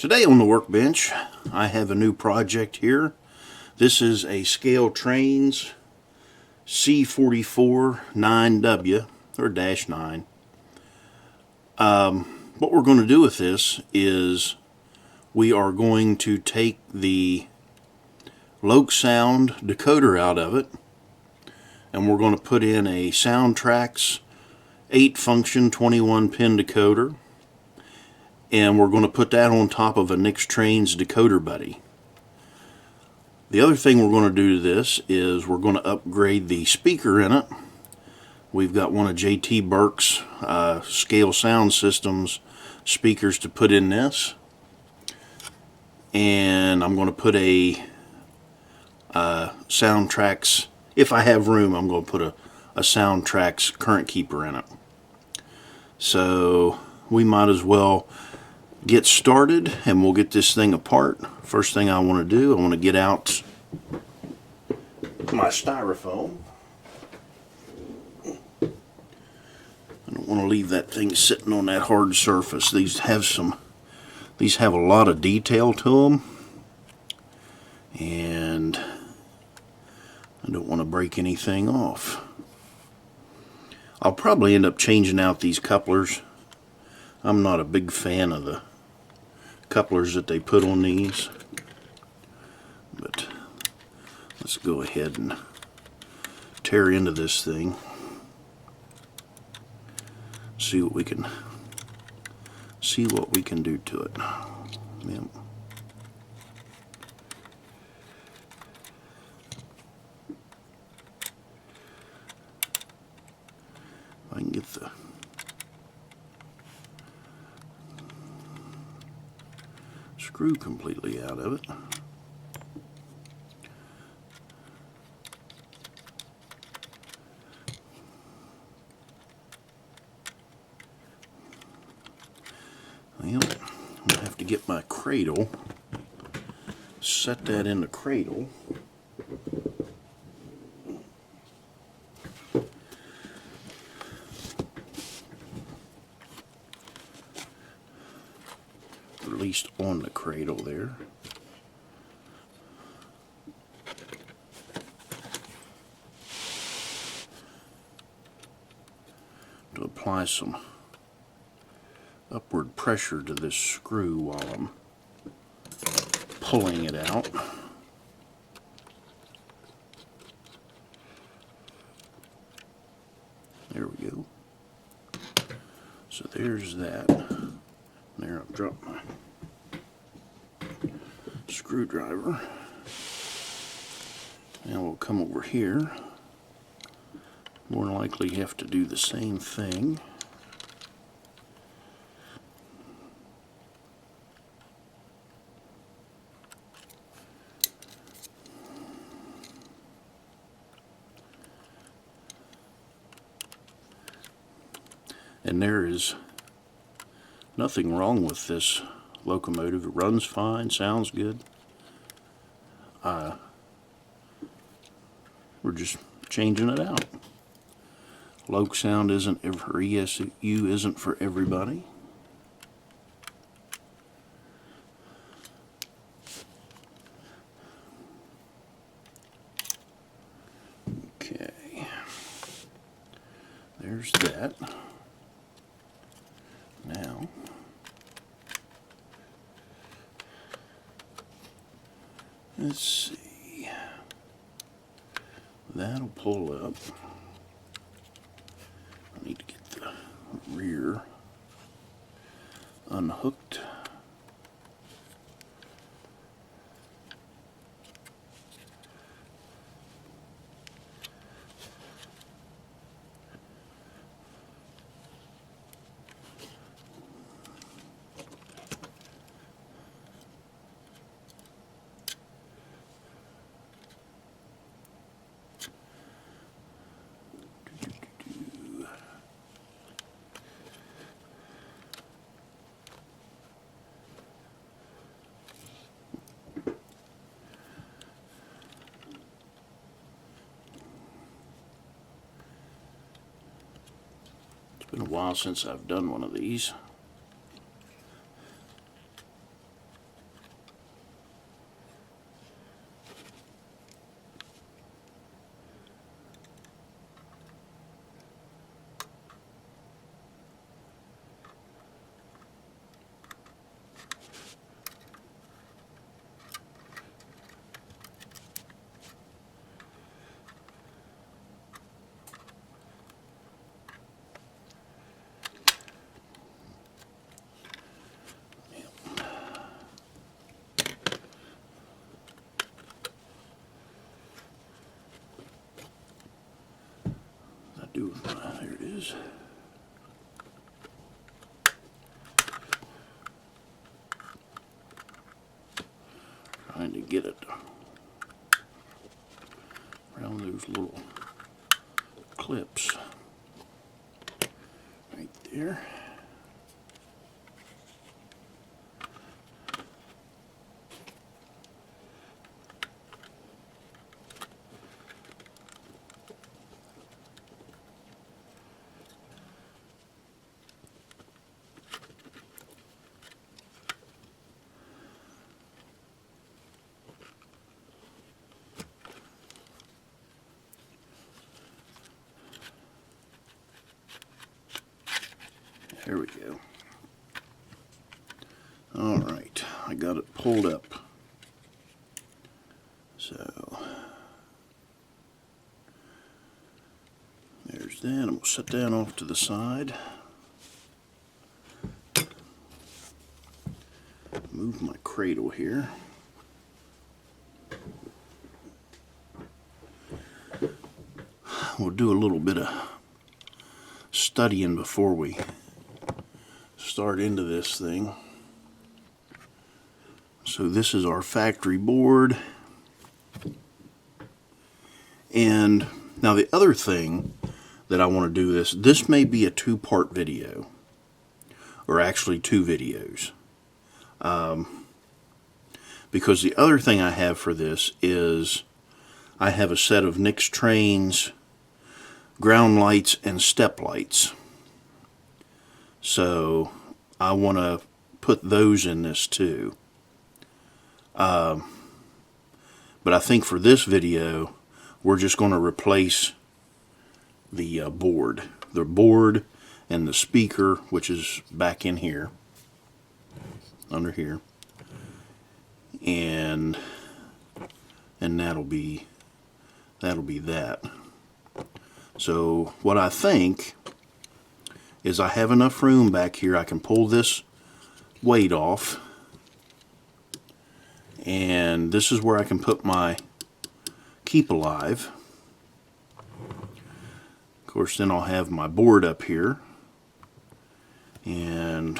Today on the workbench, I have a new project here. This is a ScaleTrains C44 9W, or Dash 9. What we're going to do with this is we are going to take the Sound decoder out of it, and we're going to put in a Soundtraxx 8-function 21-pin decoder, and we're going to put that on top of a NixTrainz Decoder Buddy. The other thing we're going to do to this is we're going to upgrade the speaker in it. We've got one of JT Burke's Scale Sound Systems speakers to put in this, and I'm going to put a Soundtraxx, if I have room, I'm going to put a Soundtraxx current keeper in it. So we might as well get started, and we'll get this thing apart. First thing I want to do, I want to get out my styrofoam. I don't want to leave that thing sitting on that hard surface. These have a lot of detail to them, and I don't want to break anything off. I'll probably end up changing out these couplers. I'm not a big fan of the couplers that they put on these, but let's go ahead and tear into this thing, see what we can do to it. Yep. If I can get the screw completely out of it. Well, I'm going to have to get my cradle, set that in the cradle. At least on the cradle there. To apply some upward pressure to this screw while I'm pulling it out. There we go. So there's that. There, I've dropped my screwdriver. Now we'll come over here. More than likely have to do the same thing. And there is nothing wrong with this locomotive. It runs fine, sounds good. We're just changing it out. Sound isn't for ESU, isn't for everybody. Okay, there's that. Now, let's see. That'll pull up. I need to get the rear unhooked. It's been a while since I've done one of these. do with my, there it is. Trying to get it around those little clips right there. There we go. All right, I got it pulled up. So there's that. I'm going to set that off to the side. Move my cradle here. We'll do a little bit of studying before we start into this thing. So this is our factory board. And now the other thing that I want to do this may be a two-part video, or actually two videos. Because the other thing I have for this is I have a set of NixTrainz ground lights and step lights. So I want to put those in this too. But I think for this video, we're just going to replace the board and the speaker, which is back in here, under here, and that'll be that. So what I think is I have enough room back here. I can pull this weight off, and this is where I can put my keep alive. Of course, then I'll have my board up here, and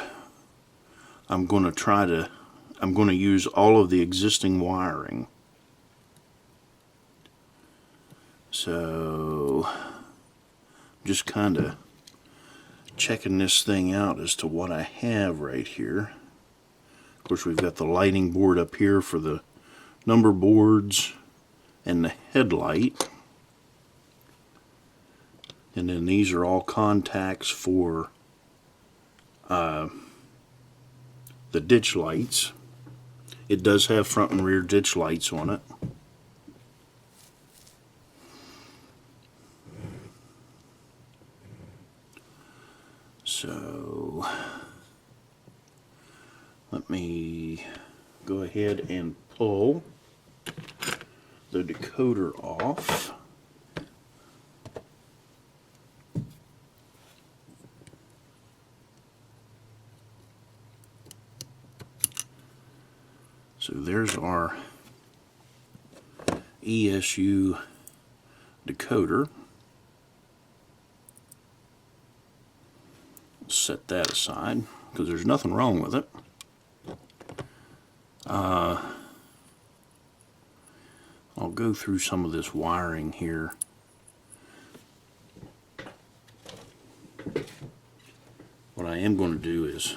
I'm going to use all of the existing wiring. So just kind of checking this thing out as to what I have right here. Of course, we've got the lighting board up here for the number boards and the headlight. And then these are all contacts for the ditch lights. It does have front and rear ditch lights on it. So let me go ahead and pull the decoder off. So there's our ESU decoder. Set that aside because there's nothing wrong with it. I'll go through some of this wiring here. What I am going to do is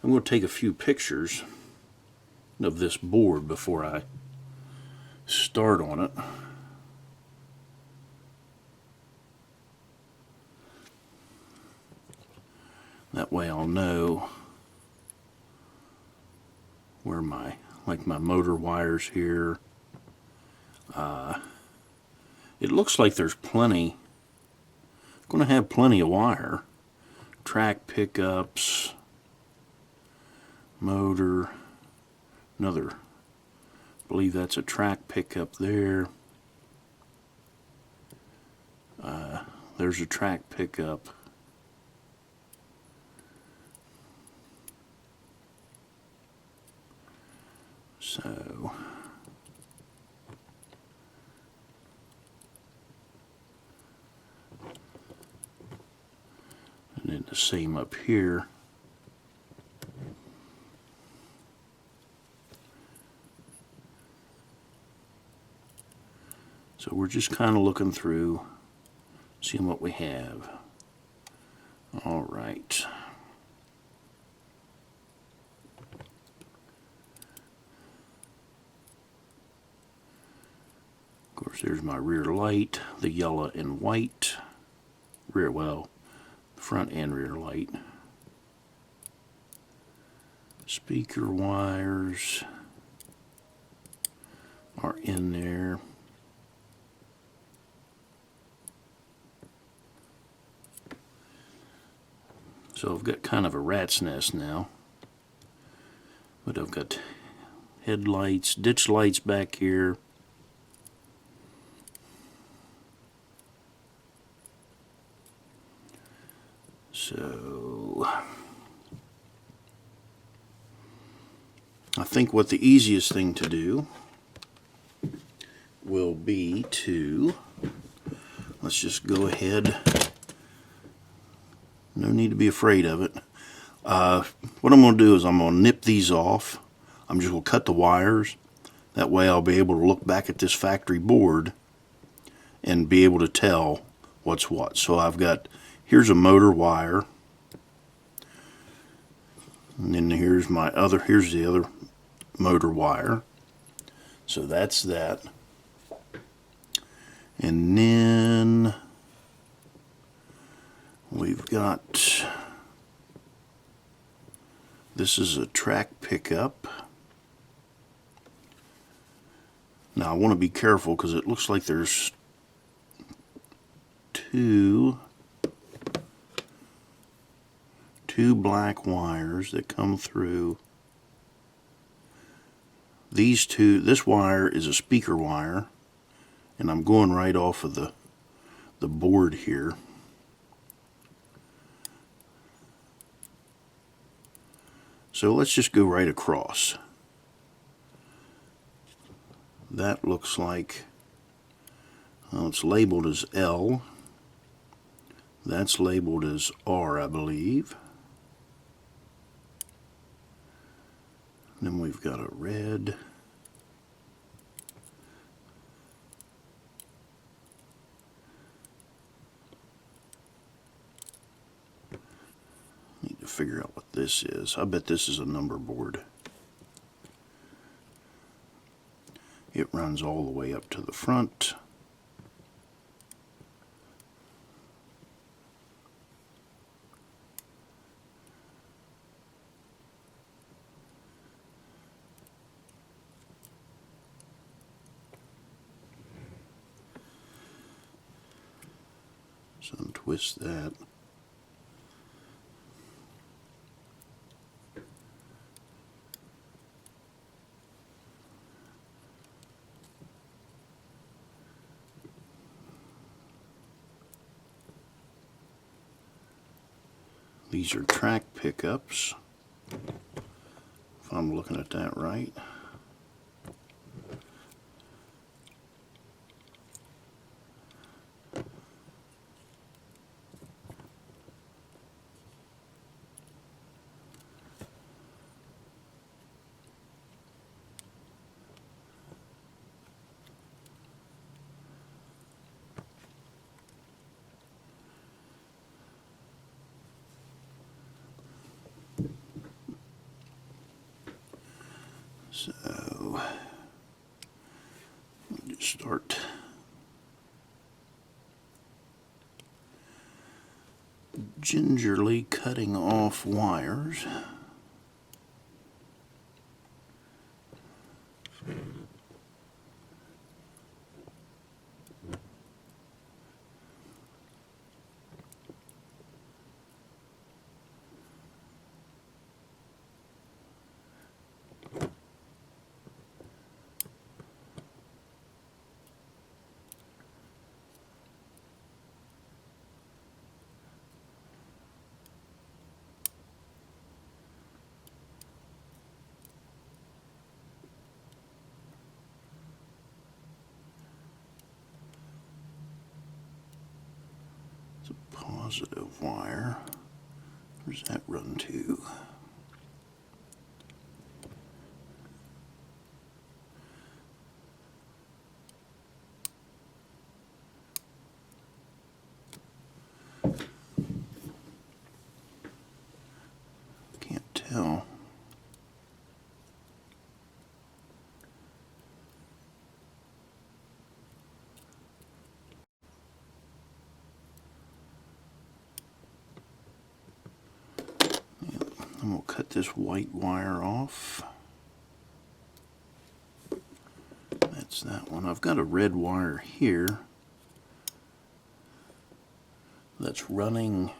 I'm going to take a few pictures of this board before I start on it. That way I'll know where my motor wires here. It looks like there's plenty. I'm going to have plenty of wire. Track pickups, motor, another, I believe that's a track pickup there. There's a track pickup. So same up here. So we're just kind of looking through, seeing what we have. All right. Of course, there's my rear light, the yellow and white. Rear, well, front and rear light. Speaker wires are in there. So I've got kind of a rat's nest now. But I've got headlights, ditch lights back here. So I think what the easiest thing to do will be to, let's just go ahead. No need to be afraid of it. What I'm going to do is I'm going to nip these off. I'm just going to cut the wires. That way I'll be able to look back at this factory board and be able to tell what's what. So I've got, here's a motor wire. And then here's the other motor wire. So that's that. And then we've got, this is a track pickup. Now I want to be careful because it looks like there's two black wires that come through. These two, this wire is a speaker wire, and I'm going right off of the board here. So let's just go right across. That looks like, well, it's labeled as L. That's labeled as R, I believe. Then we've got a red. Need to figure out what this is. I bet this is a number board. It runs all the way up to the front. So untwist that. These are track pickups, if I'm looking at that right. So, we'll just start gingerly cutting off wires. It's a positive wire. Where's that run to? Can't tell. I'm going to cut this white wire off. That's that one. I've got a red wire here that's running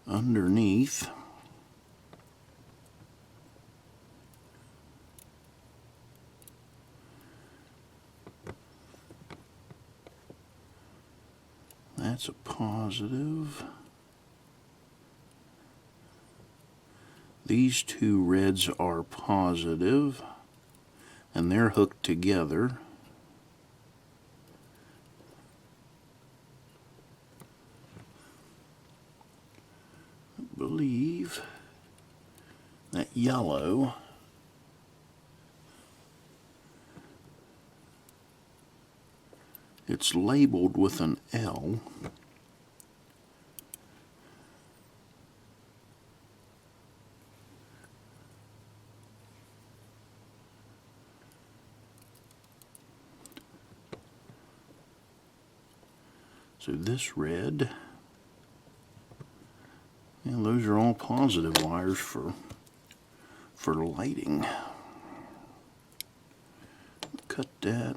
underneath. That's a positive. These two reds are positive, and they're hooked together. I believe that yellow it's labeled with an L. So this red, and those are all positive wires for lighting. Cut that.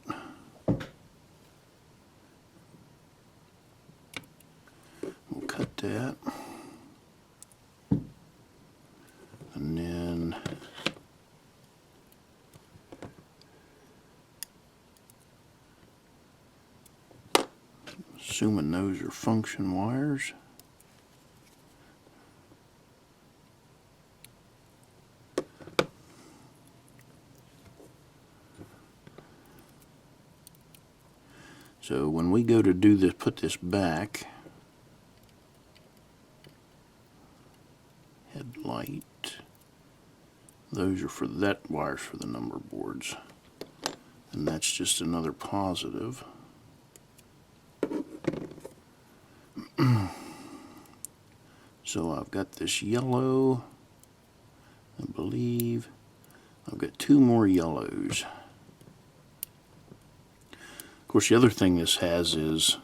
We'll cut that. And then assuming those are function wires. So when we go to do this, put this back, headlight, those are for that wires for the number boards, and that's just another positive. So I've got this yellow, I believe I've got two more yellows. Of course, the other thing this has is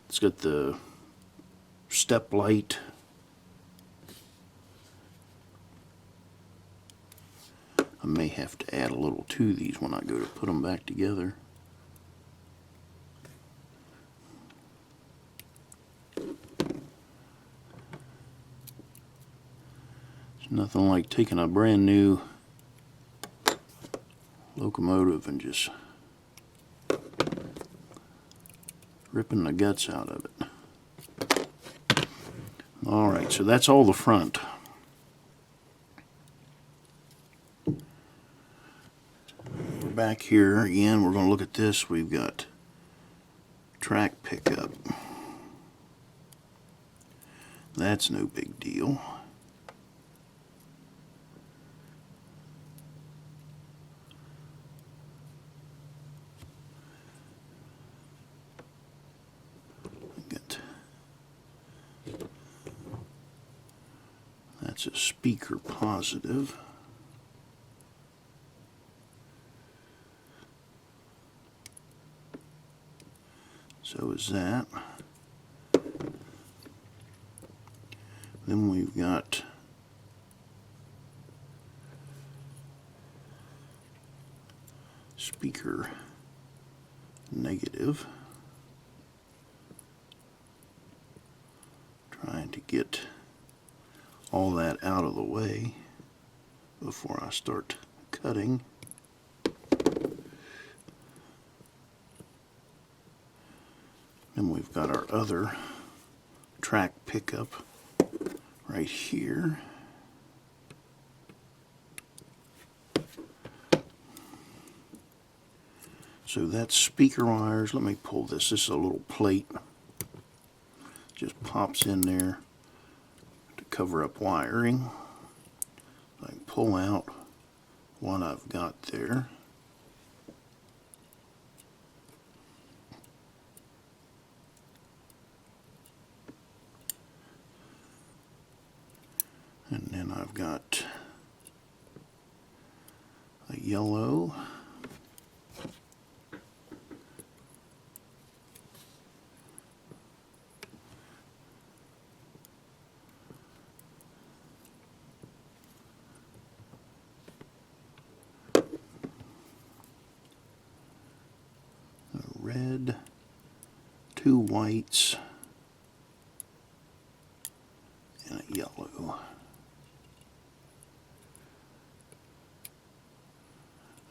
it's got the step light. I may have to add a little to these when I go to put them back together. It's nothing like taking a brand new locomotive and just ripping the guts out of it. Alright, so that's all the front. We're back here again. We're going to look at this. We've got track pickup. That's no big deal. That's a speaker positive. So is that. Then we've got speaker negative. Trying to get all that out of the way before I start cutting. Then we've got our other track pickup right here. So that's speaker wires. Let me pull this. This is a little plate. Just pops in there. cover up wiring. I can pull out what I've got there. And then I've got a yellow, a red, 2 whites, and a yellow.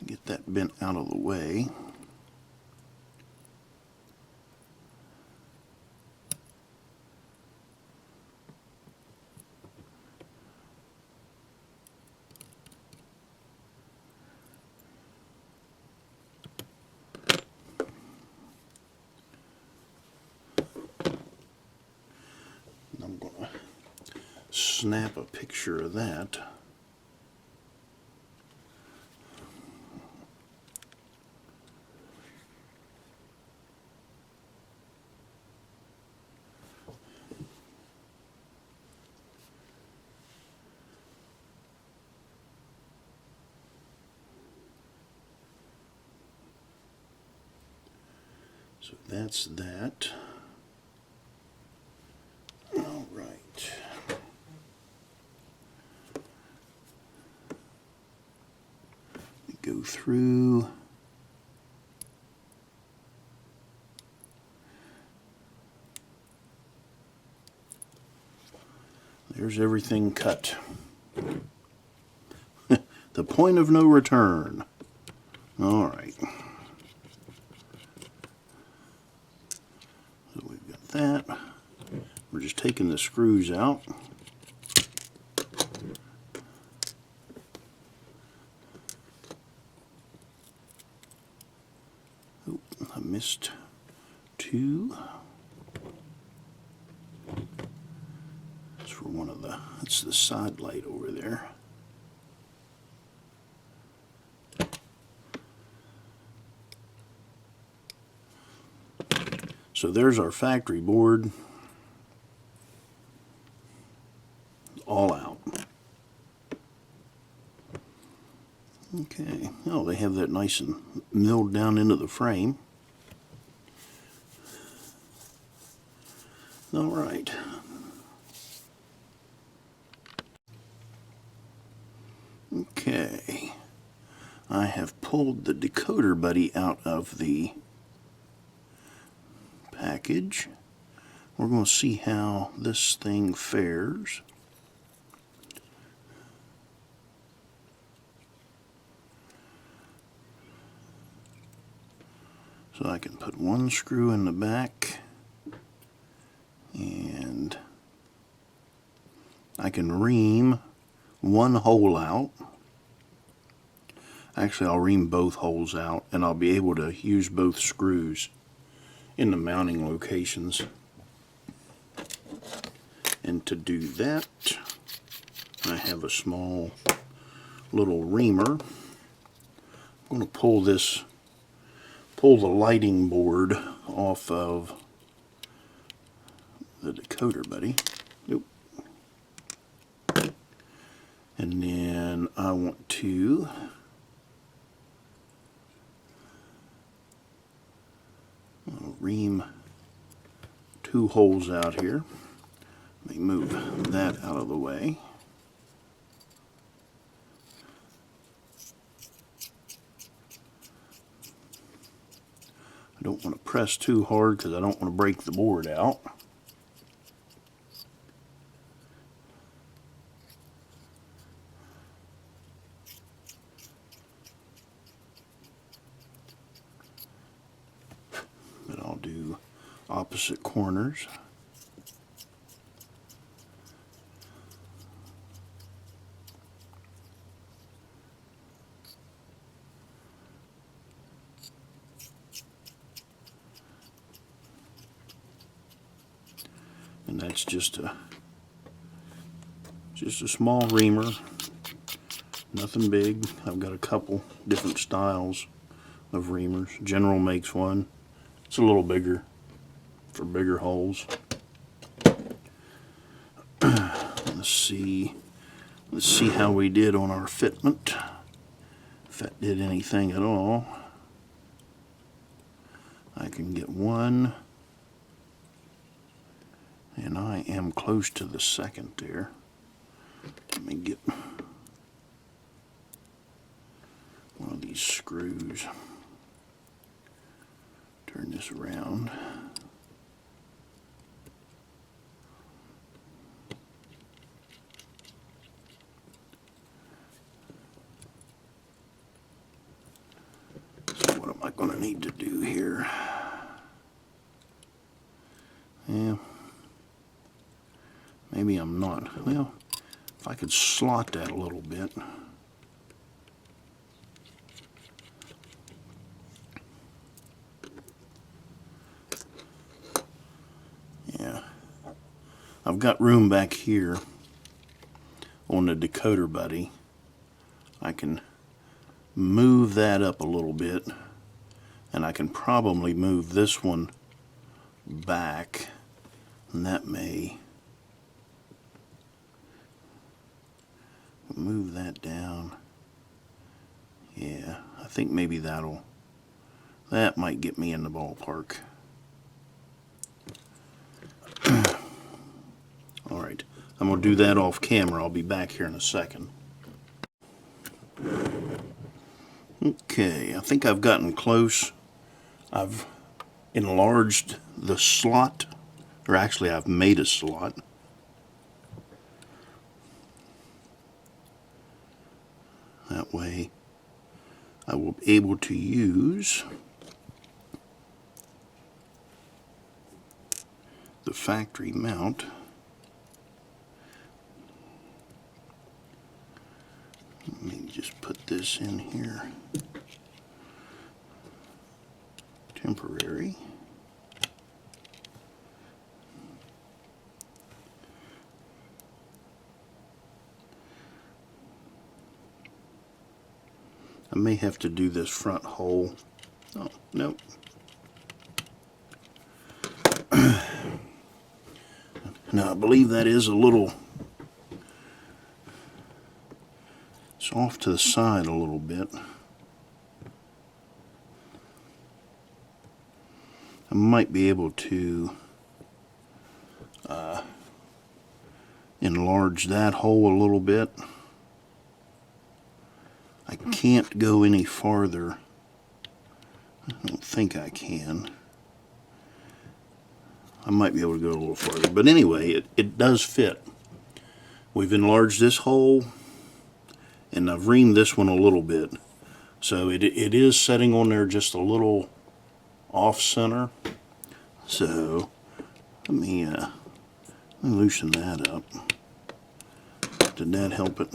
Get that bent out of the way. I'm going to snap a picture of that. So that's that. All right. Go through. There's everything cut. The point of no return. All right. So we've got that. We're just taking the screws out. Oh, I missed 2. That's for one of the, that's the side light over there. So there's our factory board, all out. Okay, oh, they have that nice and milled down into the frame. All right. Okay, I have pulled the decoder buddy out of the package. We're going to see how this thing fares. So I can put one screw in the back, and I can ream one hole out. Actually, I'll ream both holes out, and I'll be able to use both screws in the mounting locations. And to do that, I have a small little reamer. I'm going to pull the lighting board off of the decoder buddy. Nope. And then I want to ream 2 holes out here. Let me move that out of the way. I don't want to press too hard because I don't want to break the board out. But I'll do opposite corners. And that's just a Just a small reamer, nothing big. I've got a couple different styles of reamers. General makes one. It's a little bigger for bigger holes. Let's see how we did on our fitment. If that did anything at all. I can get one, and I am close to the second there. Let me get one of these screws. Turn this around. So what am I going to need to do here? Yeah, maybe I'm not. Well, if I could slot that a little bit. Yeah, I've got room back here on the Decoder Buddy. I can move that up a little bit, and I can probably move this one back, and that may move that down. Yeah, I think maybe that might get me in the ballpark. Alright, I'm going to do that off camera. I'll be back here in a second. Okay, I think I've gotten close. I've enlarged the slot, or actually I've made a slot. That way I will be able to use the factory mount. Let me just put this in here. Temporary. I may have to do this front hole. Oh, nope. Now I believe that is a little, it's off to the side a little bit. I might be able to enlarge that hole a little bit. I can't go any farther. I don't think I can. I might be able to go a little farther. But anyway, it does fit. We've enlarged this hole, and I've reamed this one a little bit. So it is setting on there just a little off center. So let me loosen that up. Did that help it?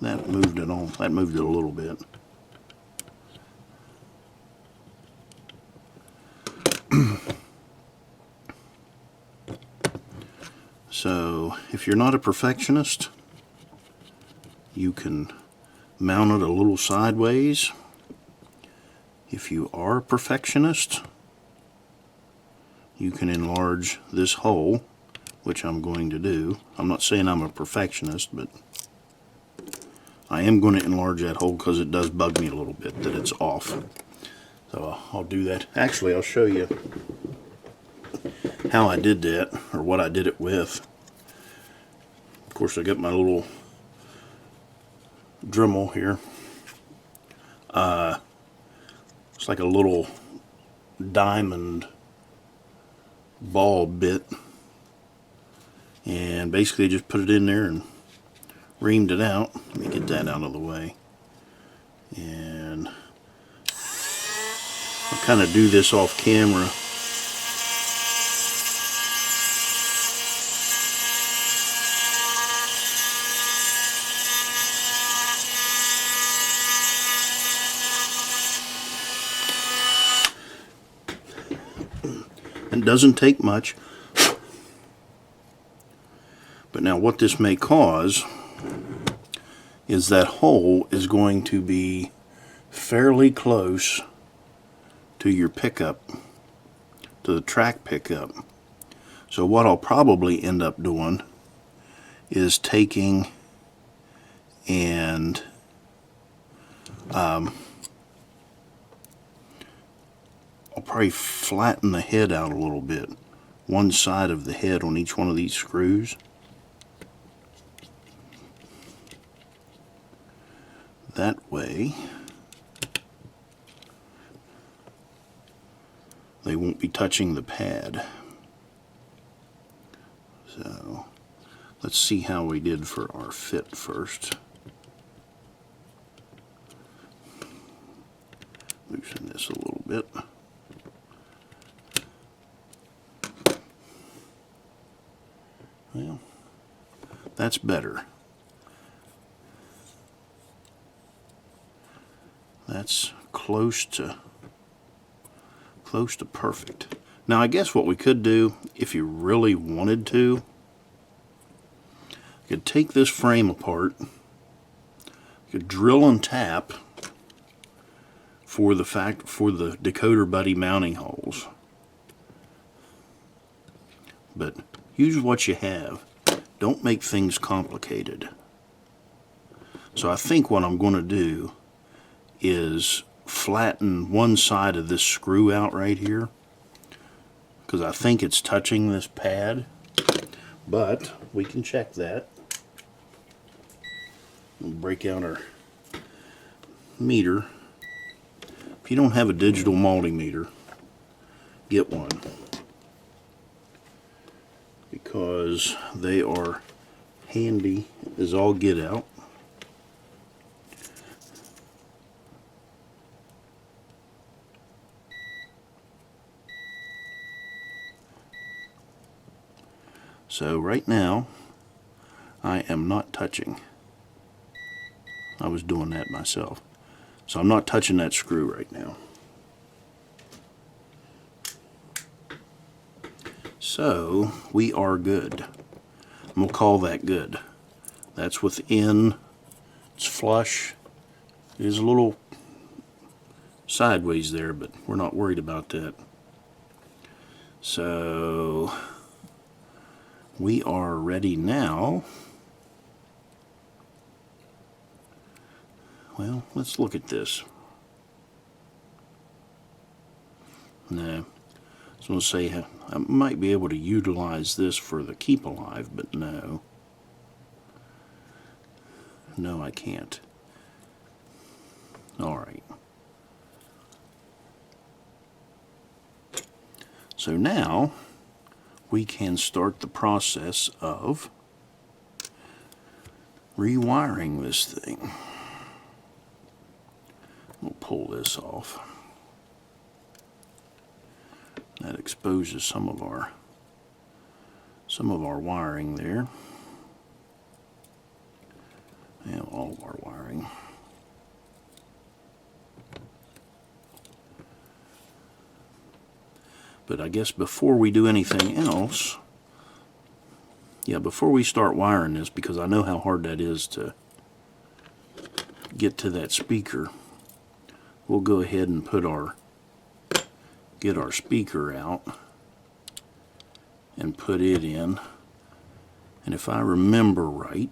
That moved it on. That moved it a little bit. So if you're not a perfectionist, you can mount it a little sideways. If you are a perfectionist, you can enlarge this hole, which I'm going to do. I'm not saying I'm a perfectionist, but I am going to enlarge that hole because it does bug me a little bit that it's off. So I'll do that. Actually, I'll show you how I did that, or what I did it with. Of course, I got my little Dremel here. It's like a little diamond ball bit, and basically just put it in there and reamed it out. Let me get that out of the way, and I'll kind of do this off camera. It doesn't take much, But now what this may cause is that hole is going to be fairly close to your pickup, to the track pickup. So what I'll probably end up doing is taking and I'll probably flatten the head out a little bit, one side of the head on each one of these screws. That way they won't be touching the pad. So let's see how we did for our fit first. Loosen this a little bit. Well, that's better. That's close to perfect. Now I guess what we could do, if you really wanted to, you could take this frame apart, you could drill and tap for the Decoder Buddy mounting holes. But use what you have. Don't make things complicated. So I think what I'm going to do is flatten one side of this screw out right here, because I think it's touching this pad, but we can check that. We'll break out our meter. If you don't have a digital multimeter, get one, because they are handy as all get out. So right now, I am not touching. I was doing that myself. So I'm not touching that screw right now. So we are good. And we'll call that good. That's within, it's flush. It is a little sideways there, but we're not worried about that. So we are ready now. Well, let's look at this. No, I was going to say I might be able to utilize this for the keep alive, but no. No, I can't. All right. So now we can start the process of rewiring this thing. We'll pull this off. That exposes some of our wiring there. And all of our wiring. But I guess before we do anything else, before we start wiring this, because I know how hard that is to get to that speaker, we'll go ahead and get our speaker out and put it in. And if I remember right,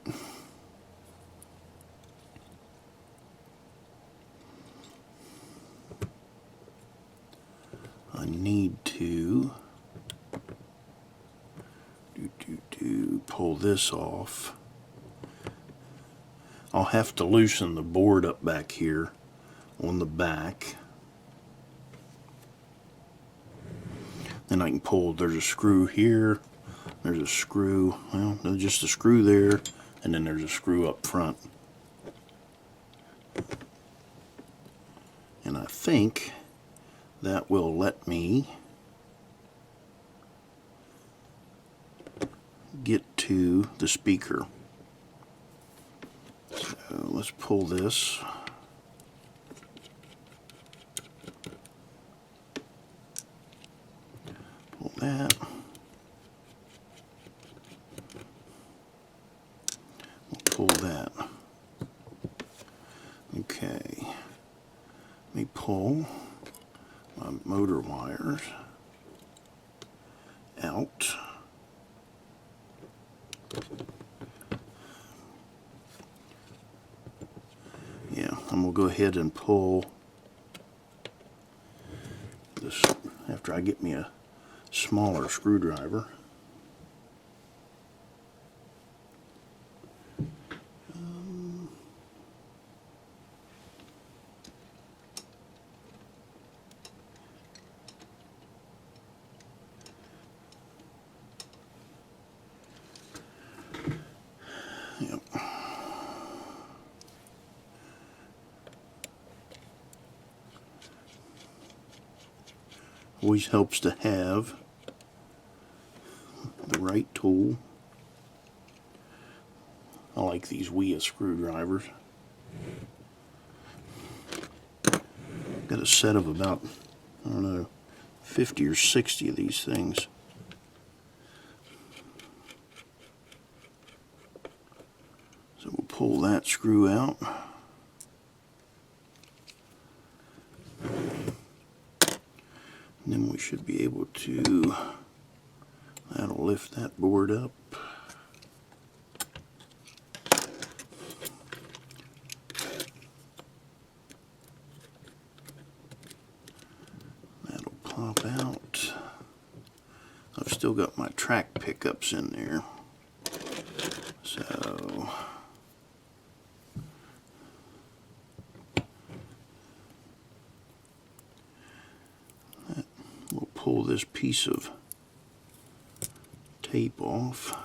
I need to pull this off. I'll have to loosen the board up back here on the back. Then I can pull, there's a screw here, there's a screw, well, there's just a screw there, and then there's a screw up front. And I think that will let me get to the speaker. So let's pull this. Pull that. pull my motor wires out. Yeah, I'm going to go ahead and pull this after I get me a smaller screwdriver. Yep. Always helps to have the right tool. I like these WIA screwdrivers. Got a set of about, I don't know, 50 or 60 of these things. So we'll pull that screw out. And then we should be able to, that'll lift that board up. That'll pop out. I've still got my track pickups in there. So we'll pull this piece of tape off.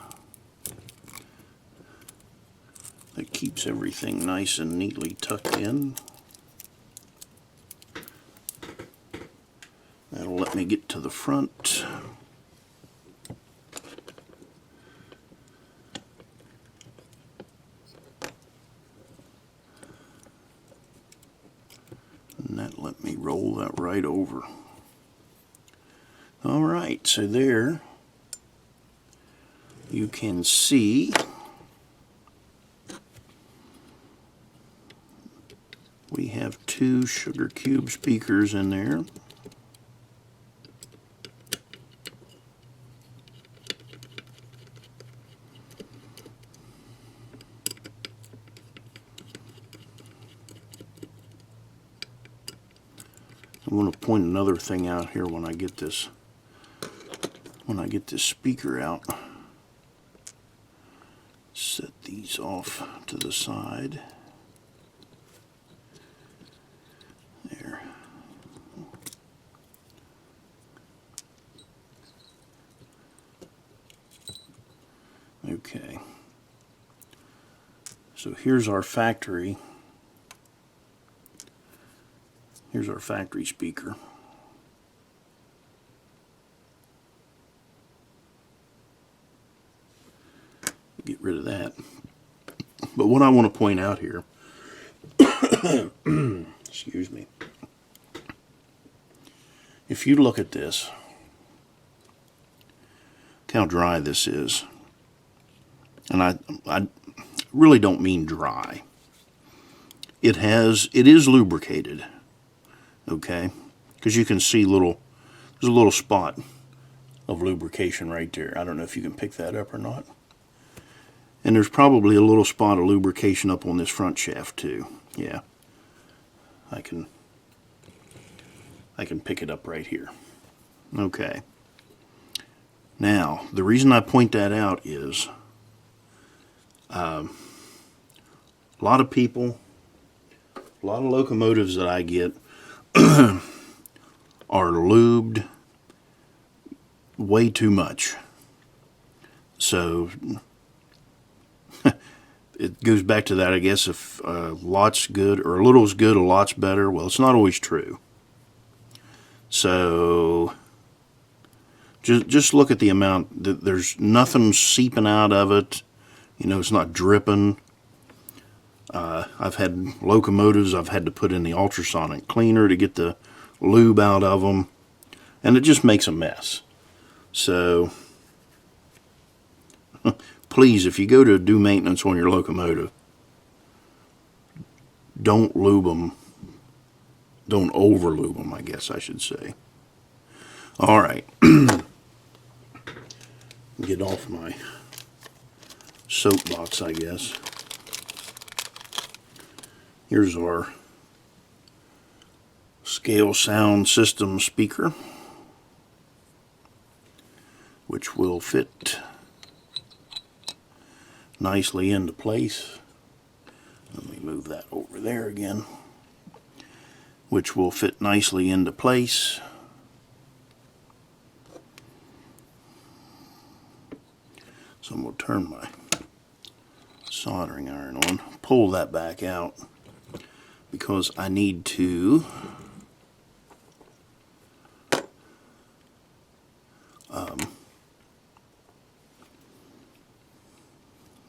That keeps everything nice and neatly tucked in. That'll let me get to the front. And that let me roll that right over. Alright, so there you can see we have two sugar cube speakers in there. I want to point another thing out here when I get this speaker out. Set these off to the side. There. Okay. So here's our factory. Here's our factory speaker. Get rid of that. But what I want to point out here, excuse me, if you look at this, look how dry this is. And I really don't mean dry. It is lubricated. Okay, because you can see there's a little spot of lubrication right there. I don't know if you can pick that up or not. And there's probably a little spot of lubrication up on this front shaft too. Yeah, I can pick it up right here. Okay. Now, the reason I point that out is a lot of people, a lot of locomotives that I get are lubed way too much. So it goes back to that, I guess, if a lot's good or a little's good, a lot's better. Well, it's not always true. So just look at the amount. There's nothing seeping out of it. You know, it's not dripping. I've had locomotives I've had to put in the ultrasonic cleaner to get the lube out of them, and it just makes a mess. So please, if you go to do maintenance on your locomotive, don't lube them don't overlube them, I guess I should say. All right. Get off my soapbox, I guess. Here's our Scale Sound System speaker, which will fit nicely into place. Let me move that over there again. Which will fit nicely into place. So I'm going to turn my soldering iron on, pull that back out, because I need to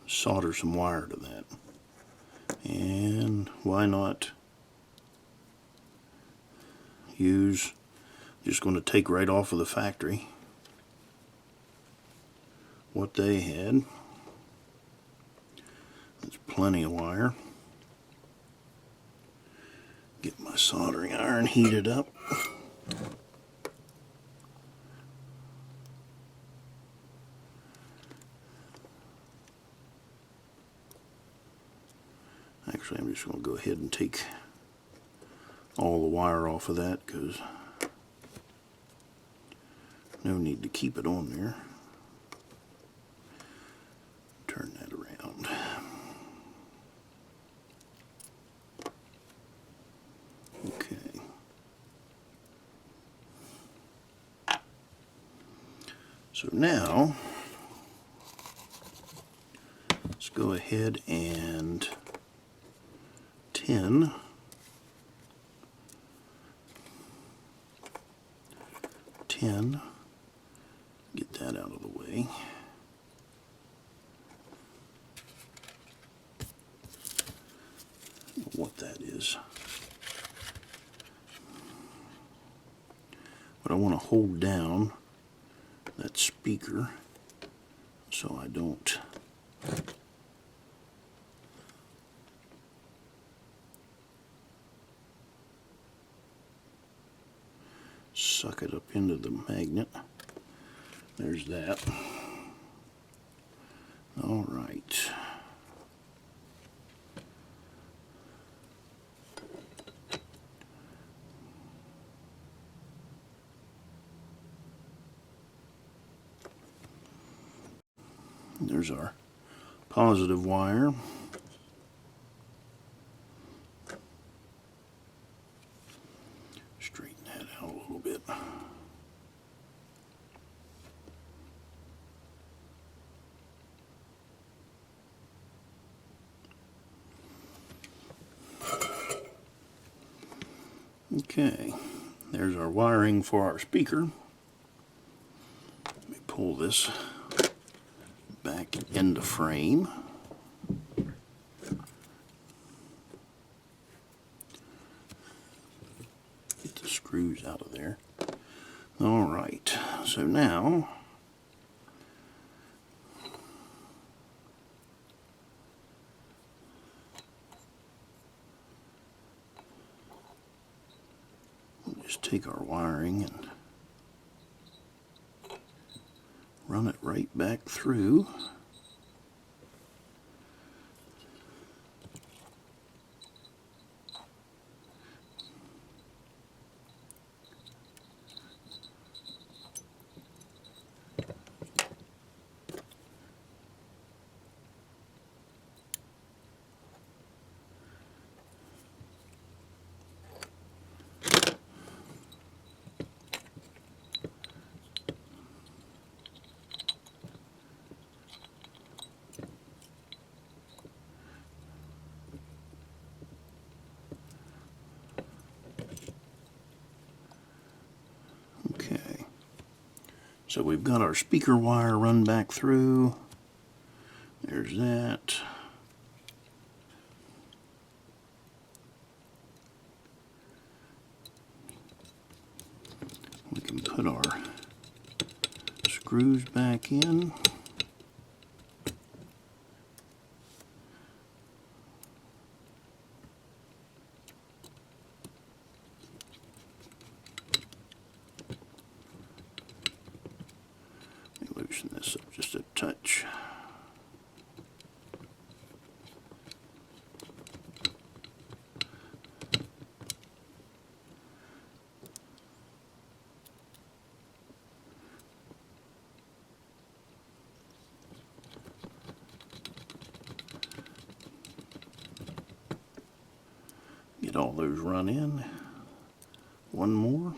solder some wire to that. And why not use, just going to take right off of the factory what they had. There's plenty of wire. Get my soldering iron heated up. Actually, I'm just going to go ahead and take all the wire off of that, because no need to keep it on there. Turn that around. Okay. So now, let's go ahead and tin get that out of the way. What that is. But I want to hold down that speaker so I don't suck it up into the magnet. There's that. All right. There's our positive wire. Straighten that out a little bit. Okay, there's our wiring for our speaker. Let me pull this back into frame. Get the screws out of there. All right, so now we'll just take our wiring and run it right back through. Okay, so we've got our speaker wire run back through. There's that. We can put our screws back in. loosen this up just a touch. Get all those run in. One more.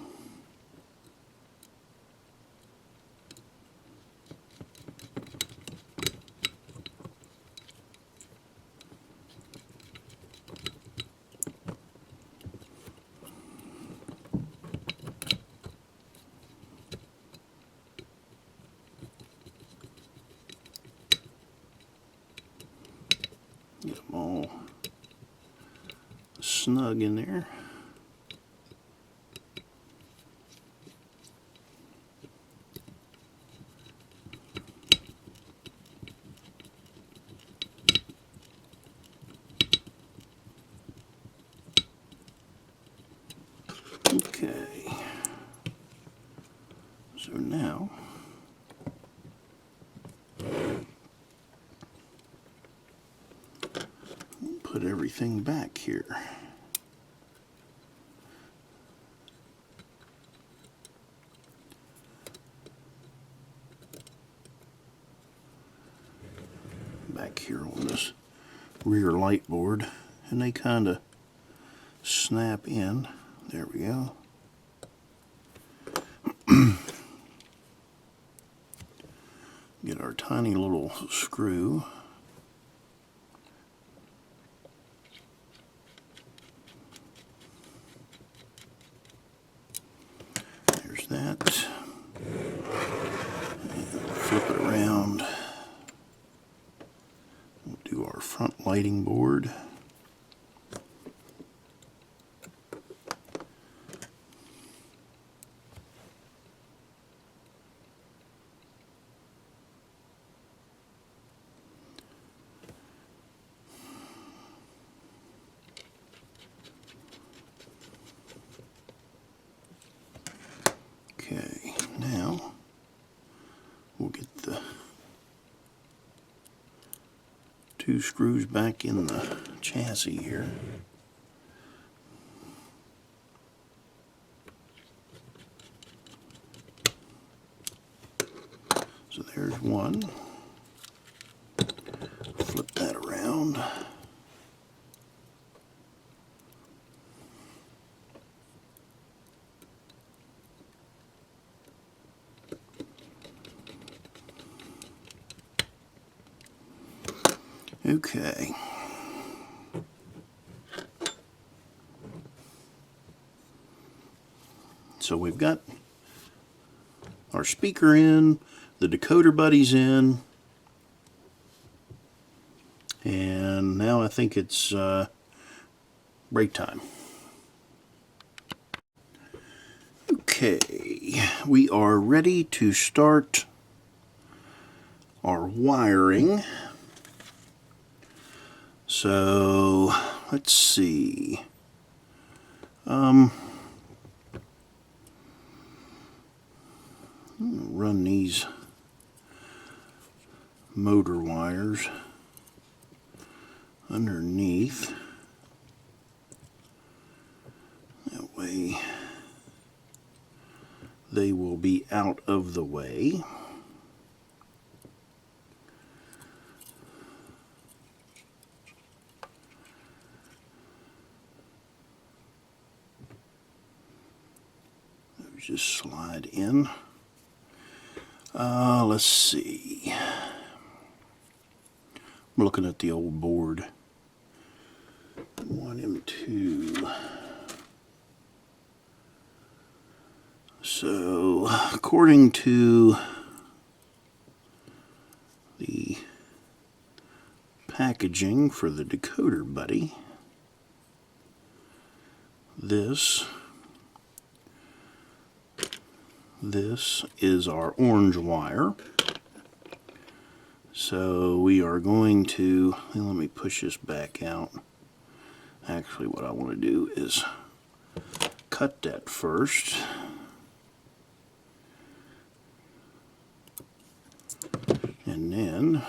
Get them all snug in there. Okay, so now we'll put everything back here. Back here on this rear light board, and they kind of snap in. There we go. Get our tiny little screw. There's that. And flip it around. We'll do our front lighting board. Okay, now we'll get the two screws back in the chassis here. So there's one. Flip that around. Okay. So we've got our speaker in, the decoder buddy's in, and now I think it's break time. Okay, we are ready to start our wiring. So let's see. Run these motor wires underneath. That way they will be out of the way. Just slide in. Let's see. I'm looking at the old board. 1M2. So, according to the packaging for the Decoder Buddy, this is our orange wire. So we are going to, let me push this back out. Actually, what I want to do is cut that first. And then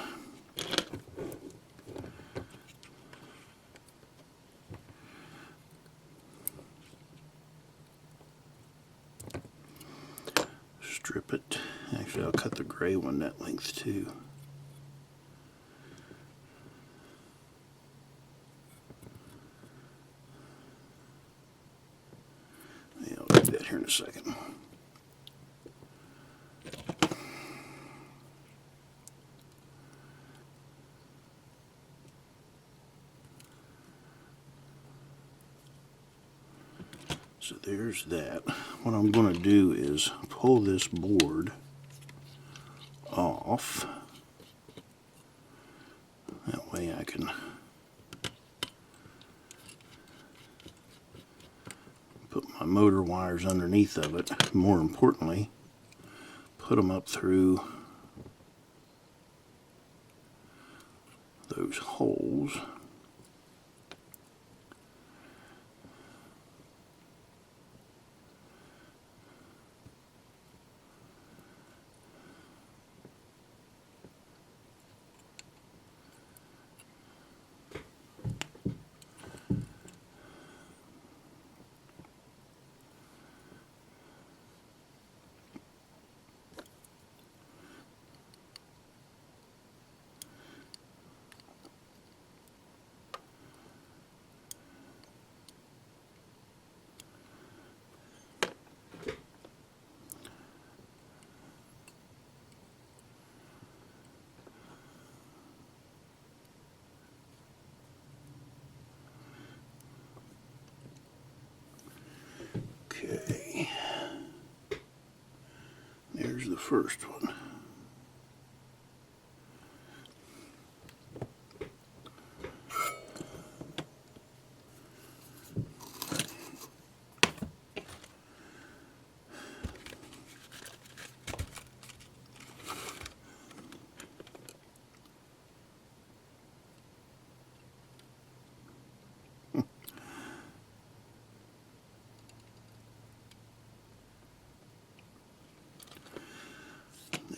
strip it. Actually, I'll cut the gray one that length too. Yeah, I'll do that here in a second. So there's that. What I'm going to do is pull this board off. That way I can put my motor wires underneath of it. More importantly, put them up through those holes. Okay, there's the first one.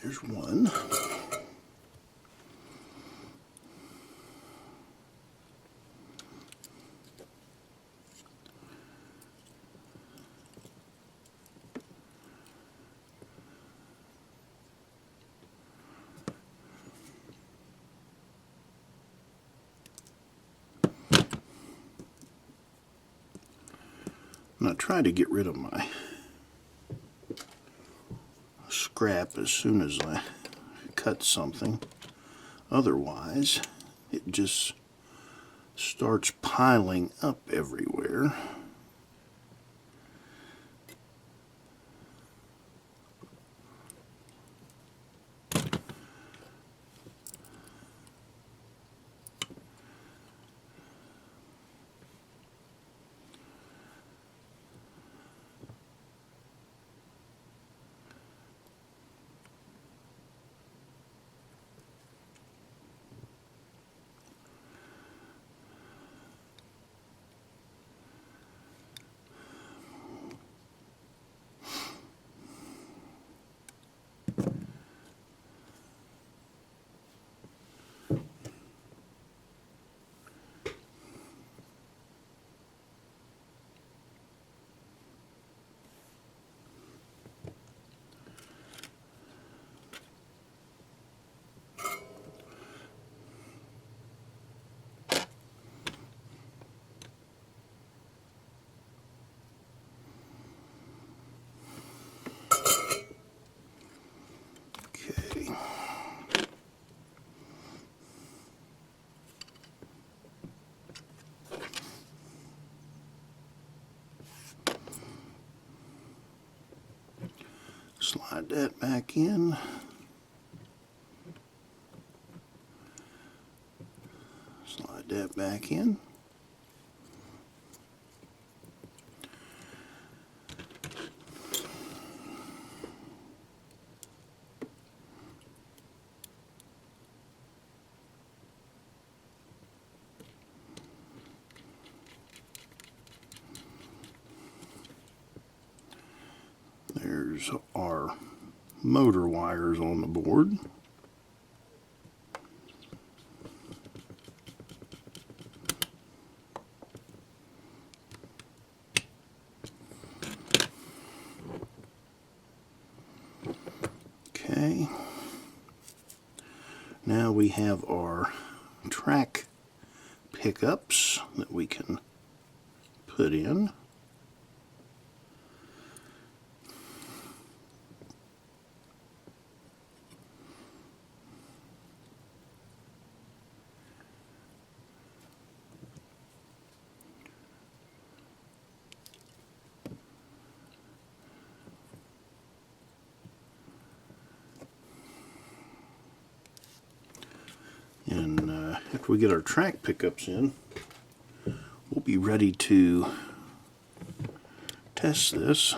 There's one. And I try to get rid of my scrap as soon as I cut something. Otherwise, it just starts piling up everywhere. Okay. Slide that back in. Slide that back in. There's our motor wires on the board. Okay. Now we have our track pickups that we can put in. And after we get our track pickups in, we'll be ready to test this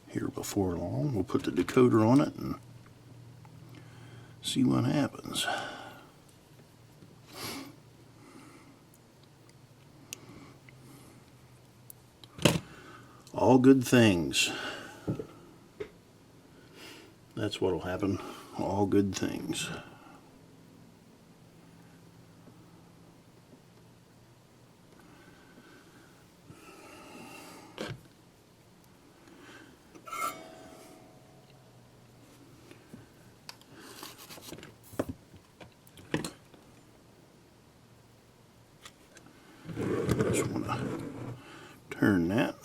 here before long. We'll put the decoder on it and see what happens. All good things. That's what'll happen. All good things. Just want to turn that.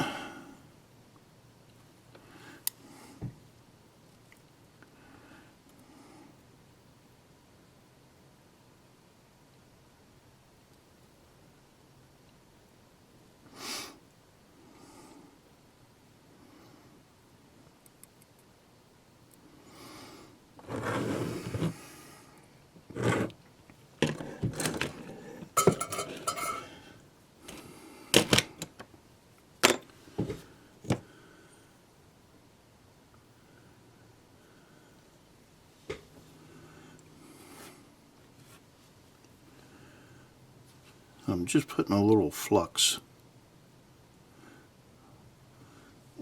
I'm just putting a little flux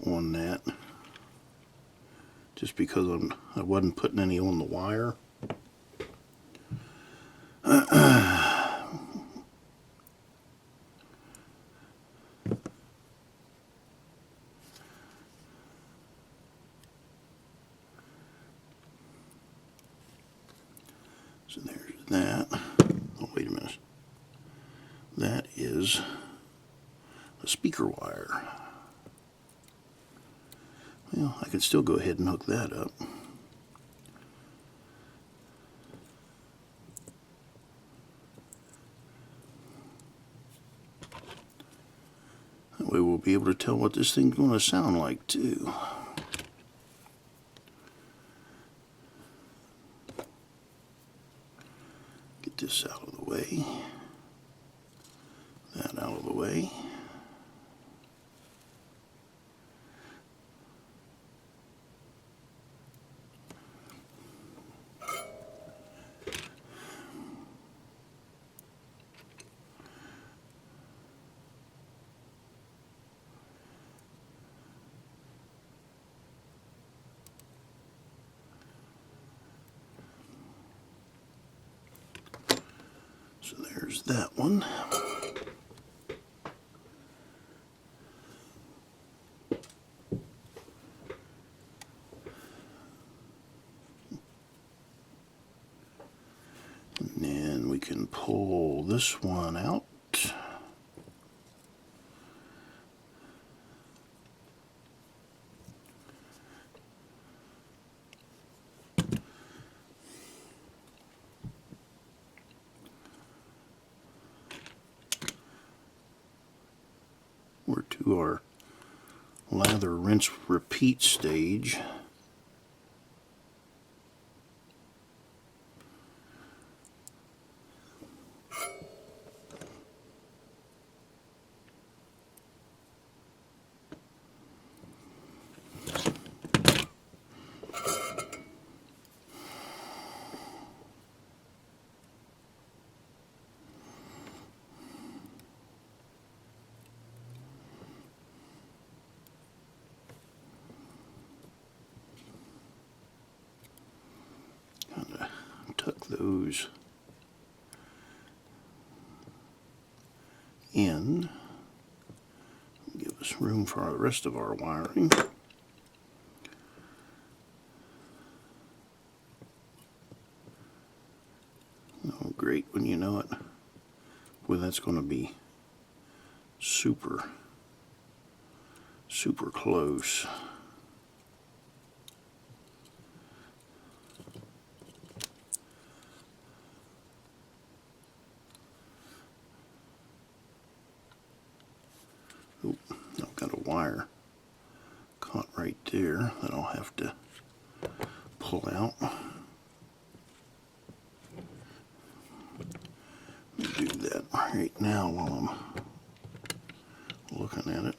on that, just because I wasn't putting any on the wire. So there's that. Oh, wait a minute. That is a speaker wire. Well, I can still go ahead and hook that up. That way we'll be able to tell what this thing's going to sound like too. Get this out of the way. That out of the way. So there's that one. And then we can pull this one out. We're to our lather, rinse, repeat stage. Tuck those in, give us room for the rest of our wiring. that's going to be super close. Oop, I've got a wire caught right there that I'll have to pull out. Let me do that right now while I'm looking at it.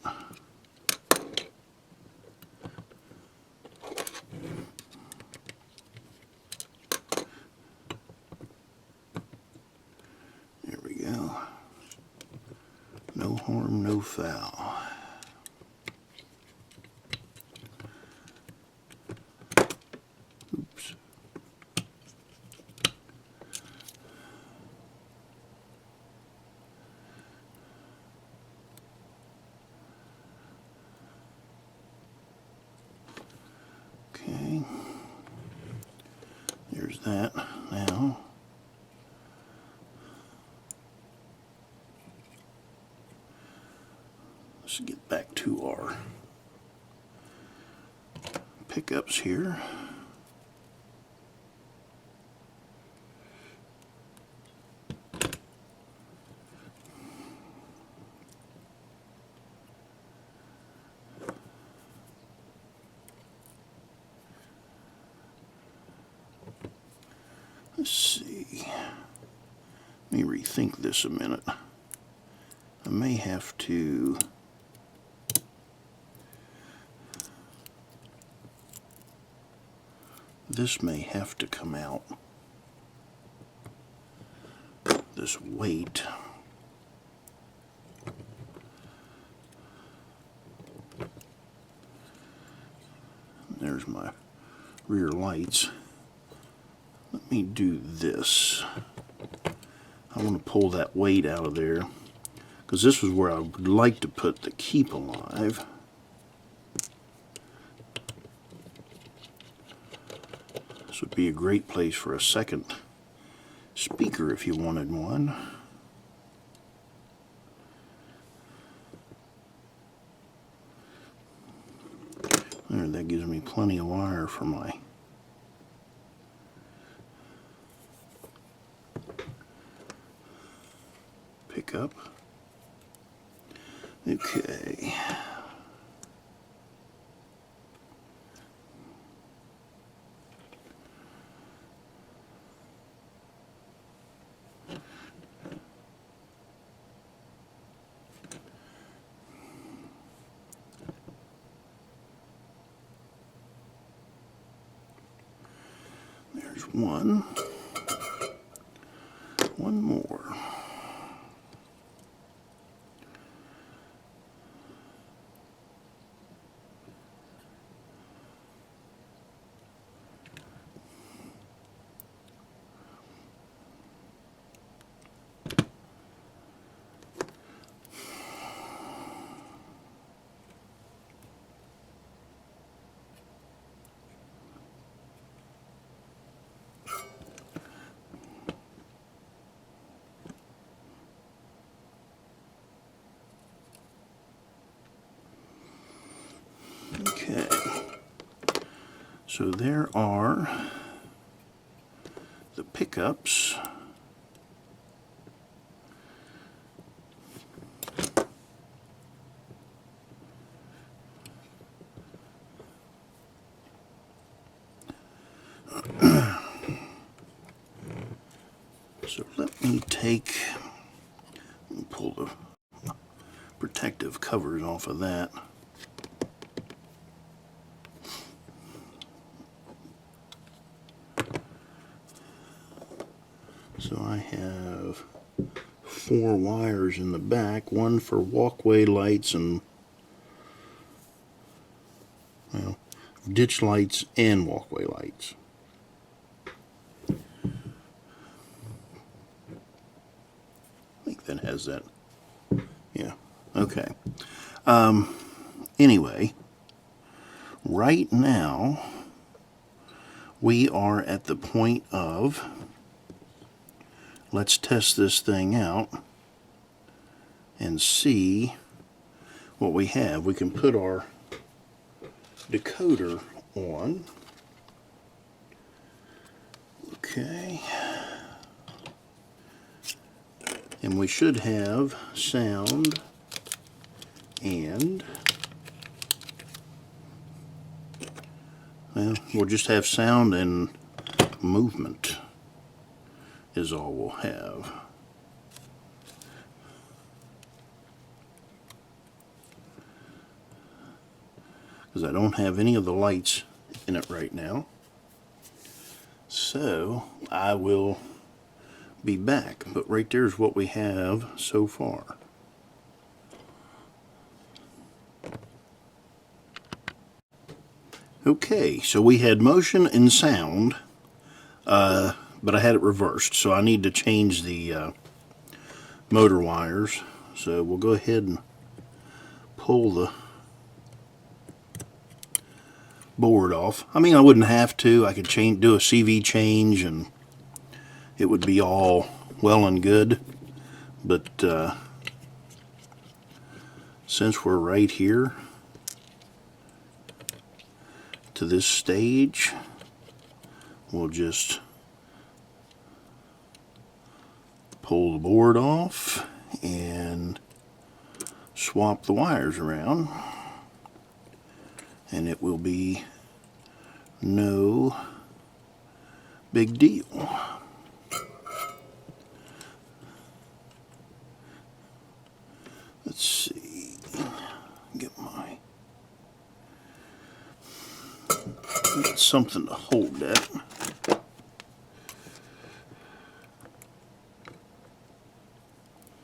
There we go. No harm, no foul. Oops. Okay. There's that. Now, let's get back to our pickups here. Let's see. Let me rethink this a minute. I may have to this may have to come out. This weight. There's my rear lights. Let me do this. I want to pull that weight out of there because this is where I would like to put the keep alive. This would be a great place for a second speaker if you wanted one. There, that gives me plenty of wire for my pickup. Okay. There's one. One more. Okay, so there are the pickups. So let me pull the protective covers off of that. So I have 4 wires in the back, one for walkway lights and, well, ditch lights and walkway lights. I think that has that. Yeah, okay. Anyway, right now we are at the point of, let's test this thing out. and see what we have. We can put our decoder on. Okay. And we should have sound and, well, we'll just have sound and movement is all we'll have. Because I don't have any of the lights in it right now. So I will be back, but right there's what we have so far. Okay, so we had motion and sound, but I had it reversed, so I need to change the motor wires. So we'll go ahead and pull the board off. I mean, I wouldn't have to. I could do a CV change and it would be all well and good, but since we're right here to this stage, we'll just pull the board off and swap the wires around, and it will be no big deal. Let's see, get something to hold that.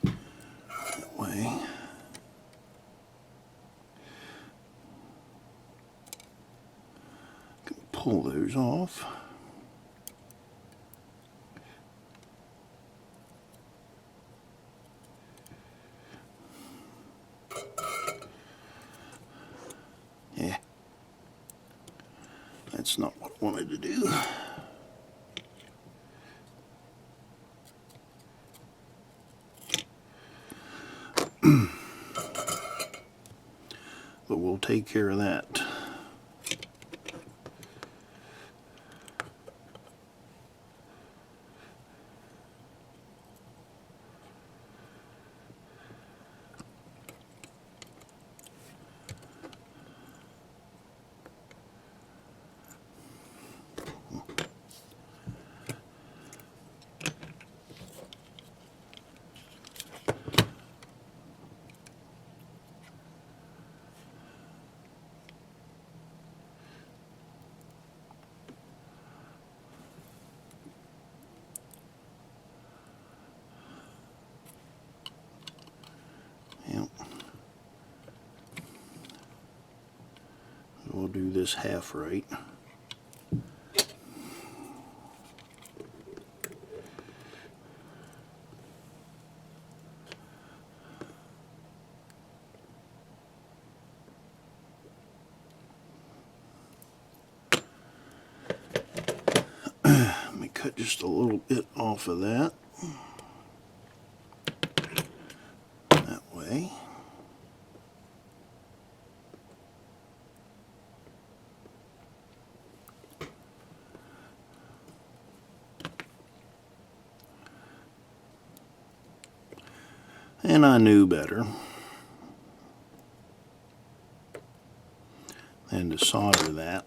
That way. Can pull those off. Yeah, that's not what I wanted to do. But we'll take care of that. Yep. We'll do this half right. Let me cut just a little bit off of that. That way. And I knew better than to solder that.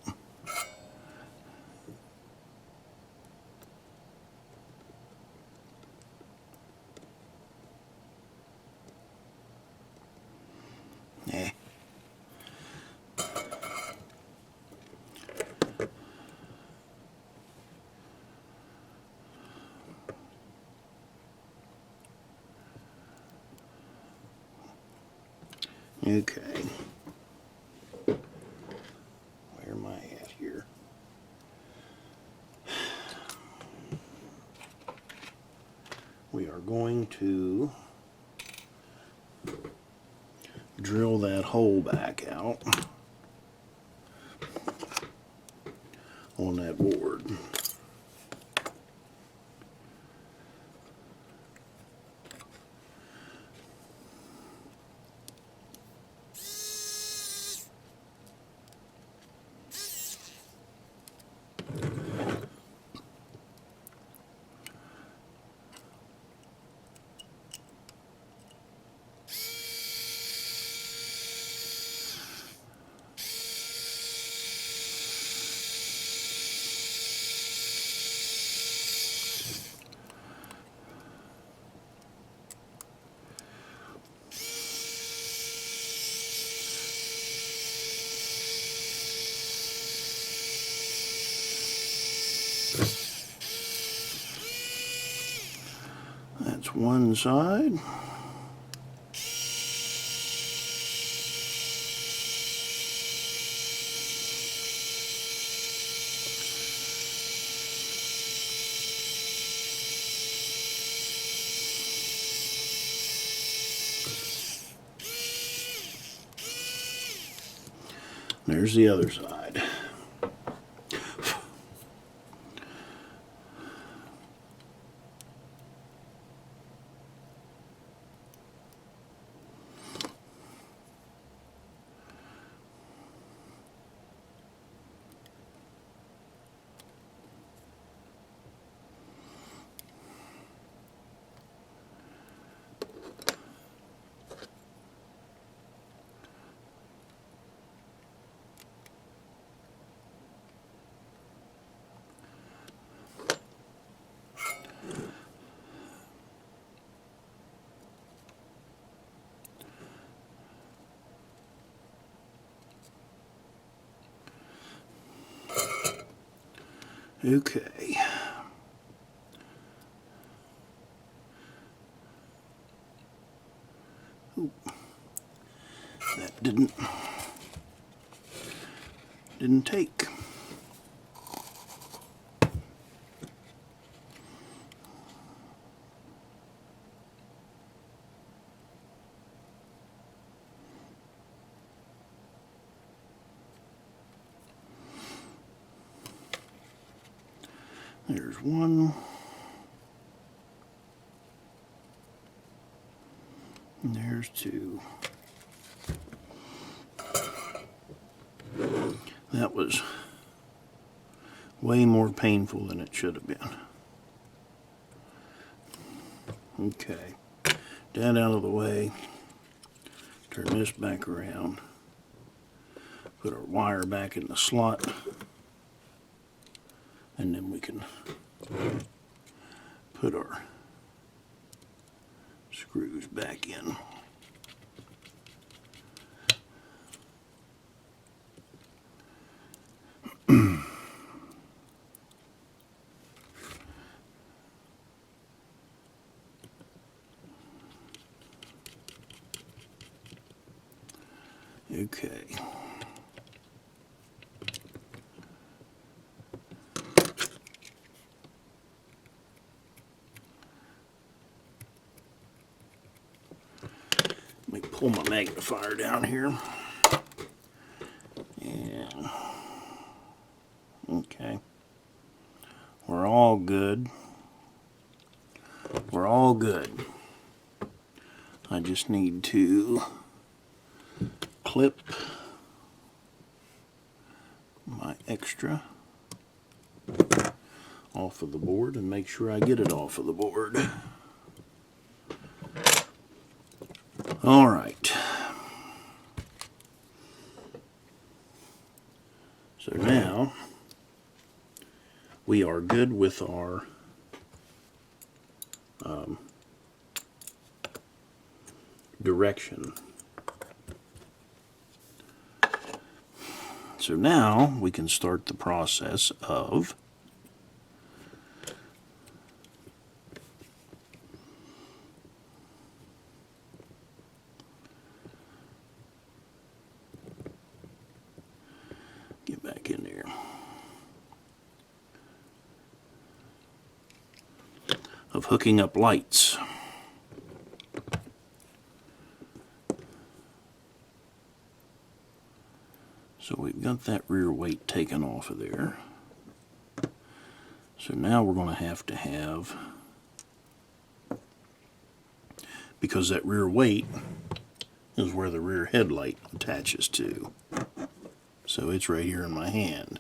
Yeah. Okay. Where am I at here? We are going to drill that hole back out on that board. one side. There's the other side. Okay. Ooh. That didn't take. There's one. And there's two. That was way more painful than it should have been. Okay. That out of the way. Turn this back around. Put our wire back in the slot. And then we can put our screws back in. Okay. Let me pull my magnifier down here. And okay. We're all good. We're all good. I just need to clip my extra off of the board and make sure I get it off of the board. All right. So now we are good with our direction. So now we can start the process of get back in there. Of hooking up lights. So we've got that rear weight taken off of there. So now we're going to have, because that rear weight is where the rear headlight attaches to. So it's right here in my hand.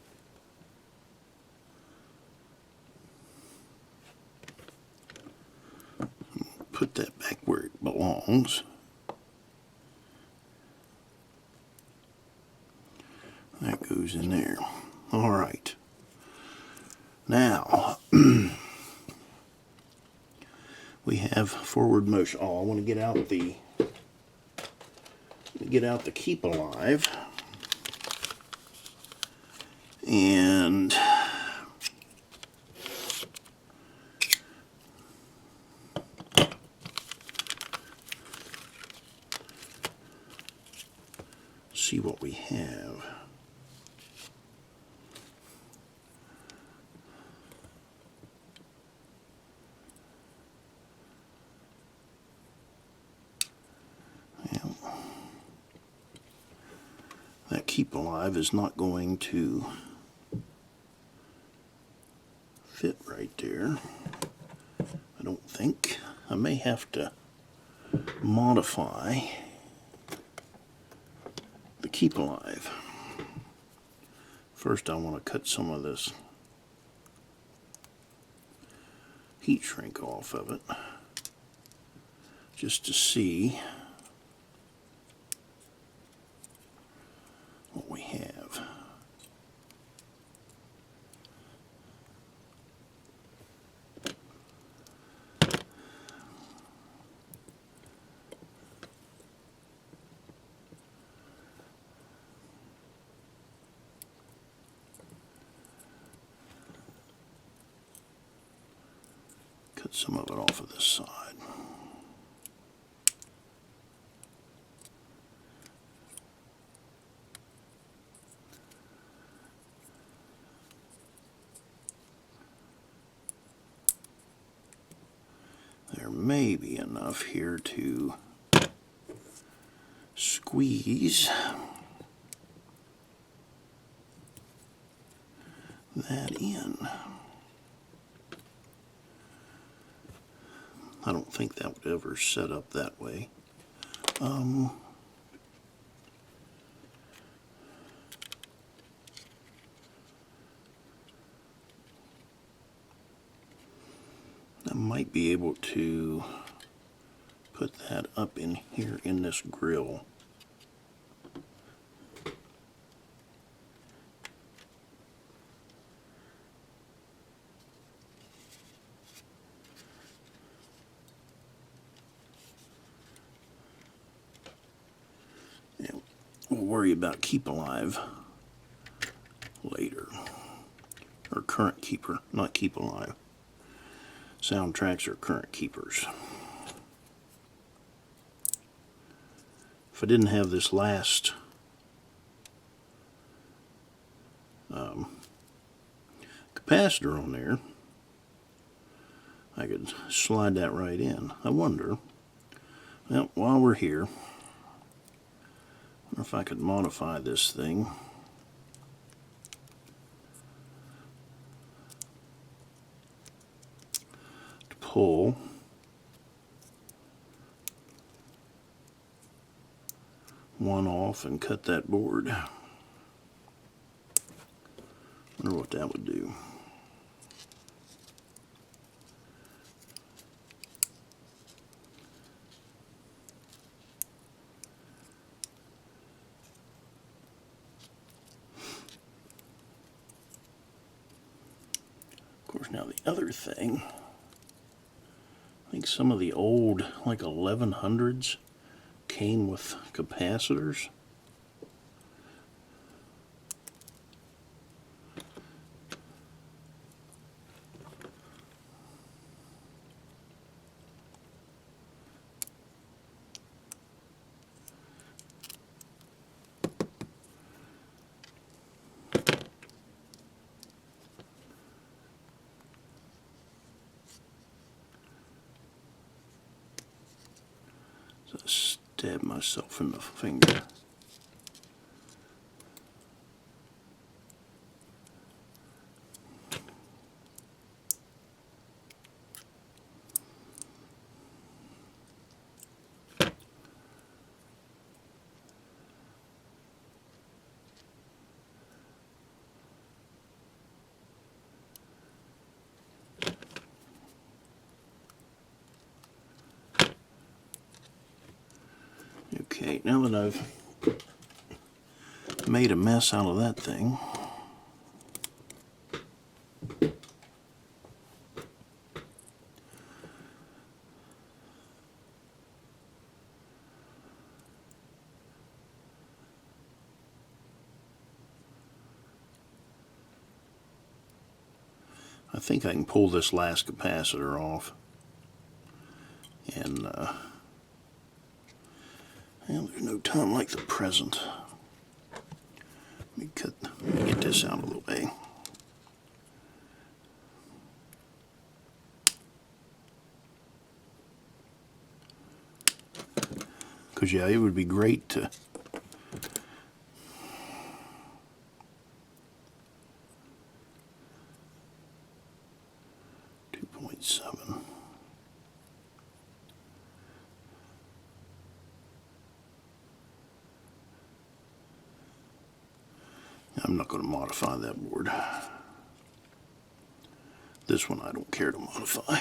Put that back where it belongs. That goes in there. All right. Now, we have forward motion. Oh, I want to get out the keep alive. And see what we have. Well, that keep alive is not going to fit right there, I don't think. I may have to modify the keep alive. First I want to cut some of this heat shrink off of it just to see what we have. Cut some of it off of this side. There may be enough here to squeeze that in. I don't think that would ever set up that way. I might be able to put that up in here in this grill. We'll worry about keep alive later. Or current keeper, not keep alive. Soundtraxx are current keepers. If I didn't have this last capacitor on there, I could slide that right in. I wonder, well, while we're here, I wonder if I could modify this thing. To pull one off and cut that board. Wonder what that would do. Of course, now the other thing, I think some of the old, like 1100s, came with capacitors. So I stab myself in the finger. Okay, now that I've made a mess out of that thing, I think I can pull this last capacitor off and well, there's no time like the present. get this out of the way. Because yeah, it would be great to .7. I'm not going to modify that board. This one I don't care to modify.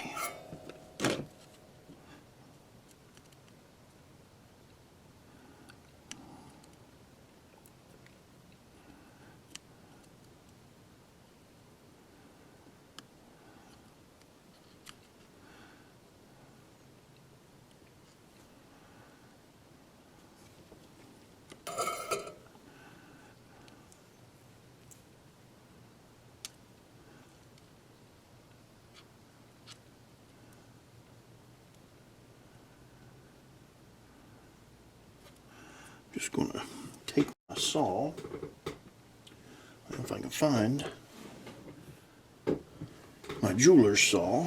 Just going to take my saw, if I can find my jeweler's saw.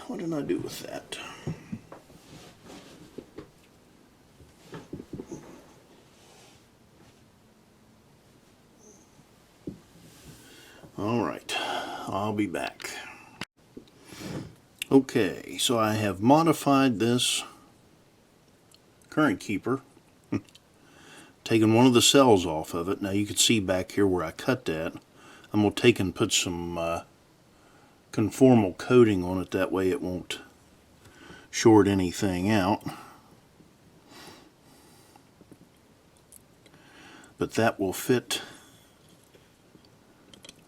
What did I do with that? All right, I'll be back. Okay, so I have modified this current keeper. Taken one of the cells off of it. Now you can see back here where I cut that. I'm going to take and put some conformal coating on it, that way it won't short anything out. But that will fit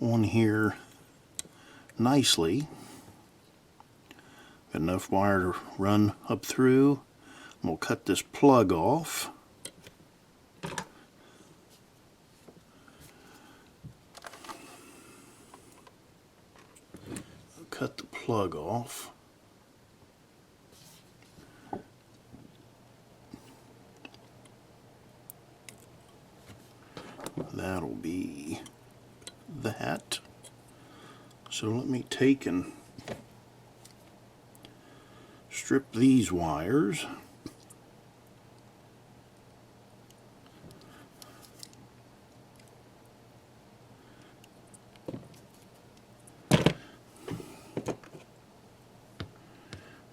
on here nicely. Got enough wire to run up through. I'm going to cut this plug off. Cut the plug off. That'll be that. So let me take and strip these wires.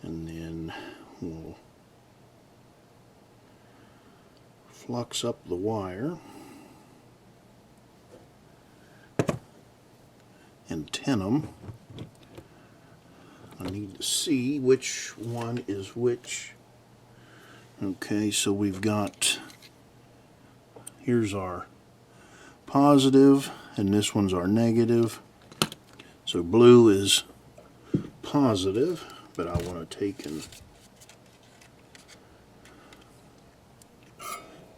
And then we'll flux up the wire and tin them. I need to see which one is which. Okay, so we've got, here's our positive and this one's our negative. So blue is positive, but I want to take and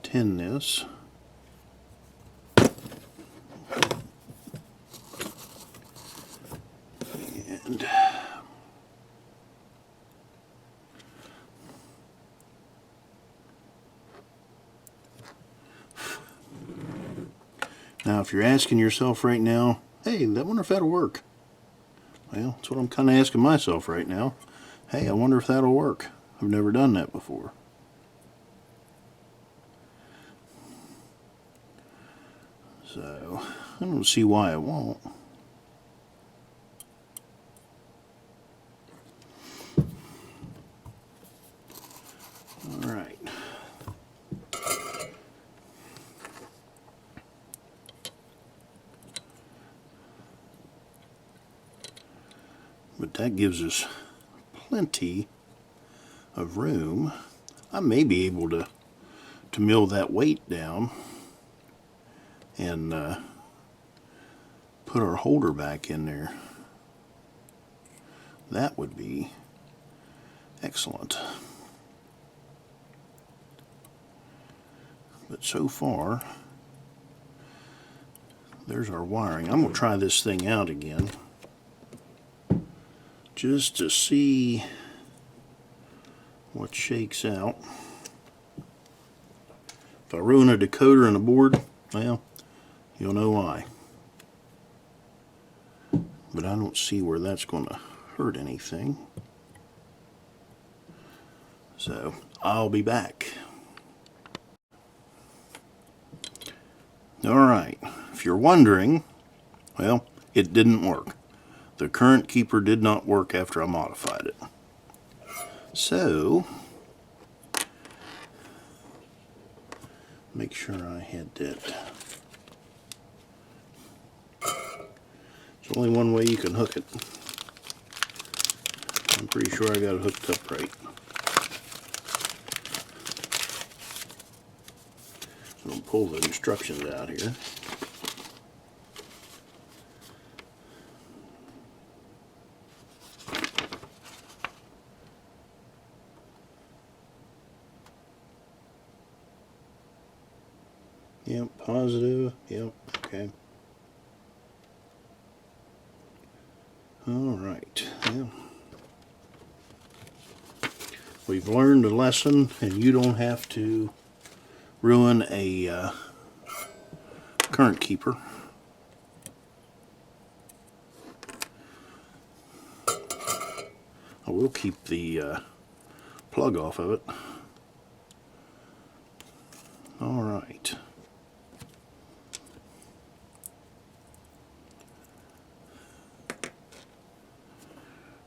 tin this. And now if you're asking yourself right now, hey, I wonder if that'll work. Well, that's what I'm kind of asking myself right now. Hey, I wonder if that'll work. I've never done that before. So, I don't see why it won't. Alright. But that gives us plenty of room. I may be able to mill that weight down and put our holder back in there. That would be excellent. But so far, there's our wiring. I'm going to try this thing out again just to see what shakes out. If I ruin a decoder and a board, well, You'll know why. But I don't see where that's going to hurt anything. So I'll be back. Alright, if you're wondering, well, it didn't work. The current keeper did not work after I modified it. So, make sure I had that. There's only one way you can hook it. I'm pretty sure I got it hooked up right. I'm going to pull the instructions out here. Yep, positive. Yep, okay. Alright, yeah. We've learned a lesson, and you don't have to ruin a current keeper. I will keep the plug off of it. Alright.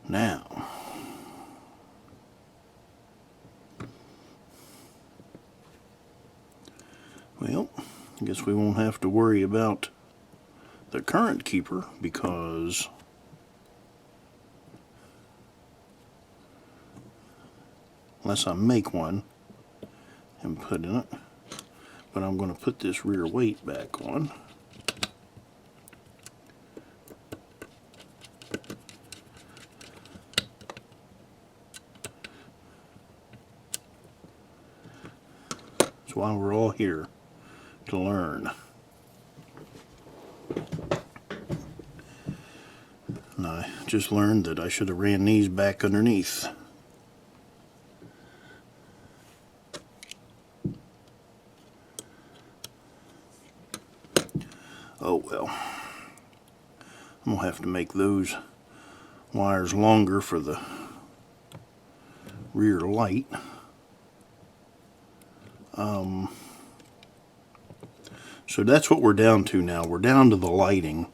Now, well, I guess we won't have to worry about the current keeper, because unless I make one and put in it, but I'm going to put this rear weight back on. That's why we're all here, to learn. And I just learned that I should have ran these back underneath. Oh well. I'm going to have to make those wires longer for the rear light. So that's what we're down to now. We're down to the lighting.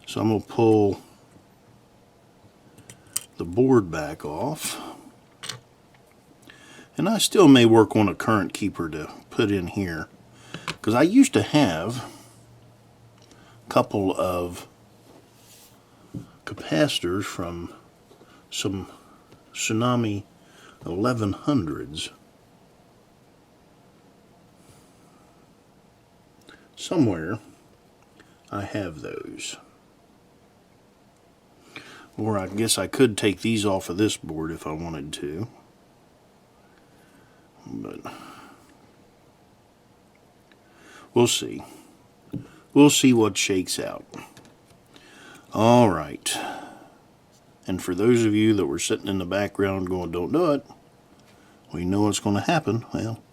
So I'm going to pull the board back off. And I still may work on a current keeper to put in here, because I used to have a couple of capacitors from some Tsunami 1100s. Somewhere I have those. Or I guess I could take these off of this board if I wanted to. But we'll see. We'll see what shakes out. Alright. And for those of you that were sitting in the background going, don't do it, we know what's going to happen. Well,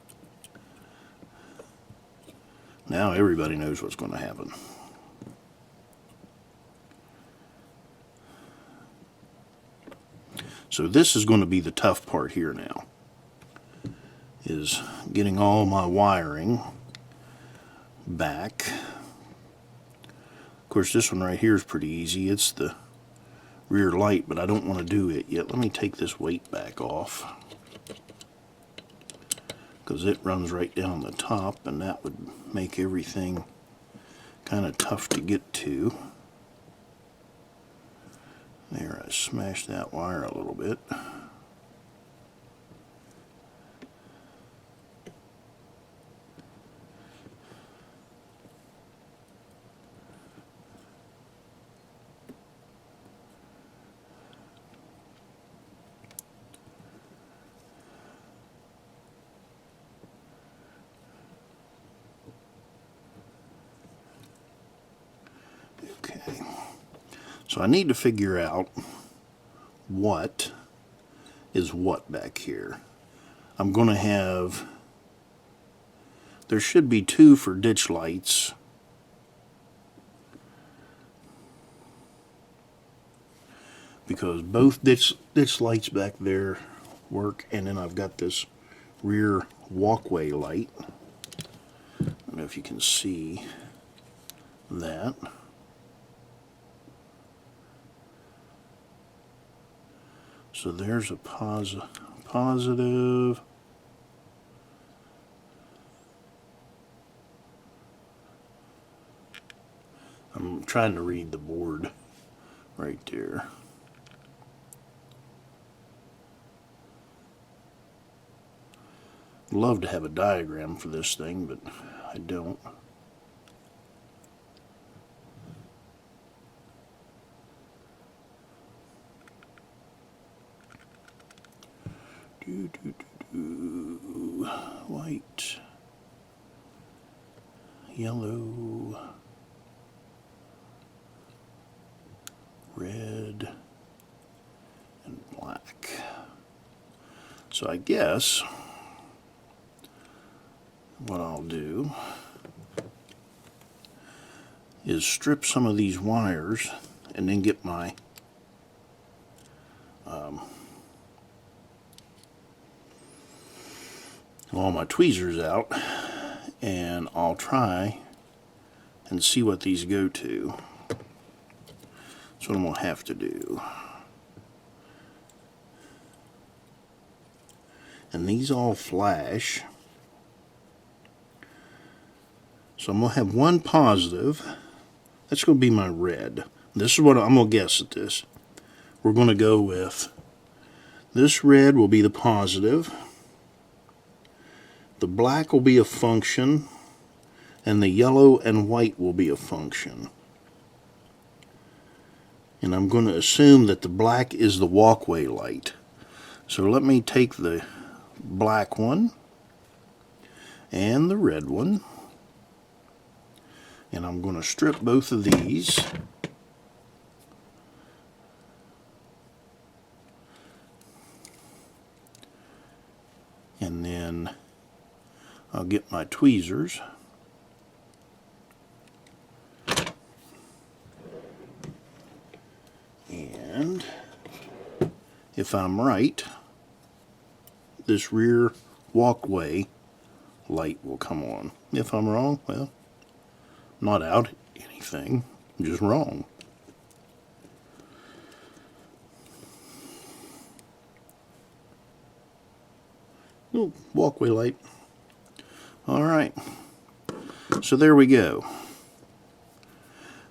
now everybody knows what's going to happen. So this is going to be the tough part here now, is getting all my wiring back. Of course, this one right here is pretty easy. It's the rear light, but I don't want to do it yet. Let me take this weight back off, because it runs right down the top, and that would make everything kind of tough to get to. There, I smashed that wire a little bit. Okay, so I need to figure out what is what back here. I'm going to have, there should be two for ditch lights, because both ditch lights back there work, and then I've got this rear walkway light. I don't know if you can see that. So there's a positive. I'm trying to read the board right there. I'd love to have a diagram for this thing, but I don't. White, yellow, red, and black. So I guess what I'll do is strip some of these wires and then get my all my tweezers out, and I'll try and see what these go to. That's what I'm going to have to do. And these all flash. So I'm going to have one positive. That's going to be my red. This is what I'm going to guess at this. We're going to go with this red will be the positive. The black will be a function, and the yellow and white will be a function. And I'm going to assume that the black is the walkway light. So let me take the black one and the red one, and I'm going to strip both of these. And then I'll get my tweezers. And if I'm right, this rear walkway light will come on. If I'm wrong, well, not out anything, I'm just wrong. Oh, walkway light. Alright, so there we go.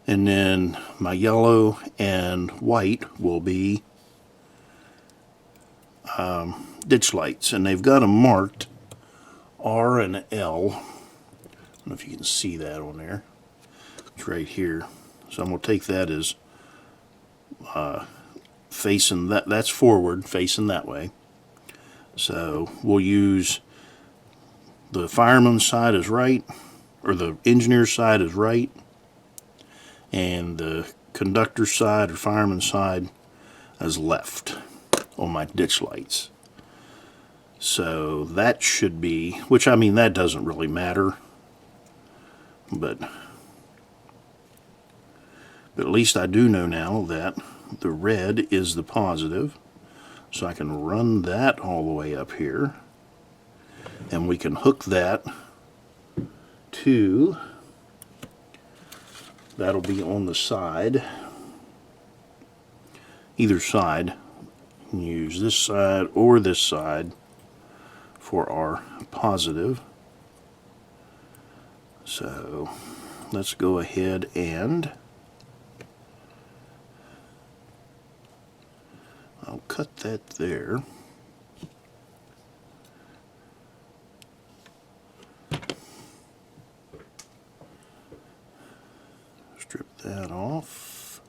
And then my yellow and white will be ditch lights, and they've got them marked R and L. I don't know if you can see that on there. It's right here. So I'm going to take that as facing that. That's forward, facing that way. So we'll use the fireman's side is right, or the engineer's side is right, and the conductor's side or fireman's side is left on my ditch lights. So that should be, which I mean that doesn't really matter, but at least I do know now that the red is the positive, so I can run that all the way up here. And we can hook that to, that'll be on the side, either side. You can use this side or this side for our positive. So let's go ahead and I'll cut that there. Strip that off.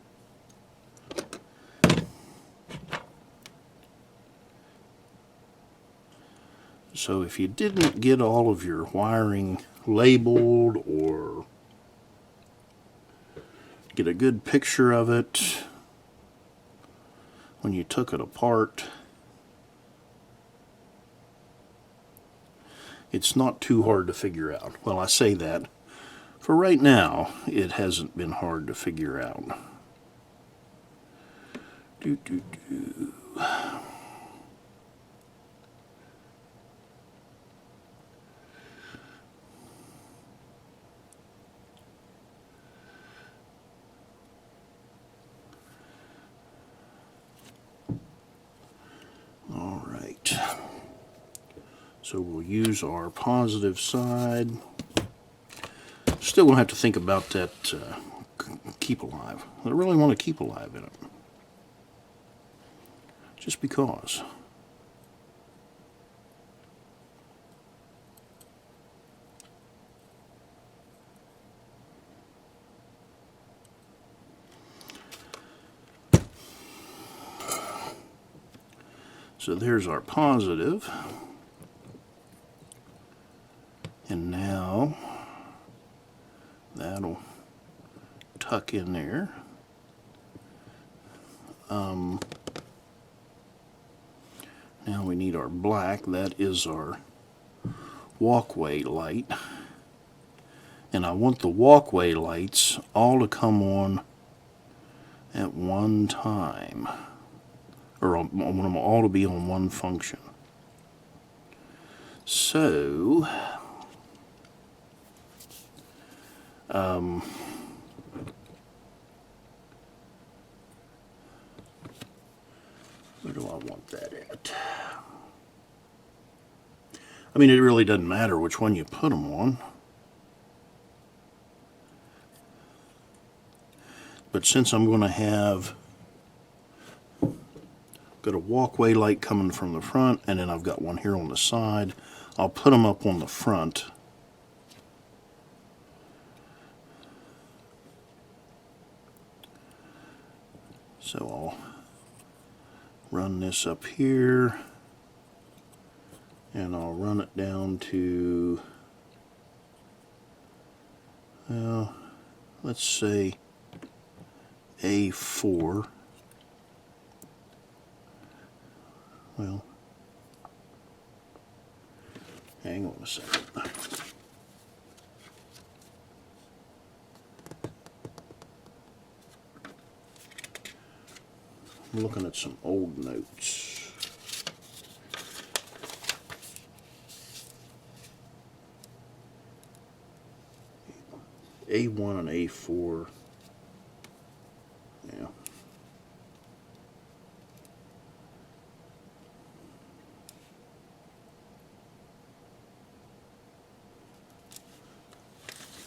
So if you didn't get all of your wiring labeled or get a good picture of it when you took it apart, it's not too hard to figure out. Well, I say that. For right now, it hasn't been hard to figure out. Do, do, do. All right. So we'll use our positive side. Still gonna have to think about that keep alive. I really want to keep alive in it. Just because. So there's our positive. And now that'll tuck in there. Now we need our black. That is our walkway light. And I want the walkway lights all to come on at one time. Or I want them all to be on one function. So, where do I want that at? I mean, it really doesn't matter which one you put them on. But since I'm going to have got a walkway light coming from the front, and then I've got one here on the side, I'll put them up on the front. So I'll run this up here, and I'll run it down to, well, let's say A4. Well, hang on a second. I'm looking at some old notes. A1 and A4. Yeah.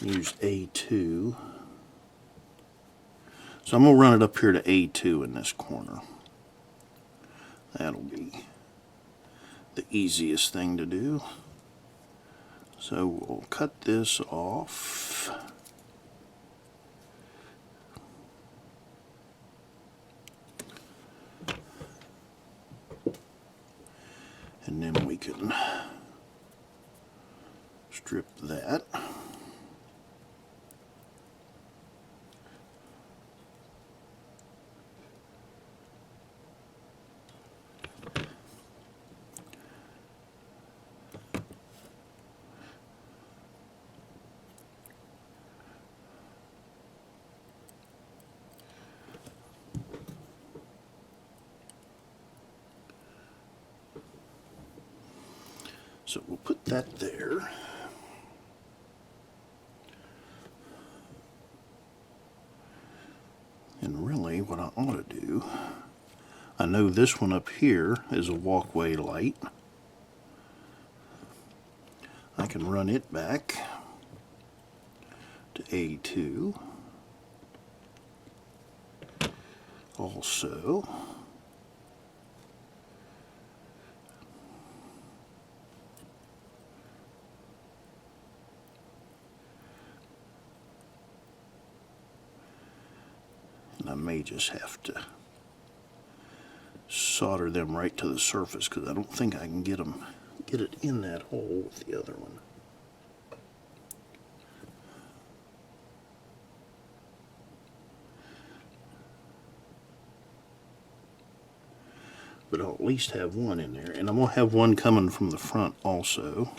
Use A2. So I'm going to run it up here to A2 in this corner. That'll be the easiest thing to do. So we'll cut this off. And then we can strip that. So we'll put that there. And really what I ought to do, I know this one up here is a walkway light. I can run it back to A2. Also, and I may just have to solder them right to the surface because I don't think I can get it in that hole with the other one. But I'll at least have one in there, and I'm going to have one coming from the front also.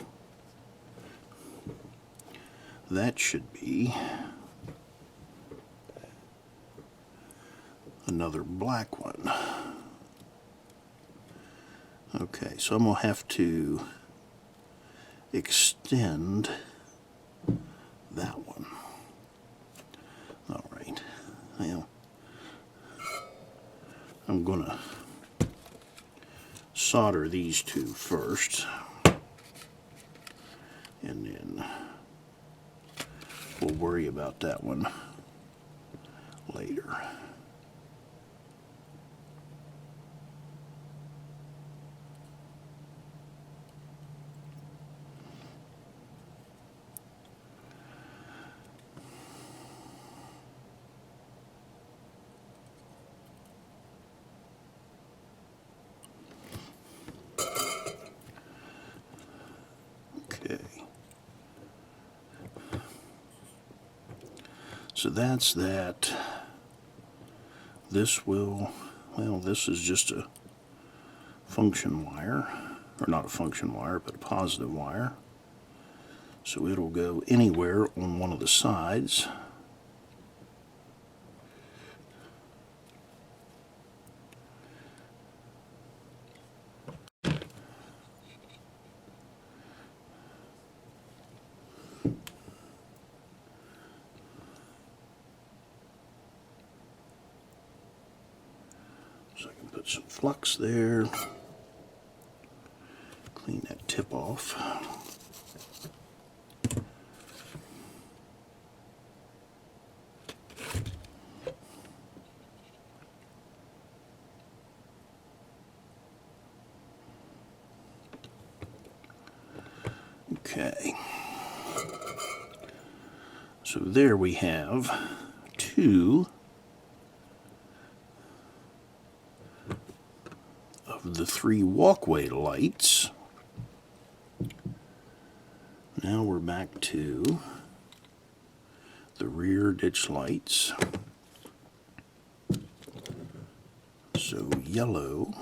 That should be a another black one. Okay, so I'm going to have to extend that one. Alright, well, I'm going to solder these two first, and then we'll worry about that one later. Okay. So that's that. This will, well, this is just a function wire, or not a function wire, but a positive wire. So it'll go anywhere on one of the sides. So I can put some flux there, clean that tip off. Okay, so there we have two of the three walkway lights. Now we're back to the rear ditch lights. So yellow,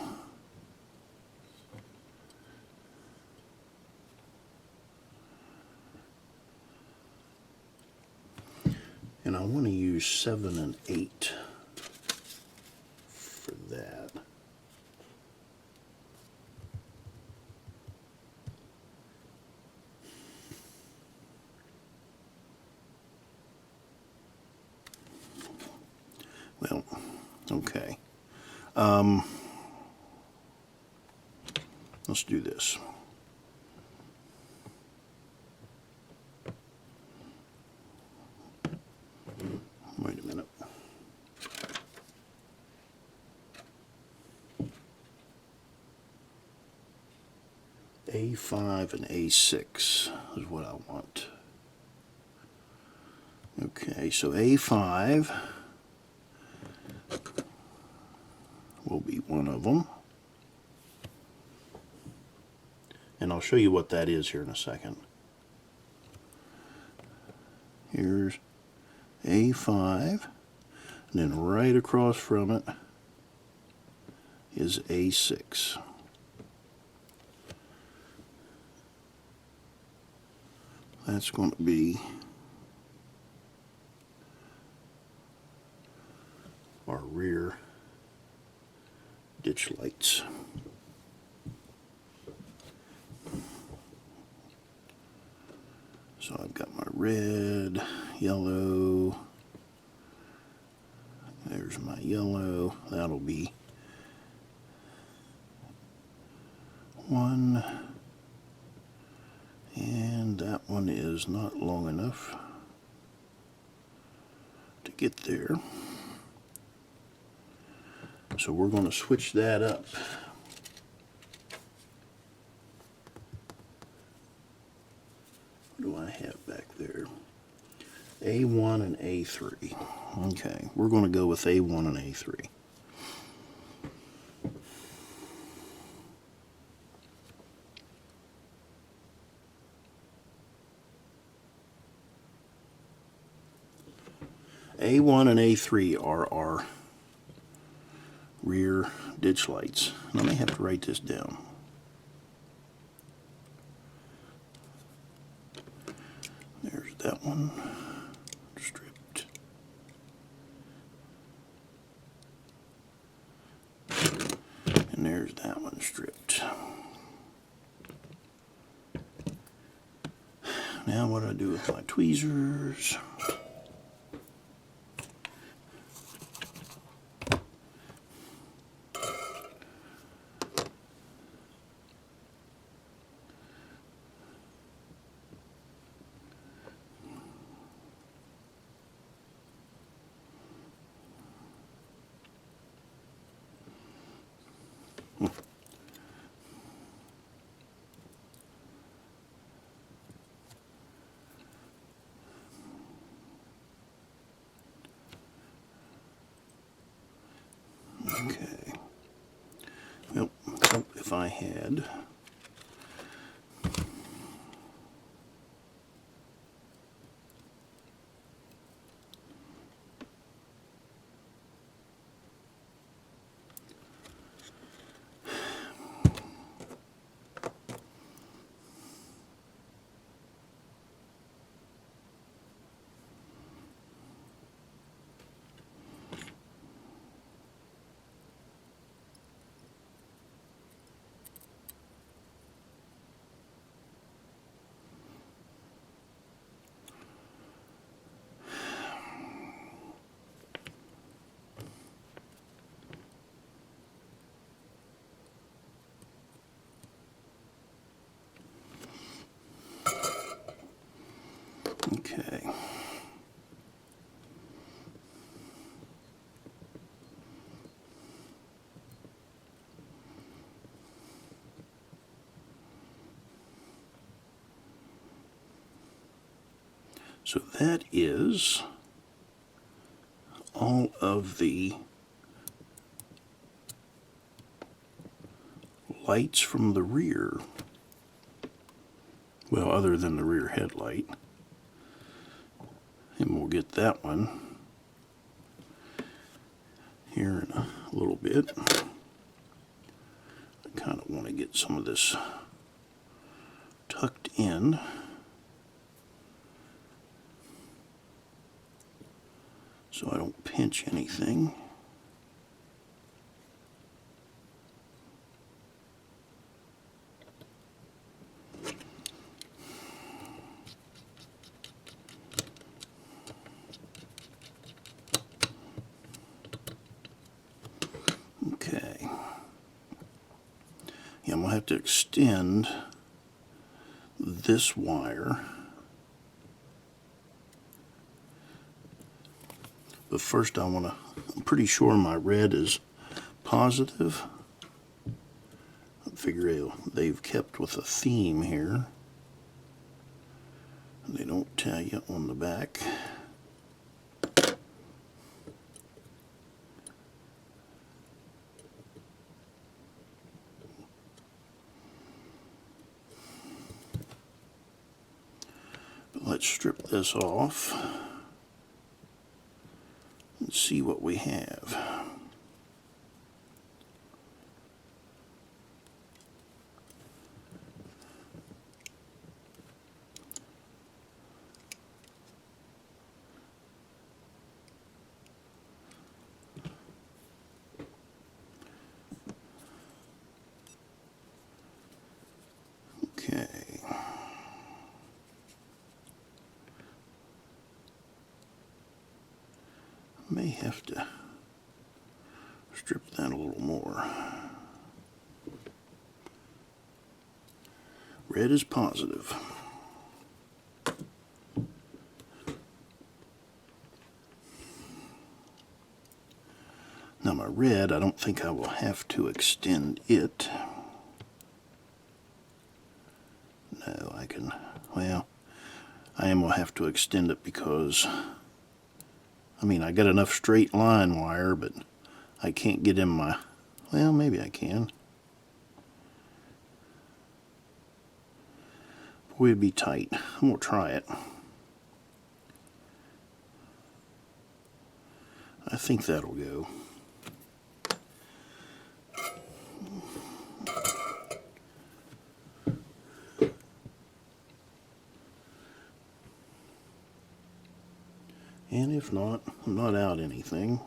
and I want to use 7 and 8 for that. Well, okay. Let's do this. Wait a minute. A5 and A6 is what I want. Okay, so A5 will be one of them. And I'll show you what that is here in a second. Here's A5, and then right across from it is A6. That's going to be our rear ditch lights. So I've got my red, yellow, there's my yellow, that'll be one, and that one is not long enough to get there. So we're going to switch that up. What do I have back there? A1 and A3. Okay, we're going to go with A1 and A3. A1 and A3 are our rear ditch lights. And I may have to write this down. There's that one, stripped. There's that one stripped. Now what do I do with my tweezers? Okay. Well, if I had okay. So that is all of the lights from the rear. Well, other than the rear headlight. And we'll get that one here in a little bit. I kind of want to get some of this tucked in. So I don't pinch anything. Okay. Yeah, I'm going to have to extend this wire. But first I'm pretty sure my red is positive. I figure they've kept with a theme here. They don't tell you on the back. But let's strip this off and see what we have. Okay. May have to strip that a little more. Red is positive. Now my red, I don't think I will have to extend it. No, I can, well, I am going to have to extend it because, I mean, I got enough straight line wire, but I can't get in my, well, maybe I can. Boy, it'd be tight. I'm going to try it. I think that'll go. And if not, I'm not out anything.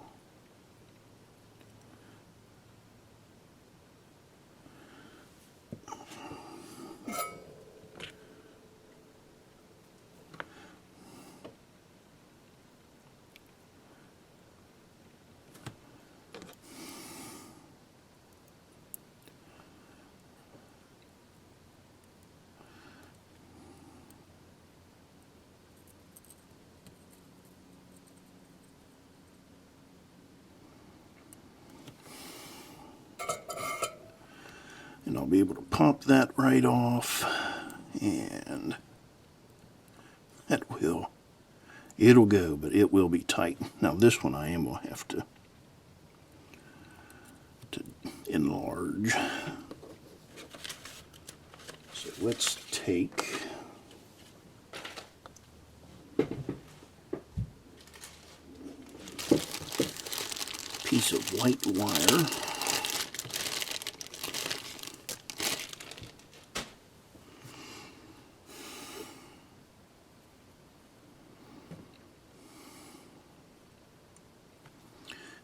And I'll be able to pop that right off, and it'll go, but it will be tight. Now this one I am going to have to enlarge. So let's take a piece of white wire.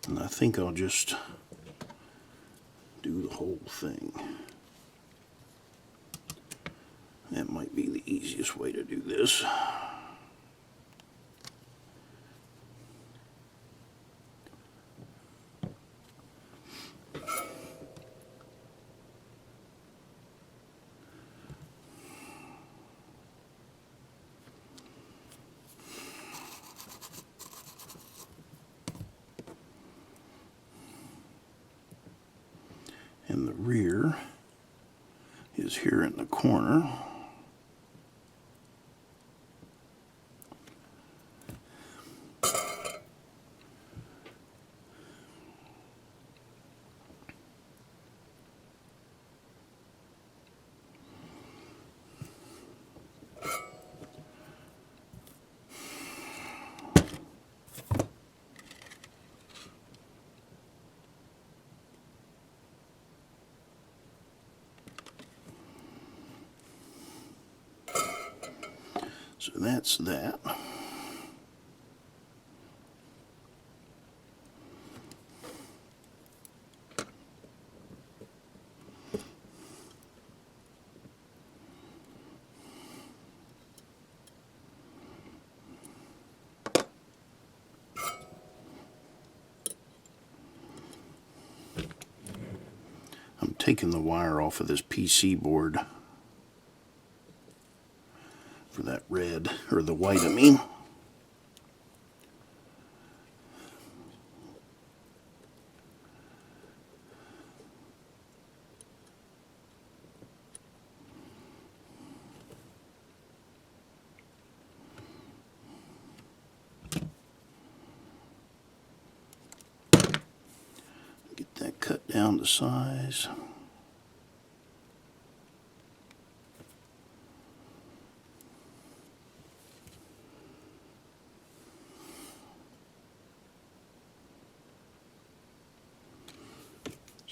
And I think I'll just do the whole thing. That might be the easiest way to do this. And the rear is here in the corner. So that's that. I'm taking the wire off of this PC board for that red, or the white I mean. Get that cut down to size.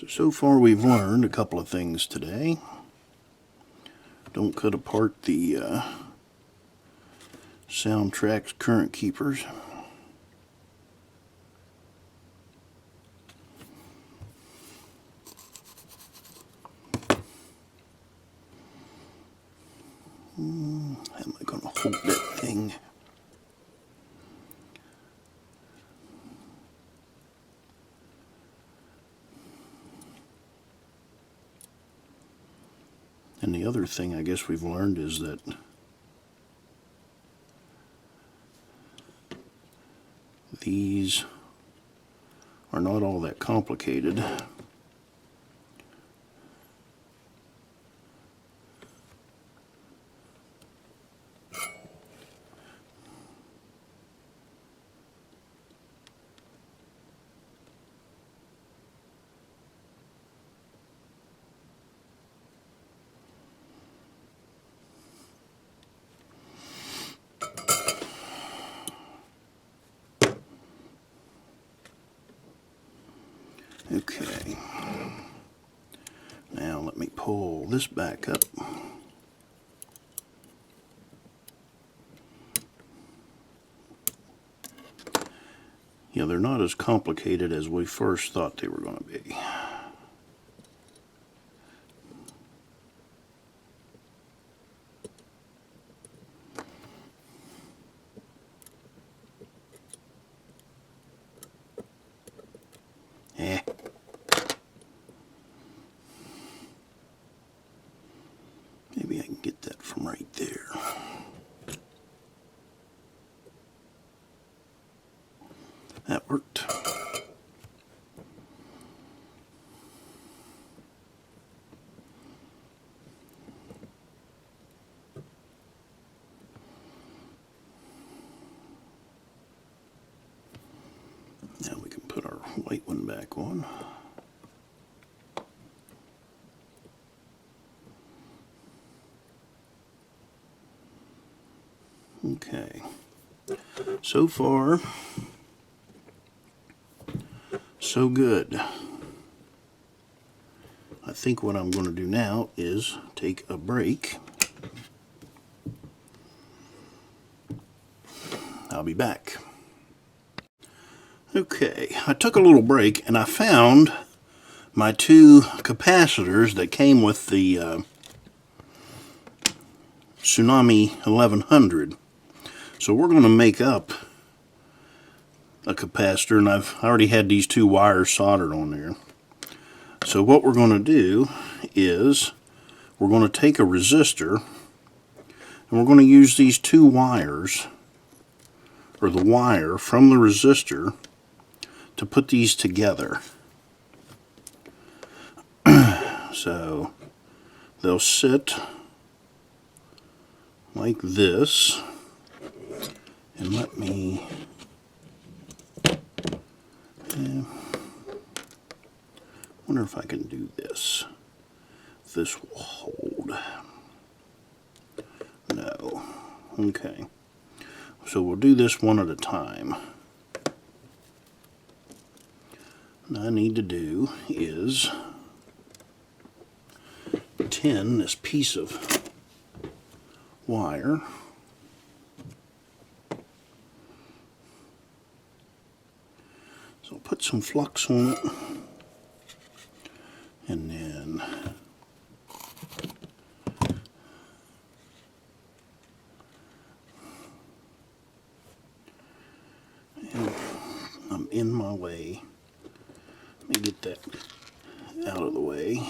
So far we've learned a couple of things today. Don't cut apart the Soundtraxx current keepers. How am I going to hold that thing? And the other thing I guess we've learned is that these are not all that complicated. Okay, now let me pull this back up. Yeah, they're not as complicated as we first thought they were going to be. Maybe I can get that from right there. That worked. Now we can put our white one back on. Okay, so far, so good. I think what I'm going to do now is take a break. I'll be back. Okay, I took a little break and I found my two capacitors that came with the Tsunami 1100. So we're going to make up a capacitor, and I've already had these two wires soldered on there. So what we're going to do is we're going to take a resistor and we're going to use these two wires, or the wire from the resistor, to put these together. So they'll sit like this, and let me wonder if I can do this. If this will hold. No. Okay. So we'll do this one at a time. What I need to do is tin this piece of wire. So put some flux on it, and then I'm in my way. Let me get that out of the way.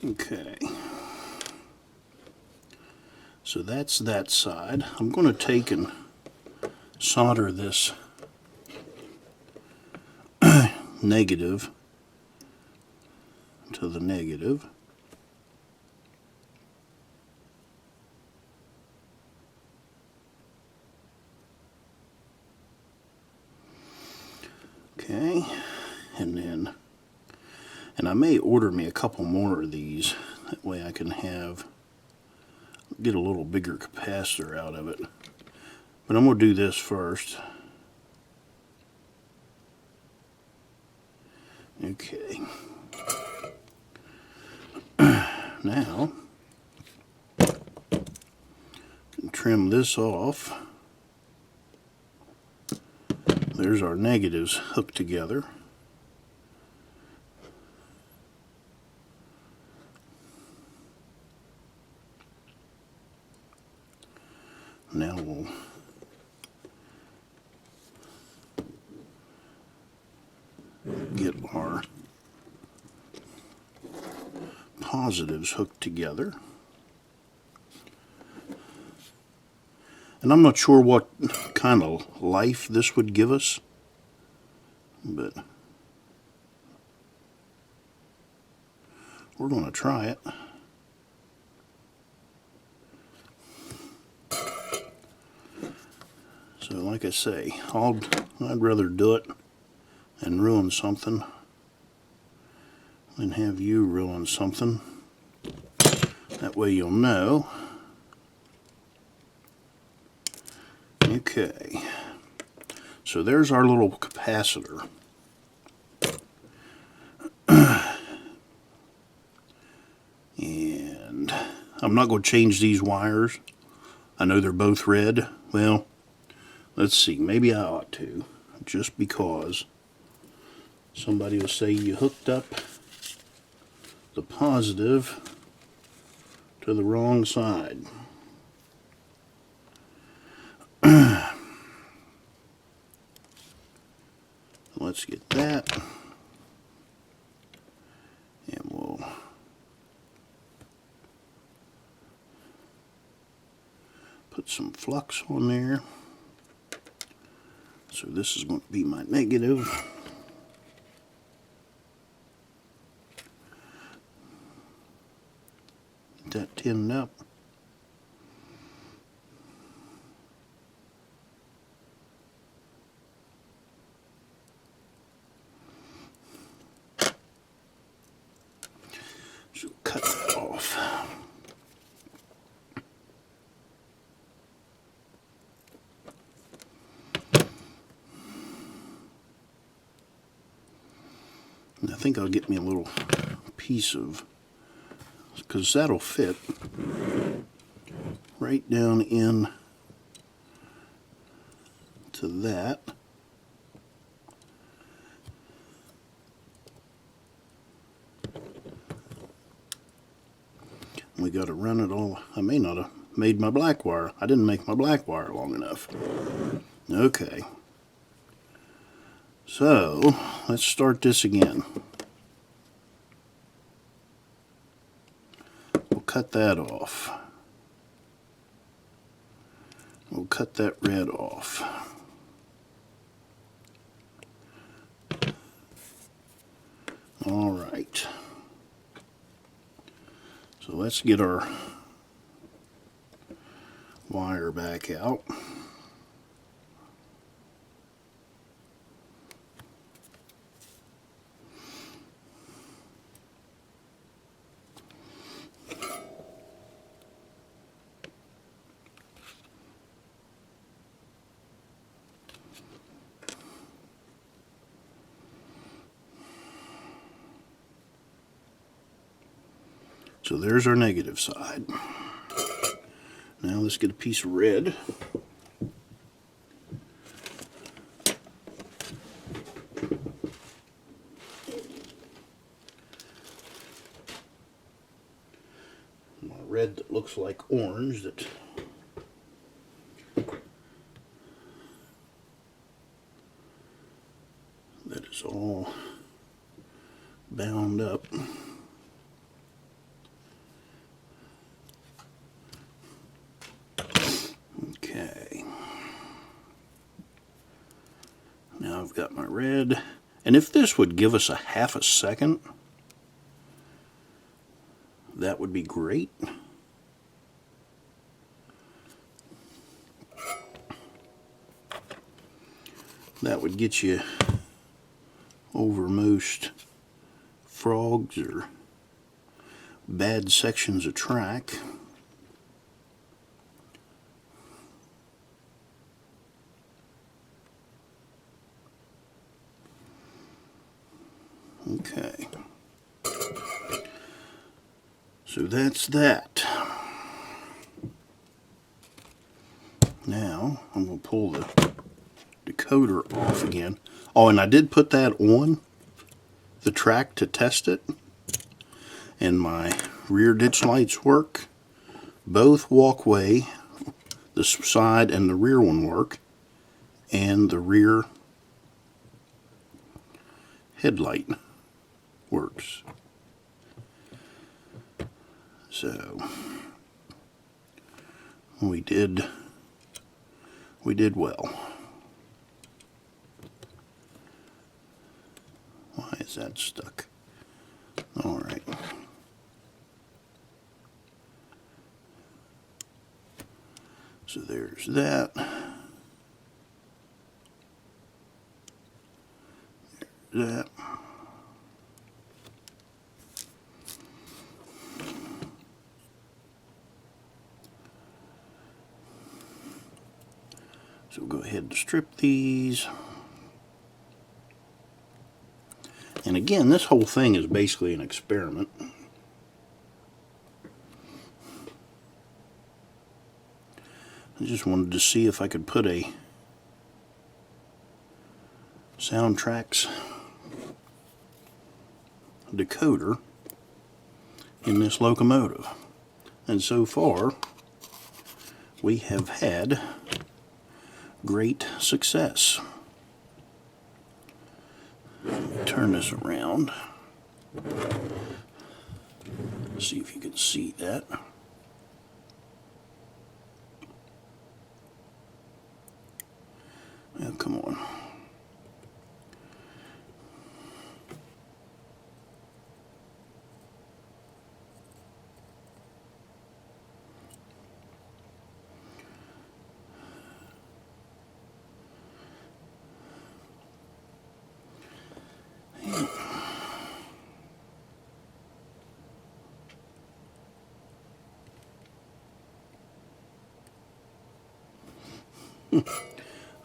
Okay, so that's that side. I'm going to take and solder this negative to the negative. Okay, and I may order me a couple more of these. That way I can get a little bigger capacitor out of it. But I'm going to do this first. Okay. Now, trim this off. There's our negatives hooked together. Now we'll get our positives hooked together. And I'm not sure what kind of life this would give us, but we're going to try it. So like I say, I'd rather do it and ruin something than have you ruin something. That way you'll know. Okay, so there's our little capacitor. And I'm not going to change these wires. I know they're both red. Well, let's see, maybe I ought to, just because somebody will say you hooked up the positive to the wrong side. Let's get that, and we'll put some flux on there. So this is going to be my negative. Get that tinned up. So cut that off. And I think I'll get me a little piece of, because that'll fit right down in to that. We got to run it all. I may not have made my black wire. I didn't make my black wire long enough. Okay. So, let's start this again. We'll cut that off. We'll cut that red off. All right. So let's get our wire back out. So there's our negative side. Now let's get a piece of red. My red that looks like orange that is all bound up. Now I've got my red, and if this would give us a half a second, that would be great. That would get you over most frogs or bad sections of track. Okay, so that's that. Now I'm going to pull the decoder off again. Oh, and I did put that on the track to test it, and my rear ditch lights work. Both walkway, the side and the rear one work, and the rear headlight works. So we did well. Why is that stuck? All right. So there's that. There's that. So we'll go ahead and strip these. And again, this whole thing is basically an experiment. I just wanted to see if I could put a Soundtraxx decoder in this locomotive. And so far, we have had great success. Turn this around. See if you can see that. Oh, come on.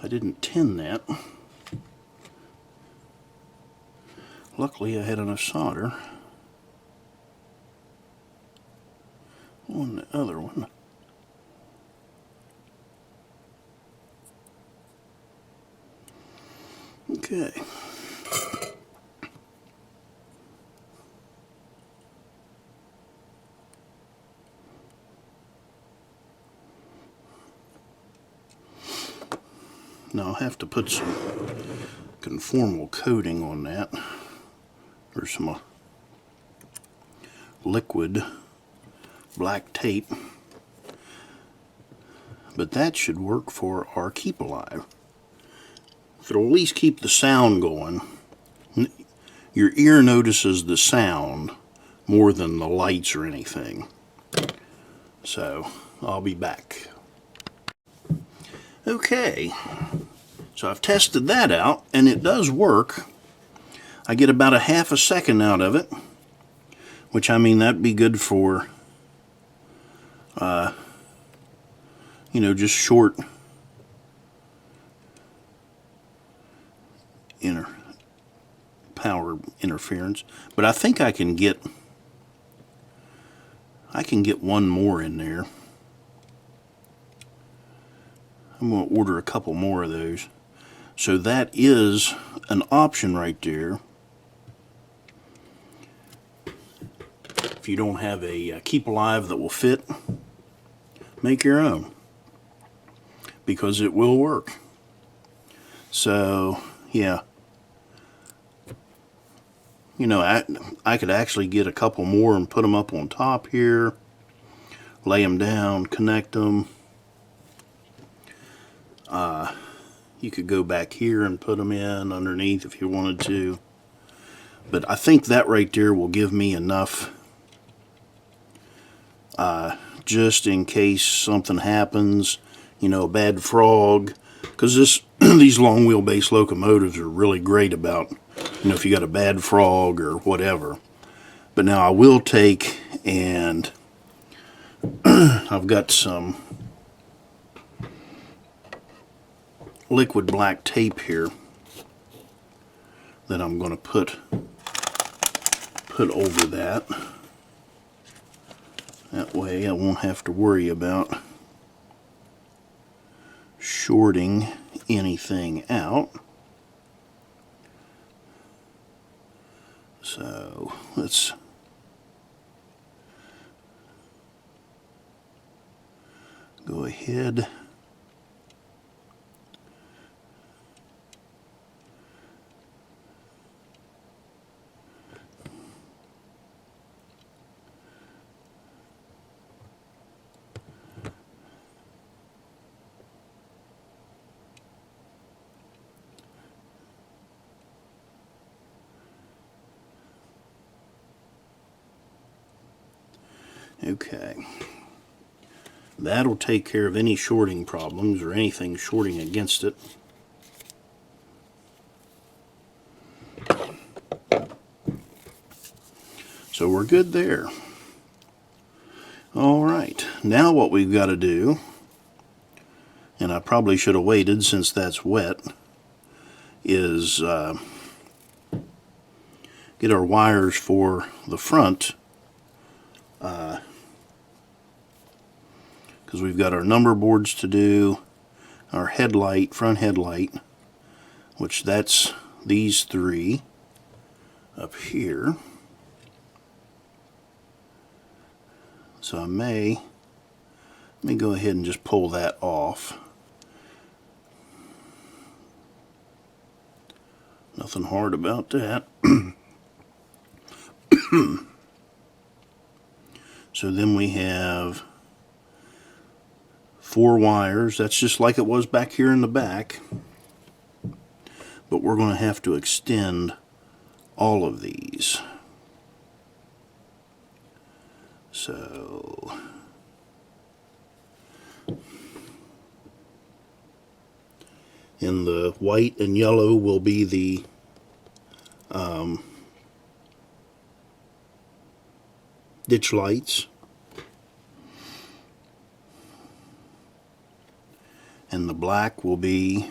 I didn't tin that. Luckily I had enough solder on the other one. Okay. Now I'll have to put some conformal coating on that, or some liquid black tape, but that should work for our keep alive. It'll at least keep the sound going. Your ear notices the sound more than the lights or anything. So I'll be back. Okay, so I've tested that out and it does work. I get about a half a second out of it, which, I mean, that'd be good for you know, just short power interference. But I think I can get one more in there. I'm going to order a couple more of those. So that is an option right there. If you don't have a keep alive that will fit, make your own, because it will work. So yeah, you know, I could actually get a couple more and put them up on top here, lay them down, connect them. You could go back here and put them in underneath if you wanted to. But I think that right there will give me enough just in case something happens, you know, a bad frog. Because these long wheelbase locomotives are really great about, you know, if you got a bad frog or whatever. But now I will take, and I've got some liquid black tape here that I'm going to put over that. That way I won't have to worry about shorting anything out. So let's go ahead . Okay, that'll take care of any shorting problems or anything shorting against it. So we're good there. Alright, now what we've got to do, and I probably should have waited since that's wet, is get our wires for the front, because we've got our number boards to do, our headlight, front headlight, which that's these three up here. So let me go ahead and just pull that off. Nothing hard about that. So then we have 4 wires. That's just like it was back here in the back. but we're going to have to extend all of these. So in the white and yellow will be the ditch lights, and the black will be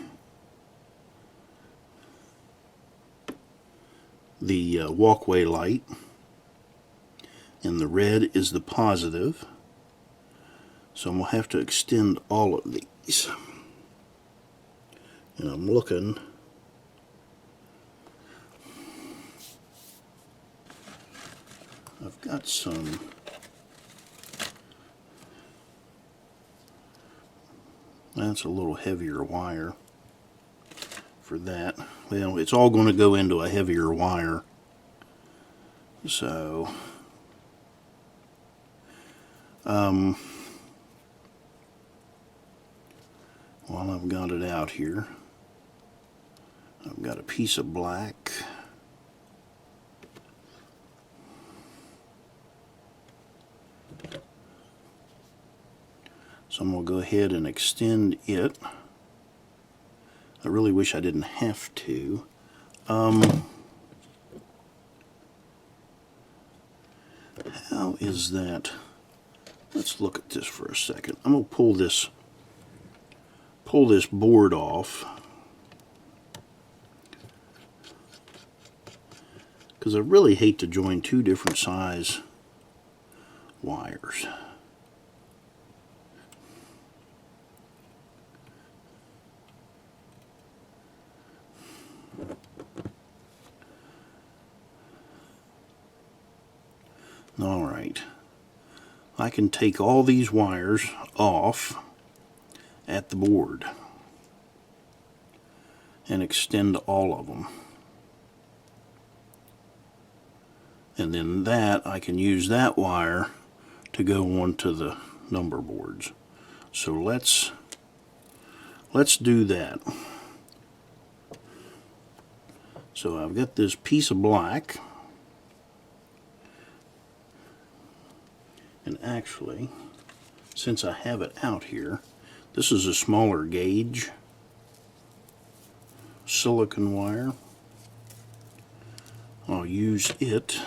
the walkway light, and the red is the positive. So we'll have to extend all of these. And I'm looking. I've got some that's a little heavier wire for that. Well, it's all going to go into a heavier wire. So while I've got it out here, I've got a piece of black. So I'm going to go ahead and extend it. I really wish I didn't have to. How is that? Let's look at this for a second. I'm going to pull this board off, because I really hate to join two different size wires. Alright, I can take all these wires off at the board and extend all of them. And then that, I can use that wire to go onto the number boards. So let's do that. So I've got this piece of black. And actually, since I have it out here, this is a smaller gauge silicon wire. I'll use it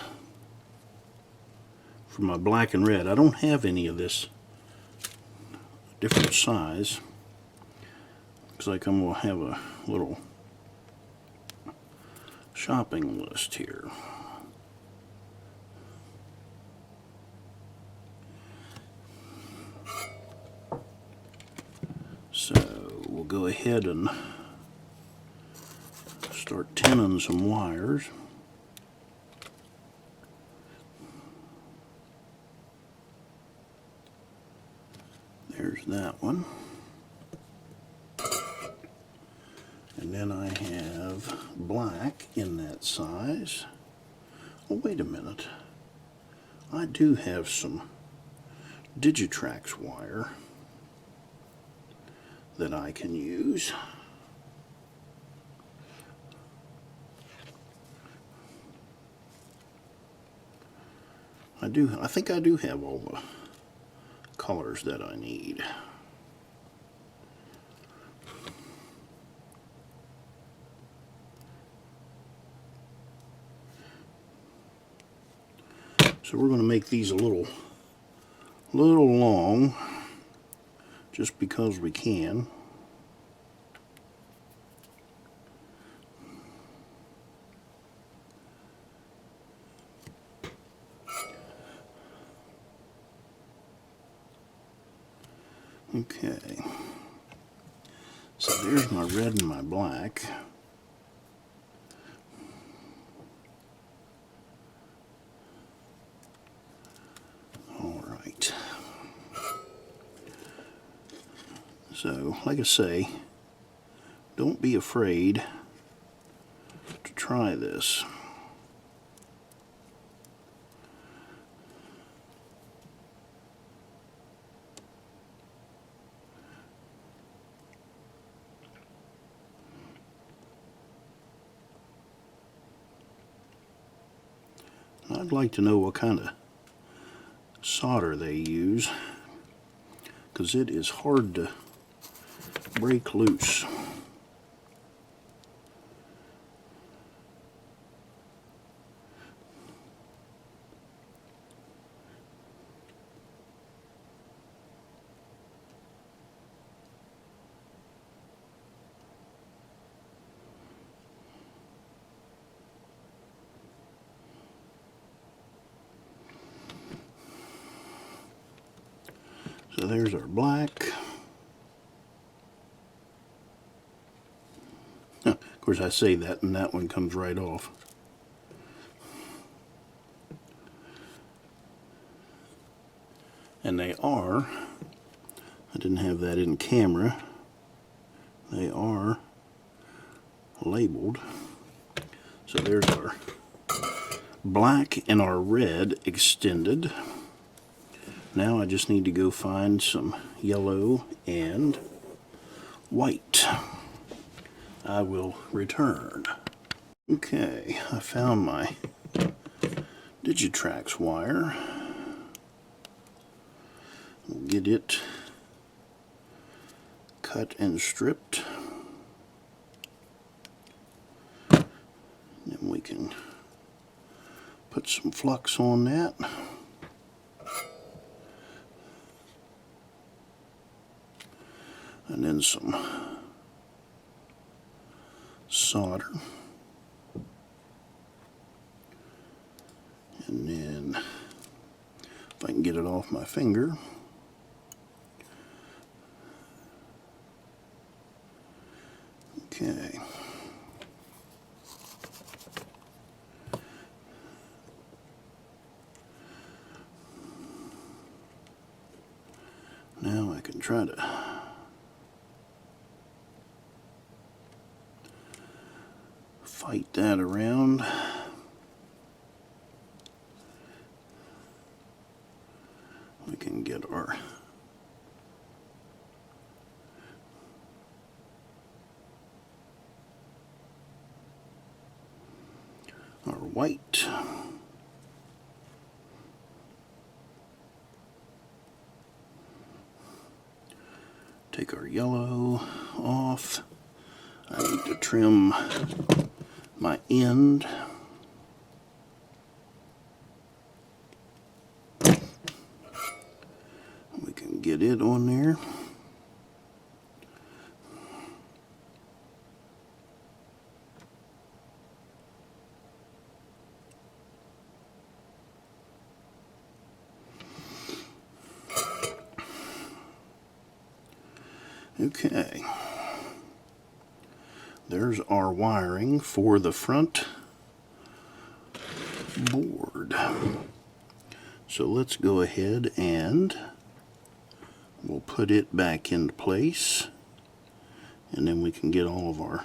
for my black and red. I don't have any of this different size. Looks like I'm going to have a little shopping list here. So we'll go ahead and start tinning some wires. There's that one. And then I have black in that size. Oh, wait a minute. I do have some Digitrax wire that I can use. I think I do have all the colors that I need. So we're going to make these a little long, just because we can. Okay, so there's my red and my black. All right. So, like I say, don't be afraid to try this. I'd like to know what kind of solder they use, because it is hard to break loose. So there's our black. Of course, I say that and that one comes right off. And they are, I didn't have that in camera, they are labeled. So there's our black and our red extended. Now I just need to go find some yellow and white. I will return. Okay, I found my Digitrax wire. We'll get it cut and stripped. Then we can put some flux on that. And then some solder. And then, if I can get it off my finger, okay. Now I can try to fight that around. We can get our white. Take our yellow off. I need to trim my end. We can get it on there. Okay. There's our wiring for the front board. So let's go ahead and we'll put it back into place, and then we can get all of our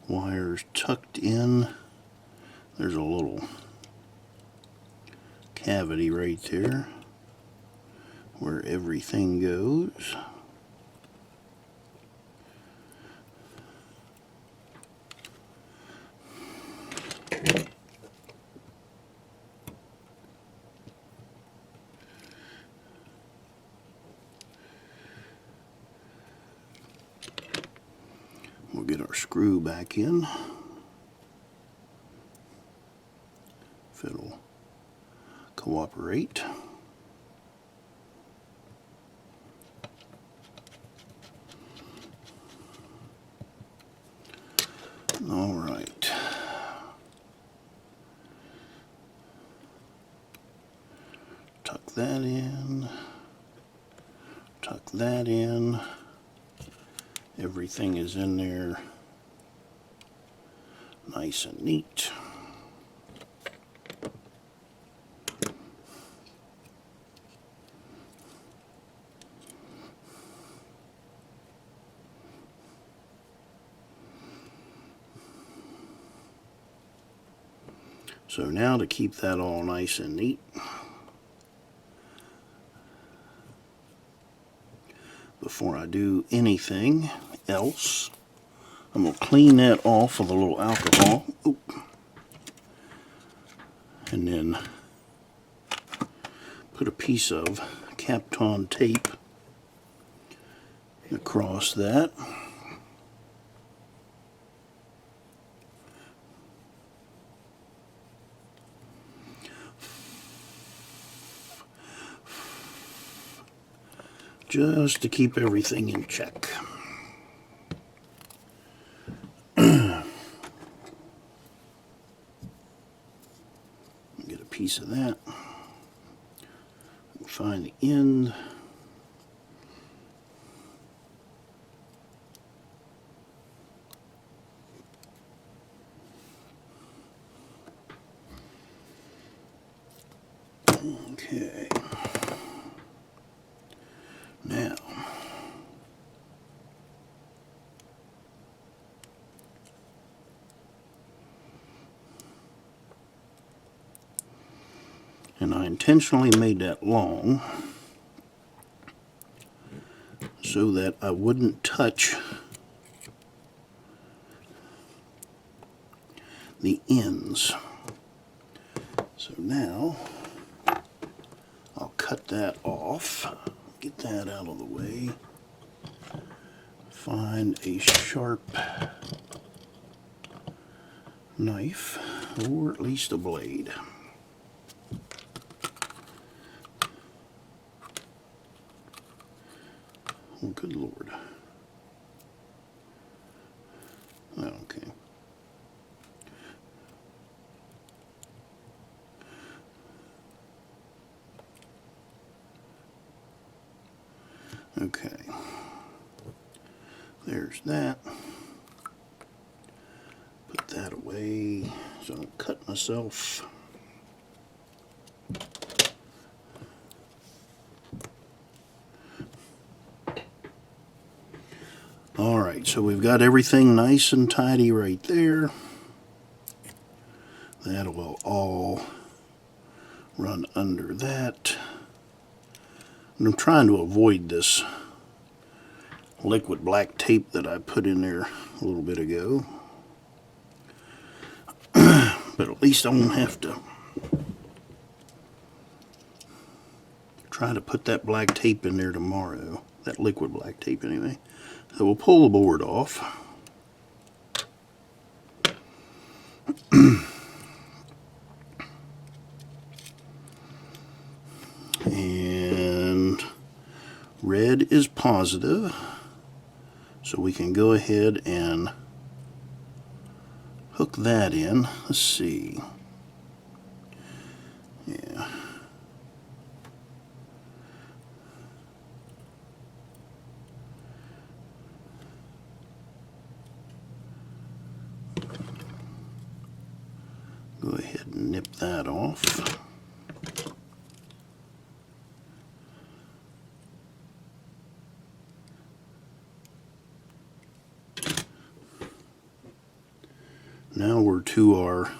wires tucked in. There's a little cavity right there where everything goes. We'll get our screw back in, if it'll cooperate. All right. Tuck that in. Tuck that in. Everything is in there nice and neat. So now to keep that all nice and neat, before I do anything else, I'm going to clean that off with a little alcohol. Oop. and then put a piece of Kapton tape across that. Just to keep everything in check. Get a piece of that. Find the end. Okay. Now, and I intentionally made that long so that I wouldn't touch the ends. So now I'll cut that off, get that out of the way, find a sharp knife, or at least a blade. Oh, good Lord. Okay. Okay. There's that. Put that away so I don't cut myself. Alright, so we've got everything nice and tidy right there. That will all run under that. And I'm trying to avoid this liquid black tape that I put in there a little bit ago. But at least I won't have to try to put that black tape in there tomorrow. That liquid black tape anyway. So we'll pull the board off. And red is positive, so we can go ahead and hook that in. Let's see. Yeah. Go ahead and nip that off. Now we're to our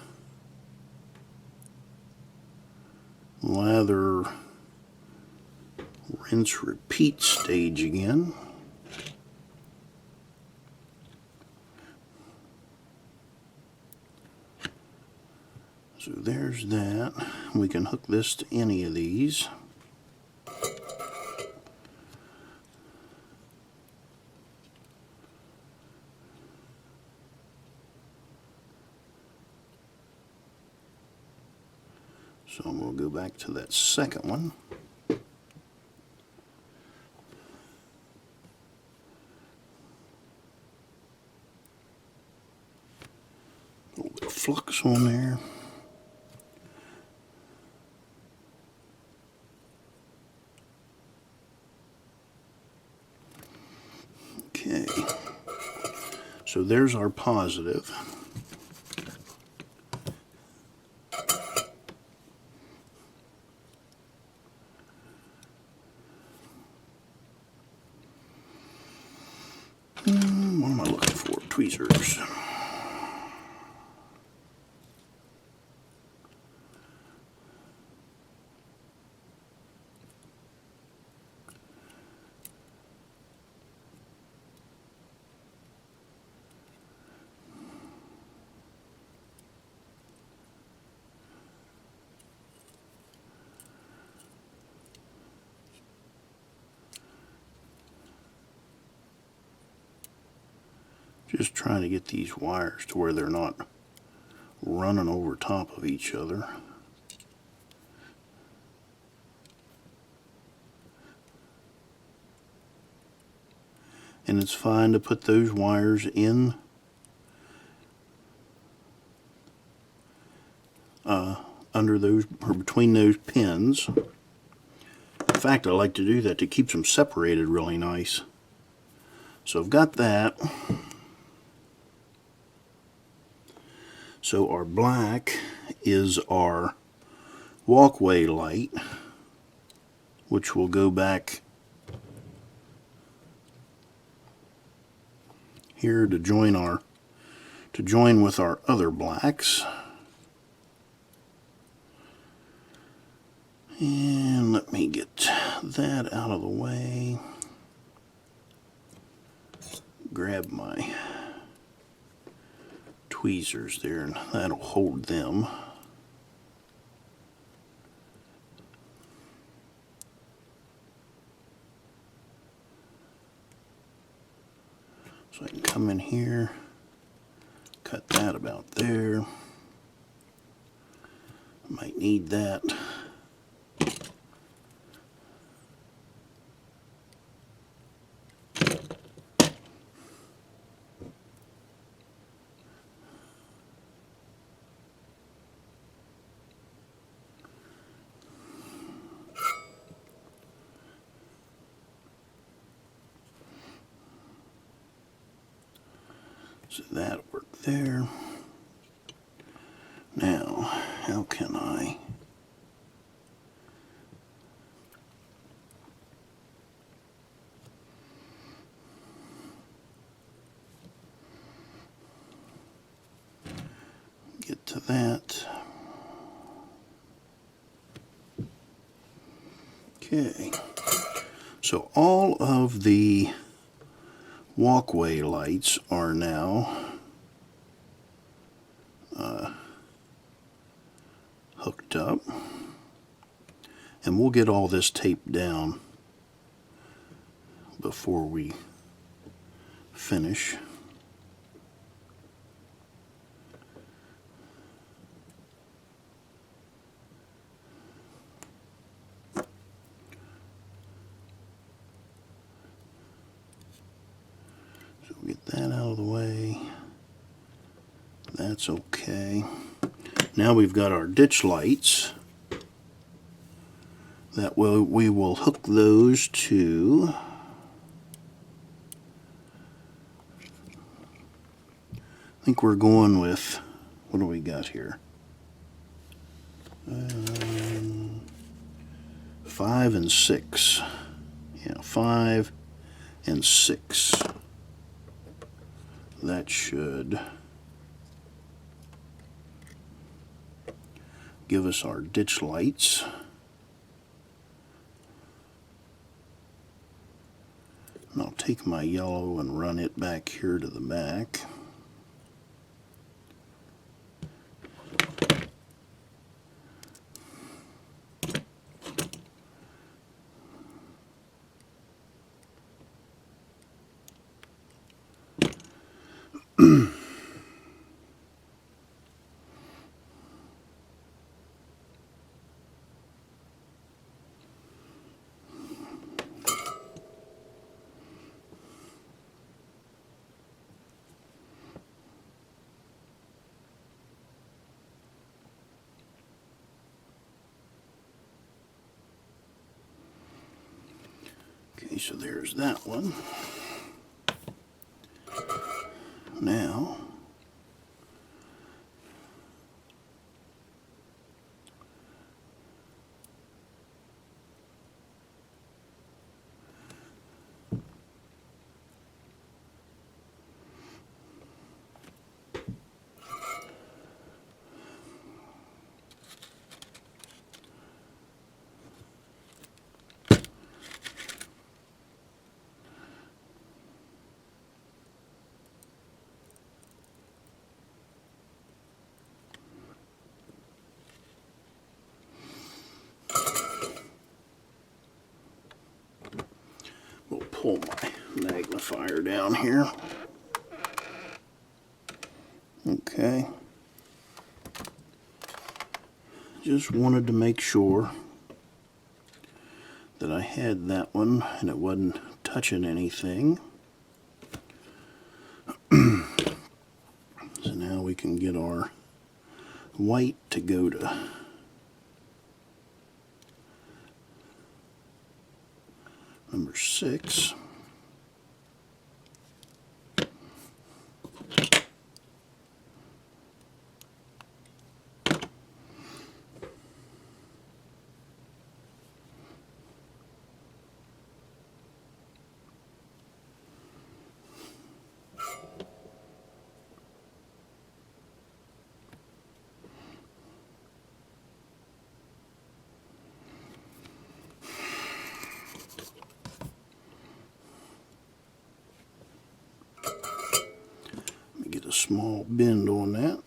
lather, rinse, repeat stage again. So there's that. We can hook this to any of these. So we'll go back to that second one. A little bit of flux on there. Okay, so there's our positive. What am I looking for? Tweezers. Just trying to get these wires to where they're not running over top of each other. And it's fine to put those wires in under those, or between those pins. In fact, I like to do that to keep them separated really nice. So I've got that. So our black is our walkway light, which will go back here to join with our other blacks. And let me get that out of the way. Grab my tweezers there, and that'll hold them. So I can come in here, cut that about there. Might need that. So that'll work there. Now, how can I get to that? Okay. So all of the walkway lights are now hooked up, and we'll get all this taped down before we finish. Get that out of the way. That's okay. Now we've got our ditch lights. That way we will hook those to I think we're going with, what do we got here? 5 and 6. Yeah, 5 and 6. That should give us our ditch lights. And I'll take my yellow and run it back here to the back. Okay, so there's that one. Now, we'll pull my magnifier down here. Okay. Just wanted to make sure that I had that one and it wasn't touching anything. So now we can get our white to go to number 6. Get a small bend on that.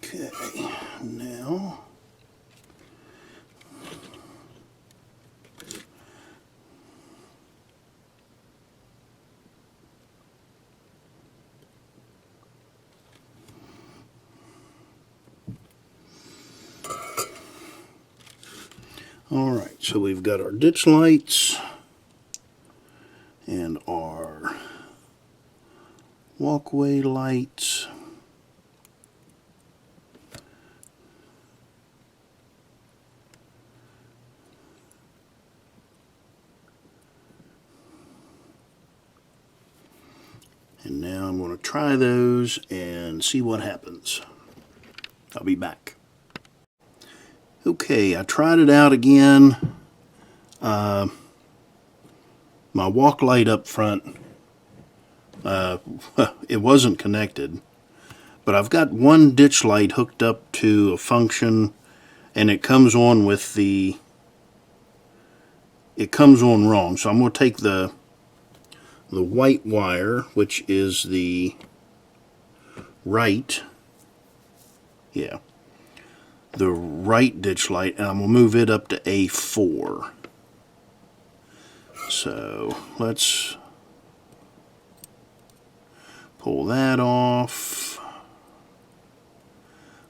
Okay, now alright, so we've got our ditch lights and our walkway lights. And now I'm going to try those and see what happens. I'll be back. Okay, I tried it out again. My walk light up front, it wasn't connected, but I've got one ditch light hooked up to a function, and it comes on with it comes on wrong. So I'm going to take the white wire, which is the right, the right ditch light, and I'm going to move it up to A4. So let's pull that off.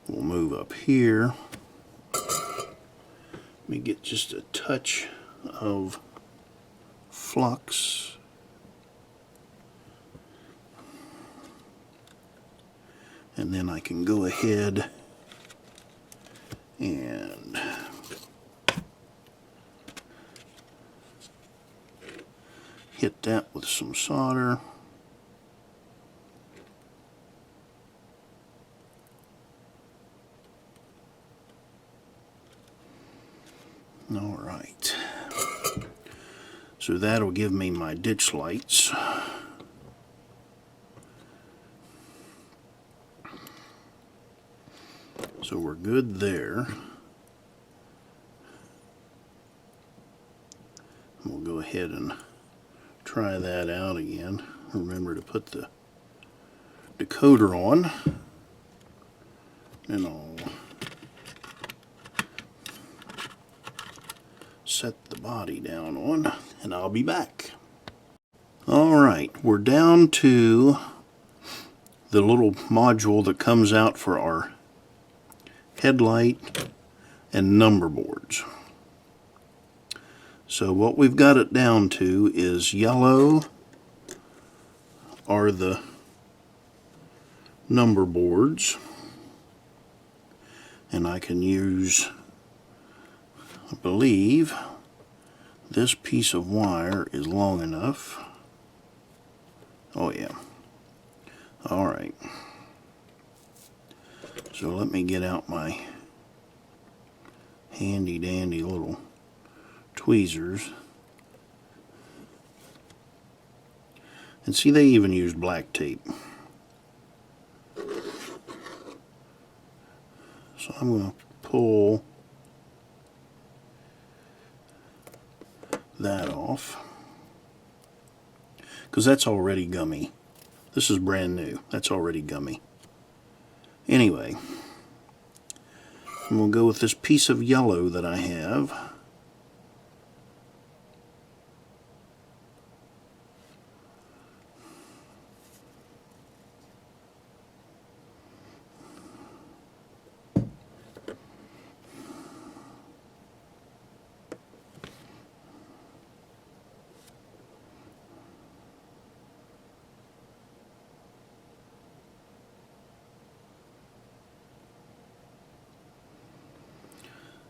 We'll move up here. Let me get just a touch of flux. And then I can go ahead and hit that with some solder. All right. So that'll give me my ditch lights. So we're good there. We'll go ahead and try that out again. Remember to put the decoder on. And I'll set the body down on, and I'll be back. Alright, we're down to the little module that comes out for our headlight and number boards. So what we've got it down to is yellow are the number boards, and I can use, I believe this piece of wire is long enough. Oh yeah. Alright. So let me get out my handy dandy little tweezers. And see, they even used black tape. So I'm going to pull that off, because that's already gummy. This is brand new. That's already gummy. Anyway, And we'll go with this piece of yellow that I have.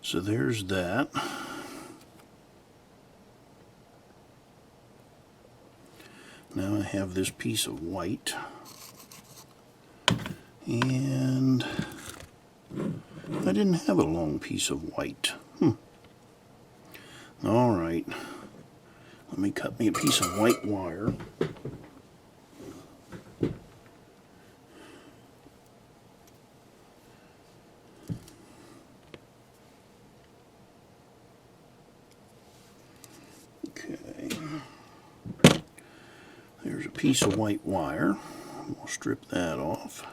So there's that. Now I have this piece of white. And I didn't have a long piece of white. Alright. Let me cut me a piece of white wire. There's a piece of white wire. We'll strip that off.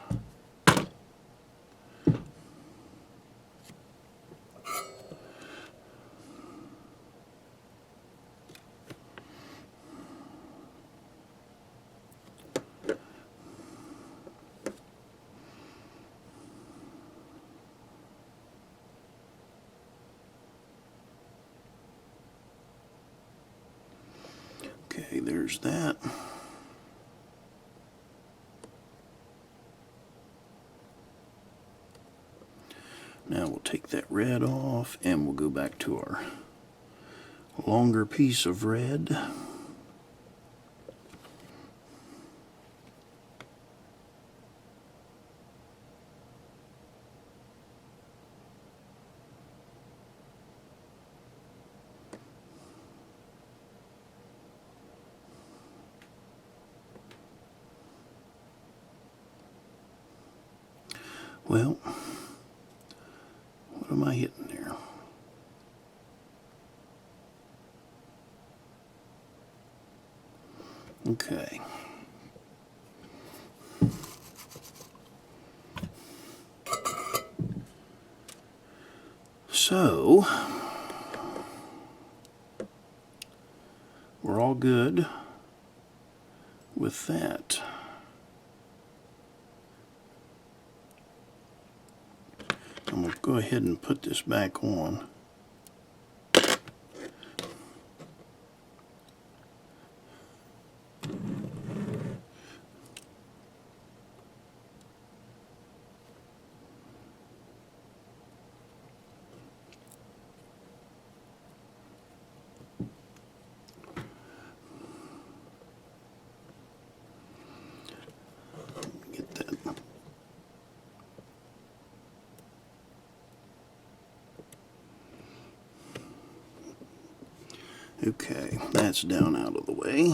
Okay, there's that. Now we'll take that red off and we'll go back to our longer piece of red. Well, what am I hitting there? Okay. So, we're all good with that. I'm going to go ahead and put this back on. Get that. Okay, that's down out of the way.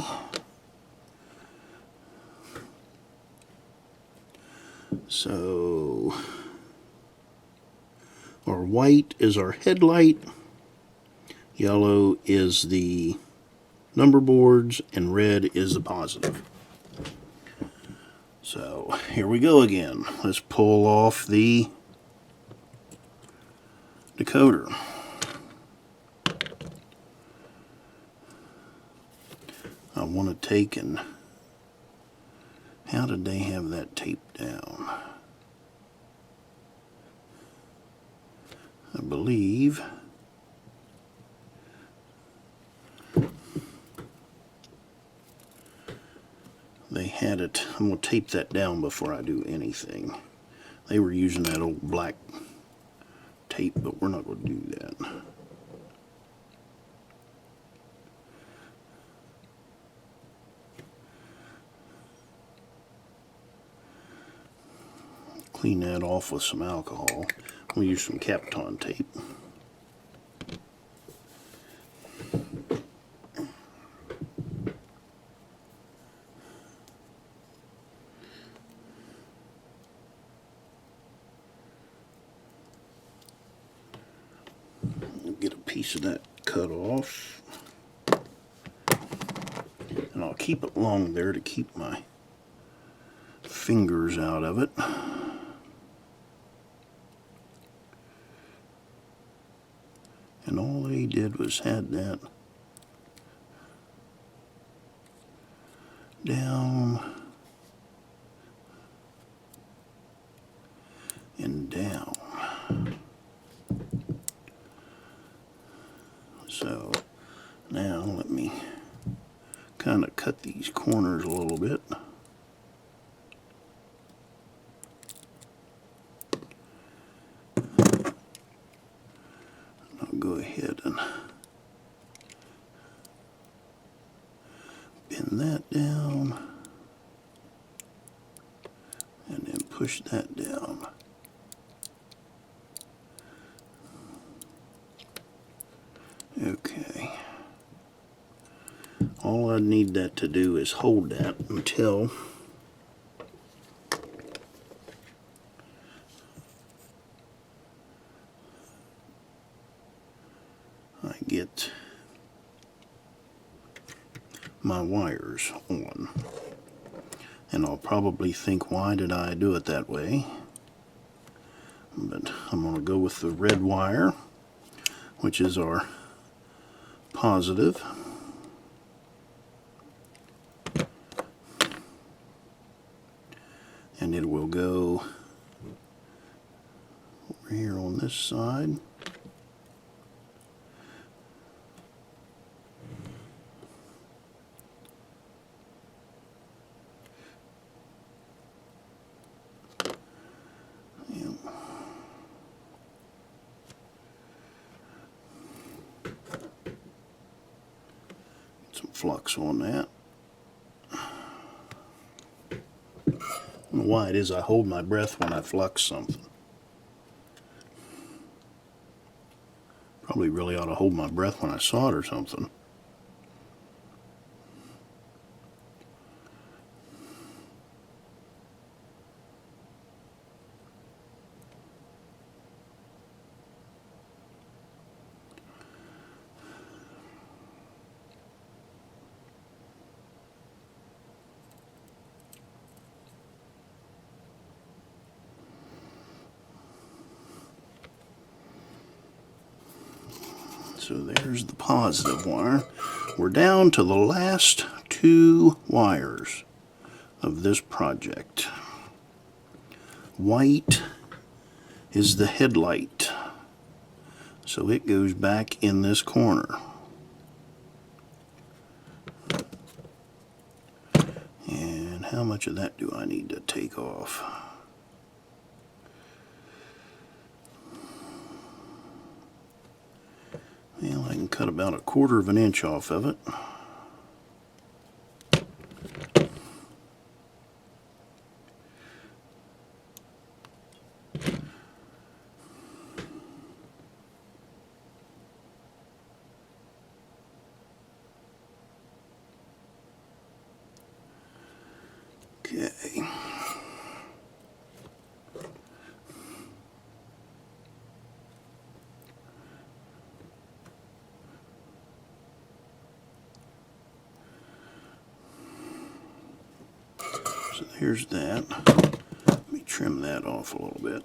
So, our white is our headlight, yellow is the number boards, and red is the positive. So, here we go again. Let's pull off the decoder. I want to take and, how did they have that taped down? I believe they had it. I'm going to tape that down before I do anything. They were using that old black tape, but we're not going to do that. Clean that off with some alcohol. We'll use some Kapton tape. Get a piece of that cut off. And I'll keep it long there to keep my fingers out of it. And all they did was had that down and down. So now let me kind of cut these corners a little bit. I'll go ahead and bend that down and then push that down. Okay. All I need that to do is hold that until I get my wires on. And I'll probably think, why did I do it that way? But I'm going to go with the red wire, which is our positive. And it will go over here on this side. Some flux on that. I don't know why it is I hold my breath when I flux something. Probably really ought to hold my breath when I solder something. So there's the positive wire. We're down to the last two wires of this project. White is the headlight, so it goes back in this corner. And how much of that do I need to take off? Well, I can cut about 1/4 of an inch off of it. Okay. So here's that. Let me trim that off a little bit.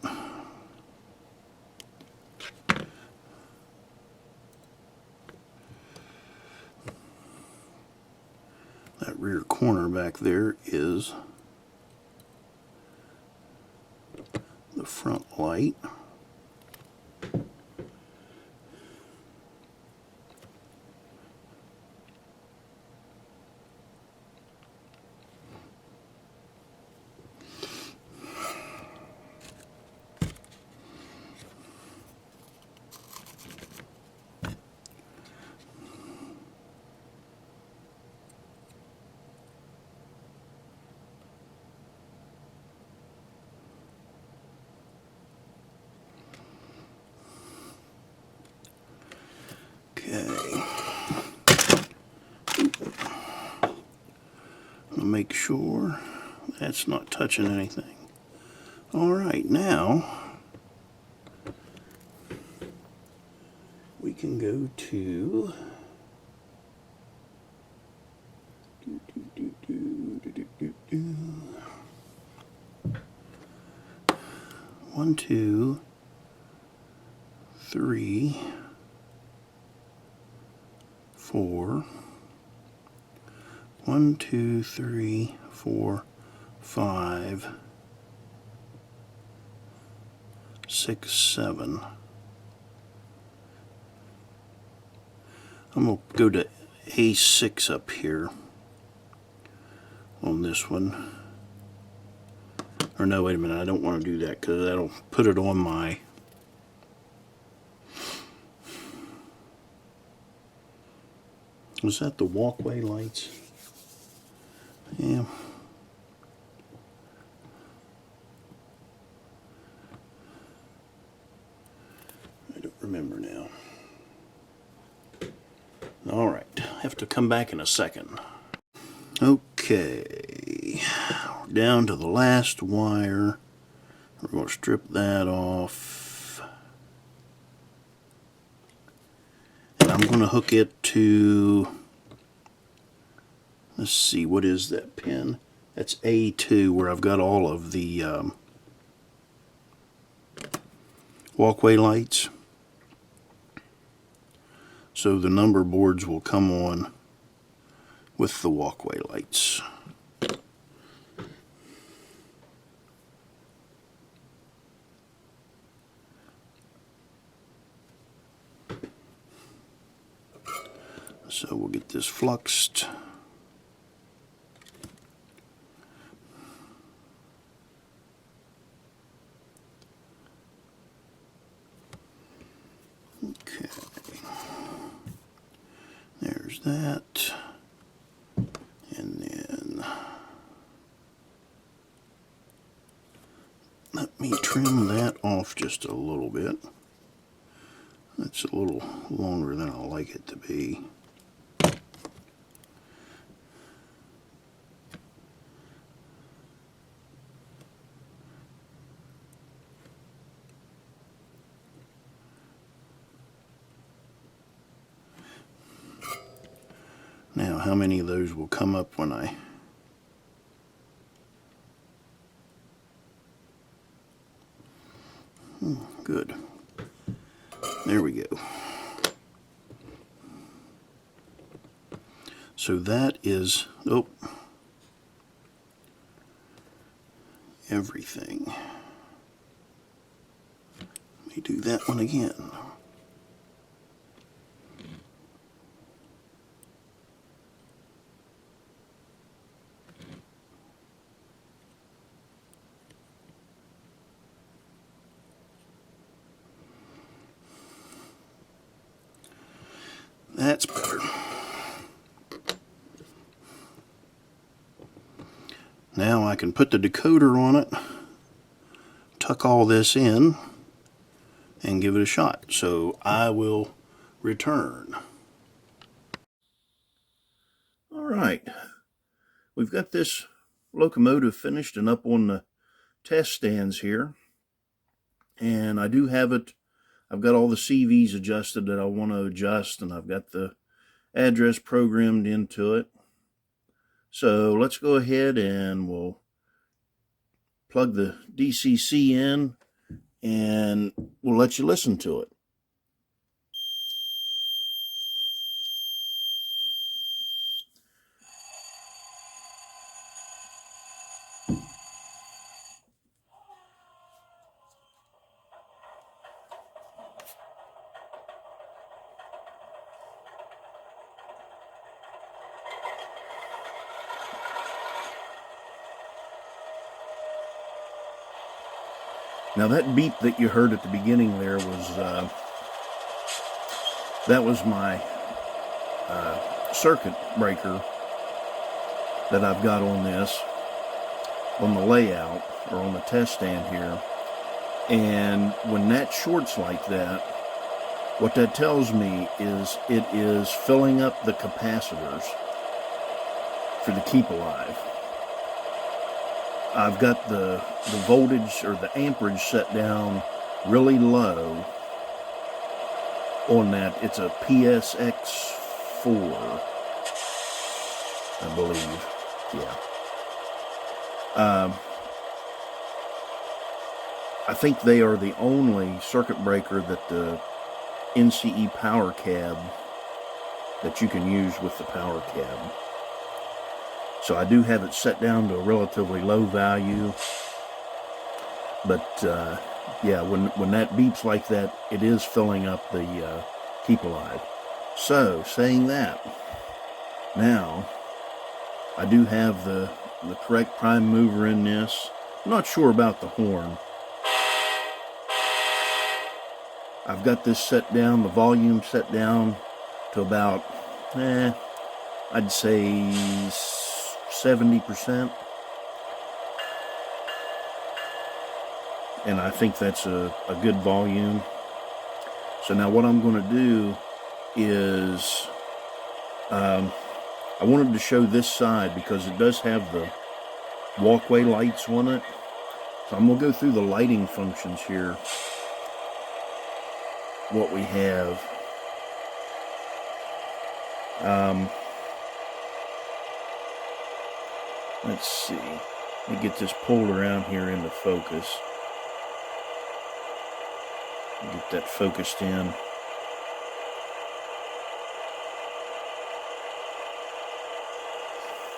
That rear corner back there is the front light. Okay. I'll make sure that's not touching anything. All right, now we can go to 1, 2, 3, 4. 1, 2, 3, 4, 5, 6, 7. I'm going to go to A6 up here on this one. Or no, wait a minute, I don't want to do that because that'll put it on my... Was that the Walkway Lights? Yeah. I don't remember now. Alright, I have to come back in a second. Okay, we're down to the last wire. We're going to strip that off. And I'm going to hook it to, let's see, what is that pin? That's A2, where I've got all of the Walkway Lights. So the number boards will come on with the Walkway Lights. So we'll get this fluxed. Okay. There's that. And then let me trim that off just a little bit. That's a little longer than I like it to be. Now, how many of those will come up when I... Good. There we go. So that is, oh, everything. Let me do that one again. That's better. Now I can put the decoder on it, tuck all this in, and give it a shot. So I will return. All right, we've got this locomotive finished and up on the test stands here. And I do have it. I've got all the CVs adjusted that I want to adjust, and I've got the address programmed into it. So let's go ahead and we'll plug the DCC in, and we'll let you listen to it. Now that beep that you heard at the beginning there was, that was my circuit breaker that I've got on this, on the layout, or on the test stand here. And when that shorts like that, what that tells me is it is filling up the capacitors for the keep alive. I've got the voltage or the amperage set down really low on that. It's a PSX4, I believe. Yeah. I think they are the only circuit breaker that the NCE power cab that you can use with the power cab. So I do have it set down to a relatively low value, but yeah, when that beeps like that, it is filling up the keep alive. So, saying that, now I do have the correct prime mover in this. I'm not sure about the horn. I've got this set down, the volume set down to about, I'd say 70%. And I think that's a good volume. So now what I'm going to do is, I wanted to show this side because it does have the walkway lights on it. So I'm going to go through the lighting functions here. What we have. Let's see. Let me get this pulled around here into focus. Get that focused in.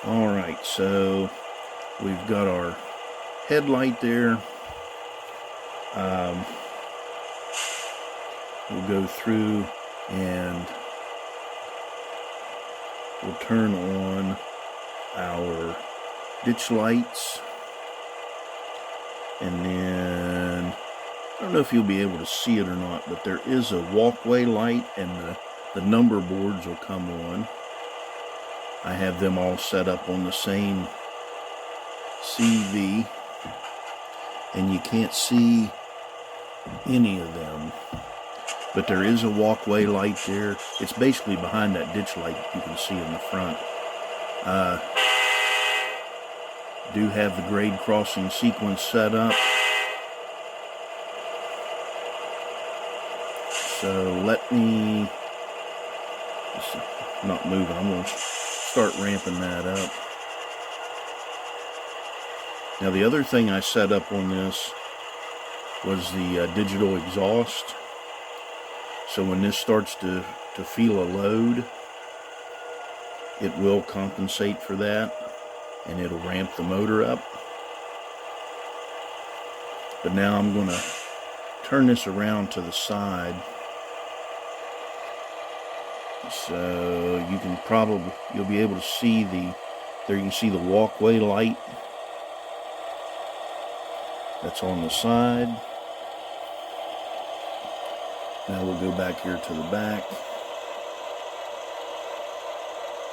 Alright, so we've got our headlight there. We'll go through and we'll turn on our ditch lights, and then I don't know if you'll be able to see it or not, but there is a walkway light, and the number boards will come on. I have them all set up on the same CV, and you can't see any of them. But there is a walkway light there. It's basically behind that ditch light you can see in the front. Do have the grade crossing sequence set up. So let me, it's not moving, I'm going to start ramping that up. Now the other thing I set up on this was the digital exhaust. So when this starts to feel a load, it will compensate for that, and it'll ramp the motor up. But now I'm going to turn this around to the side, so you can you'll be able to see there you can see the walkway light that's on the side. Now we'll go back here to the back,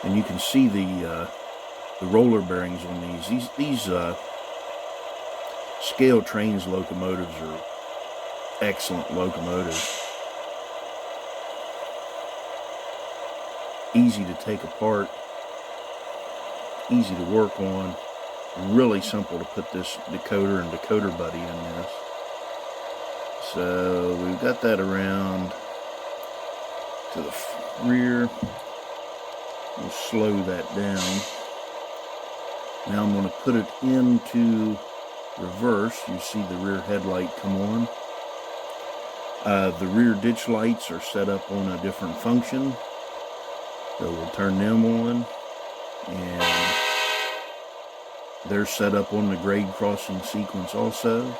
and you can see the roller bearings on these. These ScaleTrains locomotives are excellent locomotives. Easy to take apart, easy to work on, really simple to put this decoder and Decoder Buddy in this. So we've got that around to the rear. We'll slow that down. Now I'm going to put it into reverse. You see the rear headlight come on. The rear ditch lights are set up on a different function, so we'll turn them on, and they're set up on the grade crossing sequence also.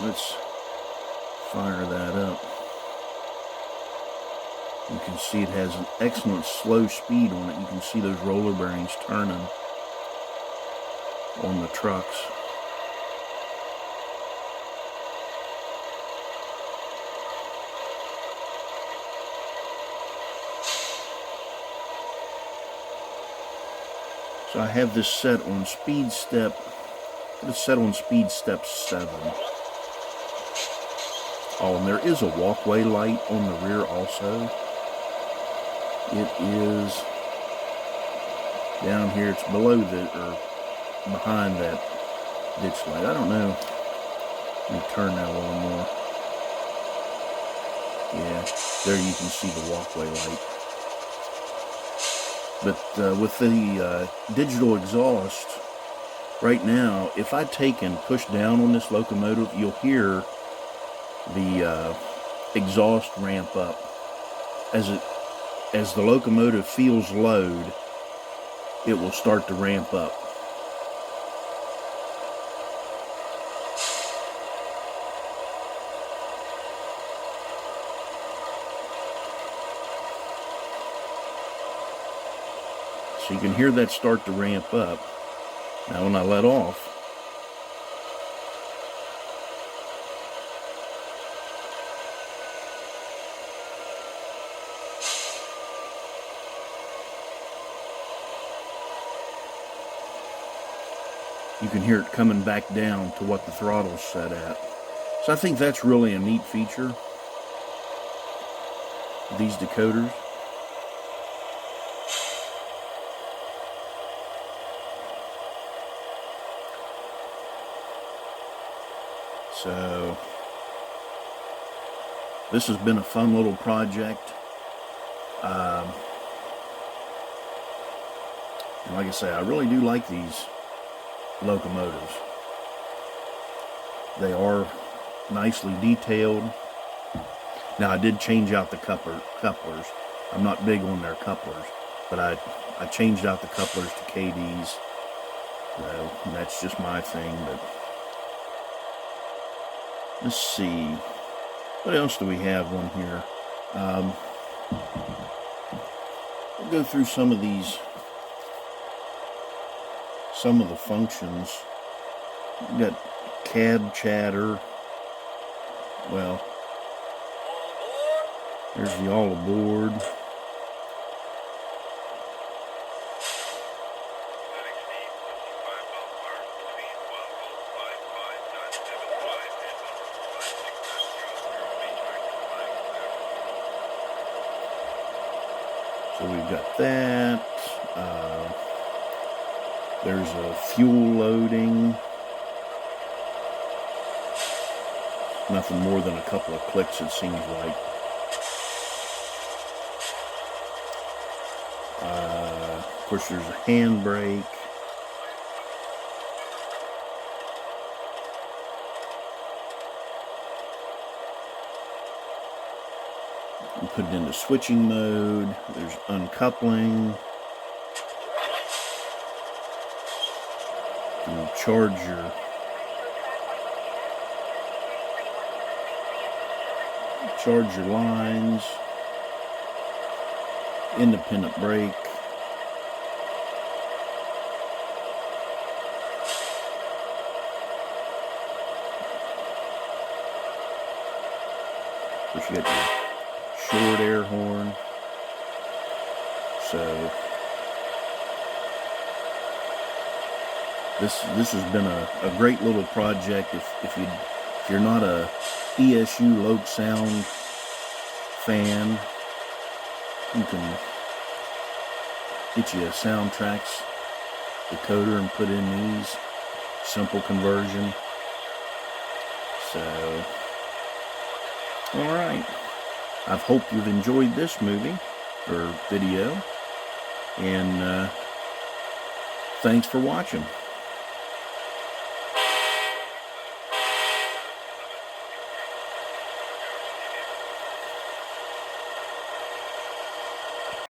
Let's fire that up. You can see it has an excellent slow speed on it. You can see those roller bearings turning on the trucks. So I have this set on speed step. It's set on speed step 7. Oh, and there is a walkway light on the rear also. It is down here. It's below or behind that ditch light. I don't know. Let me turn that a little more. Yeah, there you can see the walkway light. But with the digital exhaust, right now, if I take and push down on this locomotive, you'll hear the exhaust ramp up. As the locomotive feels load, it will start to ramp up. So you can hear that start to ramp up. Now when I let off, you can hear it coming back down to what the throttle's set at. So I think that's really a neat feature, these decoders. So this has been a fun little project. And like I say, I really do like these locomotives. They are nicely detailed. Now I did change out the couplers. I'm not big on their couplers, but I changed out the couplers to KDs. So that's just my thing. But let's see, what else do we have on here? We'll go through some of the functions. We got cab chatter. Well, there's the all aboard. So we've got that. There's a fuel loading. Nothing more than a couple of clicks, it seems like. Of course, there's a handbrake. You put it into switching mode. There's uncoupling. You charge your lines. Independent brake. Of course, you got your short air horn. So this has been a great little project. If you're not a ESU Loc Sound fan, you can get you a ScaleTrains decoder and put in these. Simple conversion. So, alright. I hope you've enjoyed this movie, or video, and thanks for watching.